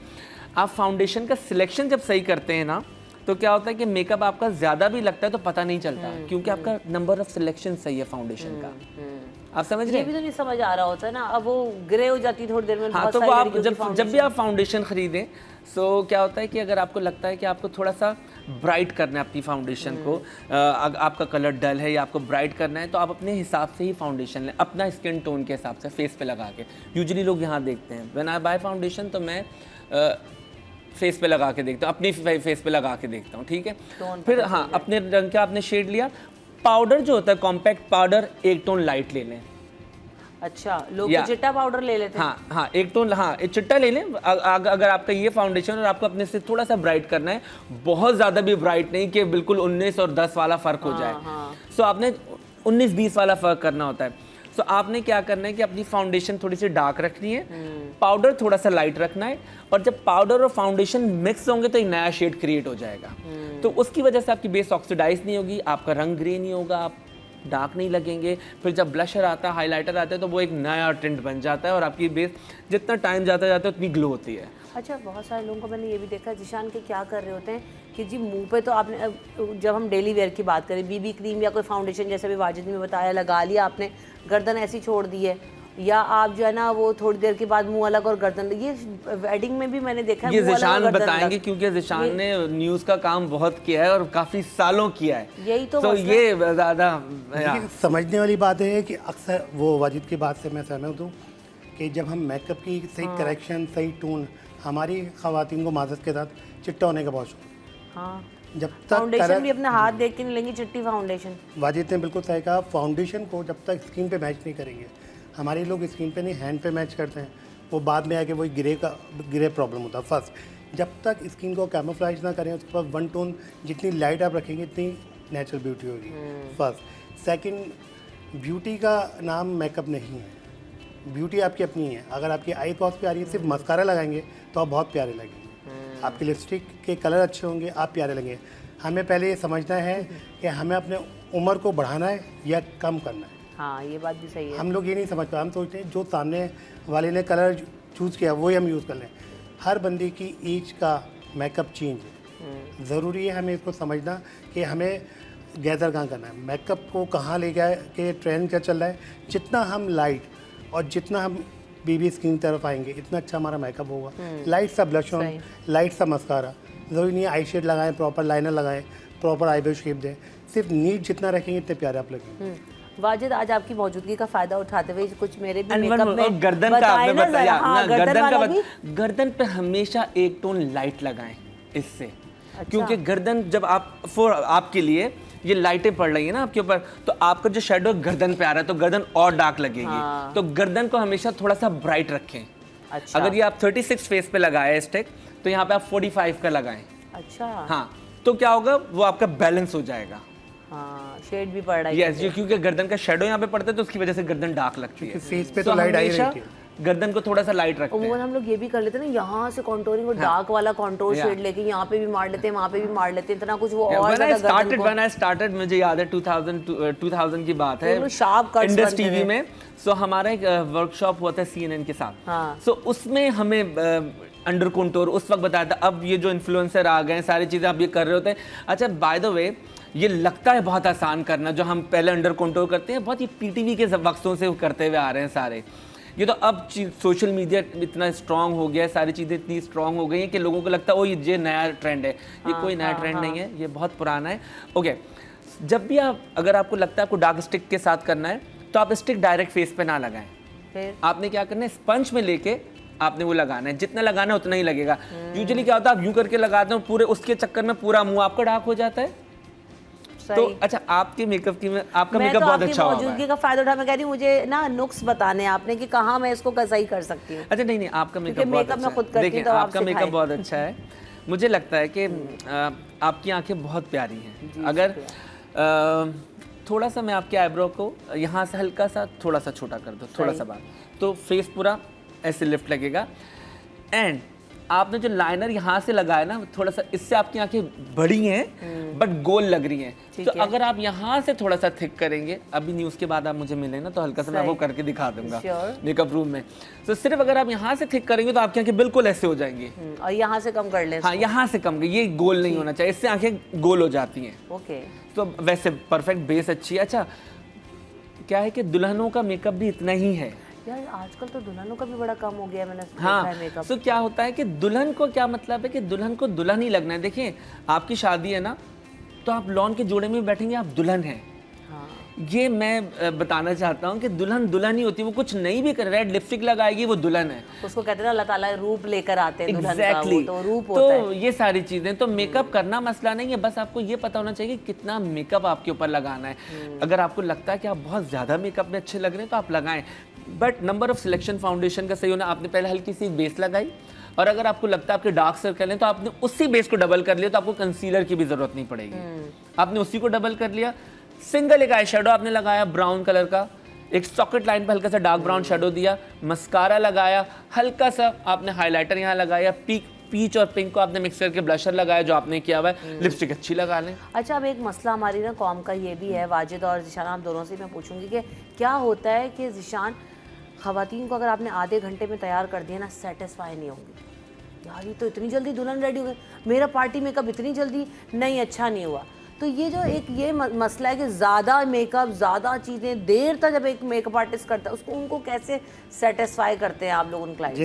आप फाउंडेशन का सिलेक्शन जब सही करते हैं ना, तो क्या होता है कि मेकअप आपका ज़्यादा भी लगता है तो पता नहीं चलता, क्योंकि आपका नंबर ऑफ सिलेक्शन सही है फाउंडेशन का। आप समझ रहे
ये
हैं?
भी तो नहीं समझ आ रहा होता है ना, अब वो ग्रे हो जाती है थोड़ी देर में।
हाँ,
बहुत
तो वो
सारी
आप
लड़कियों की
जब भी आप फाउंडेशन खरीदें, सो क्या होता है कि अगर आपको लगता है कि आपको थोड़ा सा ब्राइट करना है अपनी फाउंडेशन को, आपका कलर डल है या आपको ब्राइट करना है, तो आप अपने हिसाब से ही फाउंडेशन लें, अपना स्किन टोन के हिसाब से फेस पे लगा के। यूजुअली लोग यहाँ देखते हैं, व्हेन आई बाय फाउंडेशन तो मैं फेस पे लगा के देखता हूँ, अपनी फेस पे लगा के देखता हूँ, ठीक है। फिर हाँ, अपने रंग का आपने शेड लिया। पाउडर जो होता है कॉम्पैक्ट पाउडर, एक टोन लाइट ले लें।
अच्छा, लोग तो चिट्टा पाउडर ले लेते हैं।
हाँ, एक टोन, हाँ, एक चिट्टा ले लें। अगर आपका ये फाउंडेशन और आपको अपने से थोड़ा सा ब्राइट करना है, बहुत ज़्यादा भी ब्राइट नहीं कि बिल्कुल 19 और 10 वाला फ़र्क हो जाए। सो आपने 19-20 वाला फ़र्क करना होता है। सो आपने क्या करना है कि अपनी फाउंडेशन थोड़ी सी डार्क रखनी है, पाउडर थोड़ा सा लाइट रखना है, और जब पाउडर और फाउंडेशन मिक्स होंगे तो एक नया शेड क्रिएट हो जाएगा। तो उसकी वजह से आपकी बेस ऑक्सीडाइज नहीं होगी, आपका रंग ग्रे नहीं होगा, आप डार्क नहीं लगेंगे। फिर जब ब्लशर आता है, हाइलाइटर आता है, तो वो एक नया टिंट बन जाता है और आपकी बेस जितना टाइम जाता है उतनी ग्लो होती है।
अच्छा, बहुत सारे लोगों को मैंने ये भी देखा, जिशान के क्या कर रहे होते हैं कि जी मुंह पे तो आपने, जब हम डेली वेयर की बात करें, बीबी क्रीम या कोई फाउंडेशन जैसे भी वाजिद ने बताया लगा लिया आपने, गर्दन ऐसी छोड़ दी है, या आप जो है ना वो थोड़ी देर के बाद मुंह अलग और गर्दन, ये वेडिंग में भी मैंने देखा है।
ये जिशान बताएंगे क्योंकि जिशान ने न्यूज़ का काम बहुत किया है और काफ़ी सालों किया है।
यही तो
ये ज़्यादा
समझने वाली बात है कि अक्सर वो वाजिद की बात से मैं सहमत हूँ कि जब हम मेकअप की सही करेक्शन, सही टोन, हमारी ख़वातीन को माजत के साथ चिट्टा होने का बहुत शौक।
हाँ,
जब तक
फाउंडेशन भी अपना हाथ देख के नहीं लेंगे, चिट्टी फाउंडेशन।
वाजिद ने बिल्कुल सही कहा, फाउंडेशन को जब तक स्किन पे मैच नहीं करेंगे, हमारे लोग स्किन पे नहीं हैंड पे मैच करते हैं, वो बाद में आके वही ग्रे प्रॉब्लम होता है। फर्स्ट, जब तक स्किन को कैमोफ्लेज ना करें, उसके बाद वन टोन जितनी लाइट आप रखेंगे इतनी नेचुरल ब्यूटी होगी। फर्स्ट। सेकंड, ब्यूटी का नाम मेकअप नहीं है, ब्यूटी आपकी अपनी है। अगर आपकी आई कॉस्ट पे आ रही है, सिर्फ मस्कारा लगाएंगे तो आप बहुत प्यारे लगेंगे, आपके लिपस्टिक के कलर अच्छे होंगे, आप प्यारे लगेंगे। हमें पहले ये समझना है कि हमें अपने उम्र को बढ़ाना है या कम करना है।
हाँ, ये बात भी सही है।
हम लोग ये नहीं समझ पाए, हम सोचते हैं जो सामने वाले ने कलर चूज़ किया वही हम यूज़ कर लें। हर बंदे की एज का मेकअप चेंज है, ज़रूरी है हमें इसको समझना कि हमें गैदर कहाँ करना है, मेकअप को कहाँ ले गया कि ट्रेंड क्या चल रहा है। जितना हम लाइट और जितना हम बीबी स्किन तरफ आएंगे, इतना अच्छा हमारा मेकअप होगा। लाइट सा ब्लश ऑन, लाइट सा मस्कारा, ज़रूरी नहीं है आई शेड लगाएं, प्रॉपर लाइनर लगाएं, प्रॉपर आईब्रो शेप दें, सिर्फ नीट जितना रखेंगे इतने प्यारे आप लगेंगे।
वाजिद, आज आपकी मौजूदगी का फायदा उठाते हुए कुछ मेरे भी
अनवर,
मेकअप में
गर्दन का आपने
ना
बताया
हाँ,
ना, गर्दन पे हमेशा एक टोन लाइट लगाएं इससे।
अच्छा।
क्योंकि गर्दन जब आपके लिए ये लाइटें पड़ रही है ना आपके ऊपर, तो आपका जो शेडो गर्दन पे आ रहा है तो गर्दन और डार्क लगेगी।
हाँ।
तो गर्दन को हमेशा थोड़ा सा ब्राइट रखें।
अच्छा।
अगर ये आप 36 फेस पे लगाए स्टिक, तो यहाँ पे आप 45 का लगाएं।
अच्छा।
हाँ, तो क्या होगा, वो आपका बैलेंस हो जाएगा।
हाँ, शेड भी पड़ रहा है।
यस, क्योंकि गर्दन का शेडो यहाँ पे पड़ता है तो उसकी वजह से गर्दन डार्क लगती है।
फेस पे तो लाइट आई रहती है,
गर्दन को थोड़ा सा लाइट रखते हैं।
और हम लोग ये भी कर लेते हैं ना, यहाँ से कॉन्टोरिंग और डार्क वाला कॉन्टोर शेड लेके यहाँ पे भी मार लेते हैं, वहाँ पे भी मार लेते हैं, इतना कुछ वो और
When I started, मुझे याद है 2000 की बात है,
शार्प कट्स
इंडस टीवी में। सो हमारा एक वर्कशॉप हुआ था CNN के साथ।
हाँ।
सो उसमें हमें अंडर कॉन्टोर उस वक्त बताया था। अब ये जो इन्फ्लुएंसर आ गए, सारी चीज़ें अब ये कर रहे होते हैं। अच्छा, बाय द वे, ये लगता है बहुत आसान करना, जो हम पहले अंडर कॉन्टोर करते हैं, बहुत ही PTV के वक्तों से करते हुए आ रहे हैं सारे। ये तो अब सोशल मीडिया इतना स्ट्रांग हो गया है, सारी चीज़ें इतनी स्ट्रांग हो गई हैं कि लोगों को लगता है ओ ये नया ट्रेंड है। ये कोई नया ट्रेंड नहीं है, ये बहुत पुराना है। ओके, जब भी अगर आपको लगता है आपको डार्क स्टिक के साथ करना है, तो आप स्टिक डायरेक्ट फेस पे ना लगाएं।
फिर
आपने क्या करना है, स्पंज में लेके आपने वो लगाना है, जितना लगाना है उतना ही लगेगा। यूजुअली क्या होता है, आप यूं करके लगाते हो पूरे, उसके चक्कर में पूरा मुंह आपका डार्क हो जाता है। तो अच्छा, आपके मेकअप की आपका मेकअप बहुत अच्छा हुआ है।
मौजूदगी का फायदा उठा, मैं कह रही हूँ मुझे ना नुक्स बताने आपने कि कहाँ मैं इसको सही कर सकती हूँ।
अच्छा नहीं, आपका मेकअप बहुत
मेकअप
अच्छा
मैं खुद
है।
करती
देखिए
हूँ, तो आप
आपका मेकअप
सिखाएं।
बहुत अच्छा है। मुझे लगता है कि आपकी आंखें बहुत प्यारी हैं। अगर थोड़ा सा मैं आपके आईब्रो को यहाँ से हल्का सा थोड़ा सा छोटा कर दो, थोड़ा सा बात, तो फेस पूरा ऐसे लिफ्ट लगेगा। एंड आपने जो लाइनर यहाँ से लगाया ना, थोड़ा सा इससे आपकी आंखें बड़ी हैं बट गोल लग रही हैं। तो अगर आप यहाँ से थोड़ा सा थिक करेंगे, अभी न्यूज़ के बाद आप मुझे मिले ना तो हल्का सा मैं वो करके दिखा दूंगा मेकअप रूम में। तो सिर्फ अगर आप यहाँ से थिक करेंगे तो आपकी आंखें बिल्कुल ऐसे हो जाएंगी।
और यहाँ से कम कर लें।
हाँ, यहाँ से कम, ये गोल नहीं होना चाहिए, इससे आंखें गोल हो जाती हैं।
ओके,
तो वैसे परफेक्ट बेस अच्छी है। अच्छा, क्या है कि दुल्हनों का मेकअप भी इतना ही है
यार, आजकल तो दुल्हनों का भी बड़ा कम हो गया है, मैंने देखा
हाँ।
है मेकअप।
तो क्या होता है कि दुल्हन को क्या मतलब है कि दुल्हन को दुल्हन ही लगना है। देखिए आपकी शादी है ना, तो आप लॉन के जोड़े में बैठेंगे, आप दुल्हन हैं।
हाँ।
ये मैं बताना चाहता हूँ कि दुल्हन दुल्हन ही होती है, वो कुछ नहीं भी कर, रेड लिपस्टिक लगाएगी वो दुल्हन है।
उसको कहते हैं ना अल्लाह ताला रूप लेकर आते हैं दुल्हन का,
Exactly.
वो तो रूप होता है।
तो ये सारी चीजें, तो मेकअप करना मसला नहीं है, बस आपको ये पता होना चाहिए कि कितना मेकअप आपके ऊपर लगाना है। अगर आपको लगता है कि आप बहुत ज्यादा मेकअप में अच्छे लग रहे हैं तो आप लगाएं, but number of selection foundation का सही होना। आपने पहले हल्की सी बेस लगाई, और अगर आपको लगता है आपके डार्क सर्कल हैं तो आपने उसी बेस को डबल कर लिया, तो आपको कंसीलर की भी जरूरत नहीं पड़ेगी। आपने उसी को डबल कर लिया, सिंगल एक आई शेडो आपने लगाया ब्राउन कलर का, एक सॉकेट लाइन पर हल्का सा डार्क ब्राउन शेडो दिया, मस्कारा लगाया, हल्का सा आपने हाइलाइटर यहाँ लगाया, पीच और पिंक को आपने मिक्स करके ब्लशर लगाया जो आपने किया हुआ है, लिपस्टिक अच्छी लगा लें।
अच्छा, अब एक मसला हमारी ना कौम का ये भी है, वाजिद और ज़िशान आप दोनों से मैं पूछूंगी कि क्या होता है कि ज़िशान, ख़वातीन को अगर आपने आधे घंटे में तैयार कर दिया ना, सेटिस्फाई नहीं होंगी। यार ये तो इतनी जल्दी दुल्हन रेडी हो गई, मेरा पार्टी मेकअप इतनी जल्दी नहीं, अच्छा नहीं हुआ। तो ये जो एक ये मसला है कि ज़्यादा मेकअप, ज़्यादा चीज़ें देर तक जब एक मेकअप आर्टिस्ट करता है, उसको उनको कैसे सेटिस्फाई करते हैं आप लोग उन क्लाइंट?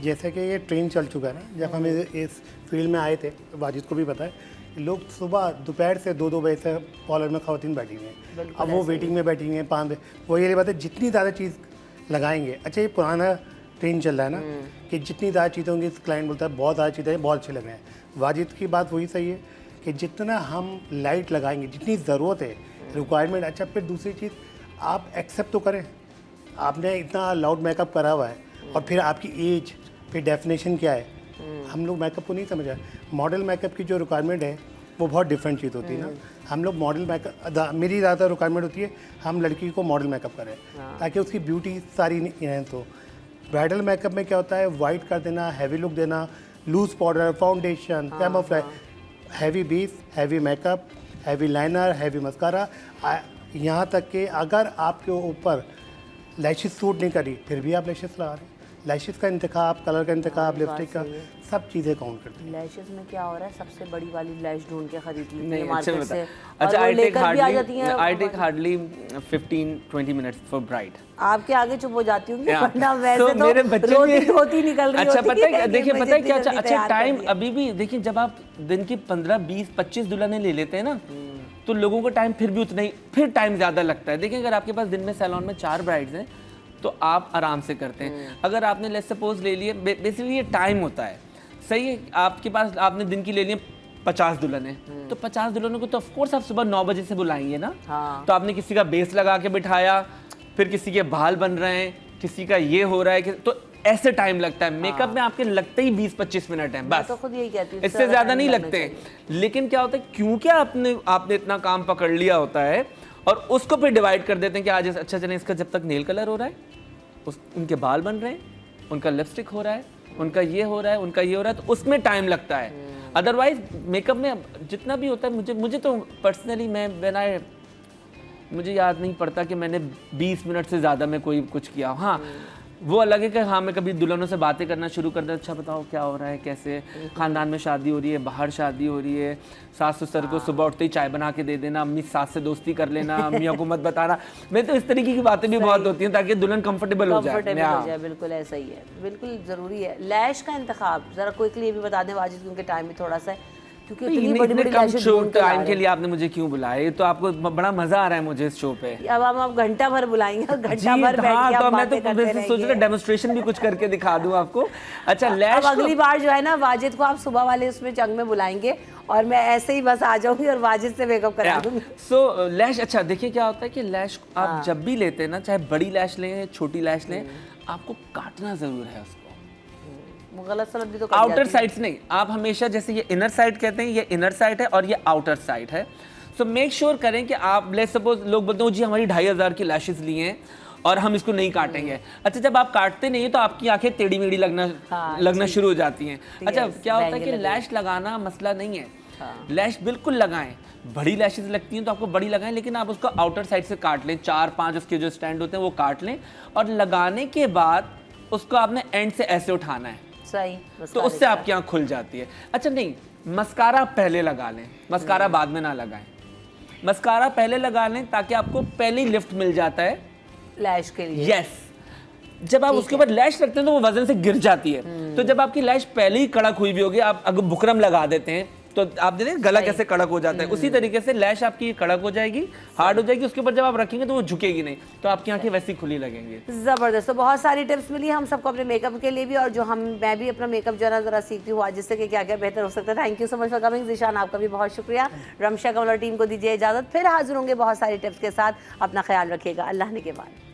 जैसे कि ये ट्रेंड चल चुका है ना, जब हम इस फील्ड में आए थे, वाजिद को भी पता है, लोग सुबह दोपहर से 2-2 बजे से पार्लर में ख़वातीन बैठी हुई हैं। अब वो वेटिंग में बैठी हुई हैं 5 बजे। वो ये बात है, जितनी ज़्यादा चीज़ लगाएंगे, अच्छा ये पुराना ट्रेंड चल रहा है ना कि जितनी ज़्यादा चीज़ें होंगी, क्लाइंट बोलता है बहुत ज़्यादा चीज़ें बहुत अच्छे लग रहे हैं। वाजिद की बात वही सही है कि जितना हम लाइट लगाएंगे, जितनी ज़रूरत है, रिक्वायरमेंट। अच्छा, फिर दूसरी चीज़ आप एक्सेप्ट तो करें, आपने इतना लाउड मेकअप करा हुआ है, और फिर आपकी एज, फिर डेफिनेशन क्या है। हम लोग मेकअप को नहीं समझा। मॉडल मेकअप की जो रिक्वायरमेंट है वो बहुत डिफरेंट चीज़ होती है ना। हम लोग मॉडल मेकअप, मेरी ज़्यादा रिक्वायरमेंट होती है हम लड़की को मॉडल मेकअप करें ताकि उसकी ब्यूटी सारी इनहेंस हो। ब्राइडल मेकअप में क्या होता है, वाइट कर देना, हैवी लुक देना, loose powder, foundation, camouflage, heavy base, heavy makeup, heavy liner, heavy mascara, यहाँ तक कि अगर आपके ऊपर लैशेस सूट नहीं करी फिर भी आप लैशेस लगा रहे हैं। लैशेस का इंतखाब, कलर का इंतखाब, लिपस्टिक का, सब चीज़ें काउंट करती हैं।
लैशेस में क्या हो रहा है, सबसे बड़ी वाली लैश ढूंढ के खरीद ली
नहीं,
मार्केट
अच्छा
से,
अच्छा,
और वो लेकर भी आ जाती हैं।
I take hardly 15-20 minutes for bride.
आपके आगे चुप हो जाती हूँ,
Yeah.
वरना वैसे
So,
तो
मेरे बच्चे
रोती
भी-
धोती निकल रही
अच्छा
होती
पता है,
कि
देखिए
मैं
पता है क्या,
जितनी
अच्छा
जल्दी
टाइम
तैयार कर
अभी भी देखिए, जब आप दिन की 15, 20, 25 दुल्हनें ले लेते हैं ना, तो लोगों को टाइम फिर भी उतना ही, फिर टाइम ज़्यादा लगता है। देखिए अगर आपके पास दिन में सैलून में 4 ब्राइड्स हैं तो आप आराम से करते हैं। अगर आपने लेट्स सपोज ले लिए, बेसिकली ये टाइम होता है, सही है। आपके पास आपने दिन की ले लिए 50 दुल्हनें, तो 50 दुल्हनों को तो ऑफकोर्स आप सुबह 9 बजे से बुलाएंगे ना।
हाँ।
तो आपने किसी का बेस लगा के बिठाया, फिर किसी के बाल बन रहे हैं, किसी का ये हो रहा है, तो ऐसे टाइम लगता है। मेकअप में आपके लगते ही 20-25 मिनट हैं
मैं
बस,
तो खुद यही कहती हूँ,
इससे ज़्यादा नहीं
time
लगते।
लगना
लेकिन क्या होता है, क्योंकि आपने इतना काम पकड़ लिया होता है, और उसको फिर डिवाइड कर देते हैं कि आज अच्छा चले, इसका जब तक नेल कलर हो रहा है, उनके बाल बन रहे हैं, उनका लिपस्टिक हो रहा है, उनका ये हो रहा है, उनका ये हो रहा है, तो उसमें टाइम लगता है। अदरवाइज मेकअप में जितना भी होता है, मुझे तो पर्सनली मुझे याद नहीं पड़ता कि मैंने 20 मिनट से ज़्यादा में कोई कुछ किया। हाँ, वो अलग है कि हाँ मैं कभी दुल्हनों से बातें करना शुरू कर दूँ, अच्छा बताओ क्या हो रहा है, कैसे ख़ानदान में शादी हो रही है, बाहर शादी हो रही है, सास ससुर को सुबह उठते ही चाय बना के दे देना, अम्मी सास से दोस्ती कर लेना, अम्मियों को मत बताना। मैं तो इस तरीके की बातें भी बहुत होती हैं ताकि दुल्हन कंफर्टेबल हो जाए।
बिल्कुल ऐसा ही है, बिल्कुल ज़रूरी है। लैश का इंतखाब ज़रा क्विकली ये भी बता दें वाजिद, क्योंकि टाइम भी थोड़ा सा है क्योंकि इतनी बड़ी बड़ी
कम
लैशेस
शो
ढूंढ कर ला
टाइम
रहे
के लिए आपने मुझे क्यों बुलाया? ये तो आपको बड़ा मजा आ रहा है मुझे इस शो पे।
हैं। अब हम आप घंटा भर बुलाएंगे और घंटा
जी
भर बैठ
हाँ,
के
तो
आप
मैं
बातें
तो
करते
वैसे सोच रहा
रहेंगे।
डेमोन्स्ट्रेशन भी कुछ करके दिखा दूं आपको। अच्छा,
अब
लैश
अगली बार जो है ना वाजिद को आप सुबह वाले उसमें जंग में बुलाएंगे और मैं ऐसे ही बस आ जाऊंगी और वाजिद से मेकअप करा दूंगी।
सो लैश, अच्छा देखिए क्या होता है कि लैश आप जब भी लेते हैं ना, चाहे बड़ी लैश लें छोटी लैश लें, आपको काटना जरूर है उसको।
वो गलत सलत भी तो कर
आउटर
जाती है।
साइड्स नहीं, आप हमेशा जैसे ये इनर साइड कहते हैं, ये इनर साइड है और ये आउटर साइड है। सो मेक श्योर करें कि आप, लेट्स सपोज लोग बोलते हैं जी हमारी 2500 की लैशेस ली हैं और हम इसको नहीं काटेंगे। अच्छा, जब आप काटते नहीं है तो आपकी आंखें टेढ़ी मेढ़ी लगना शुरू हो जाती हैं। अच्छा, क्या होता है कि लैश लगाना मसला नहीं है, लैश बिल्कुल लगाएं। बड़ी लैशेस लगती हैं तो आपको बड़ी लगाएं, लेकिन आप उसको आउटर साइड से काट लें, 4-5 उसके जो स्टैंड होते हैं वो काट लें और लगाने के बाद उसको आपने एंड से ऐसे उठाना है,
सही,
तो उससे आपकी आंख खुल जाती है। अच्छा नहीं, मस्कारा पहले लगा लें, मस्कारा बाद में ना लगाएं। मस्कारा पहले लगा लें ताकि आपको पहले ही लिफ्ट मिल जाता है
लैश के लिए।
यस, जब आप उसके ऊपर लैश रखते हैं तो वो वजन से गिर जाती है। तो जब आपकी लैश पहले ही कड़क हुई भी होगी, आप अगर बुकरम लगा देते हैं तो आप देखते हैं गला कैसे कड़क हो जाता है, उसी तरीके से लैश आपकी कड़क हो जाएगी, हार्ड हो जाएगी। उसके ऊपर जब आप रखेंगे तो वो झुकेगी नहीं, तो आपकी आंखें वैसी खुली लगेंगी।
ज़बरदस्त। तो बहुत सारी टिप्स मिली हम सबको अपने मेकअप के लिए भी, और जो मैं भी अपना मेकअप जो है ना ज़रा सीखती हूँ आज, जिससे कि क्या क्या बेहतर हो सकता है। Thank you so much for coming Zeeshan, आपका भी बहुत शुक्रिया। रमशा कमल और टीम को दीजिए इजाज़त, फिर हाजिर होंगे बहुत सारी टिप्स के साथ। अपना ख्याल रखिएगा, अल्लाह ने के बाद।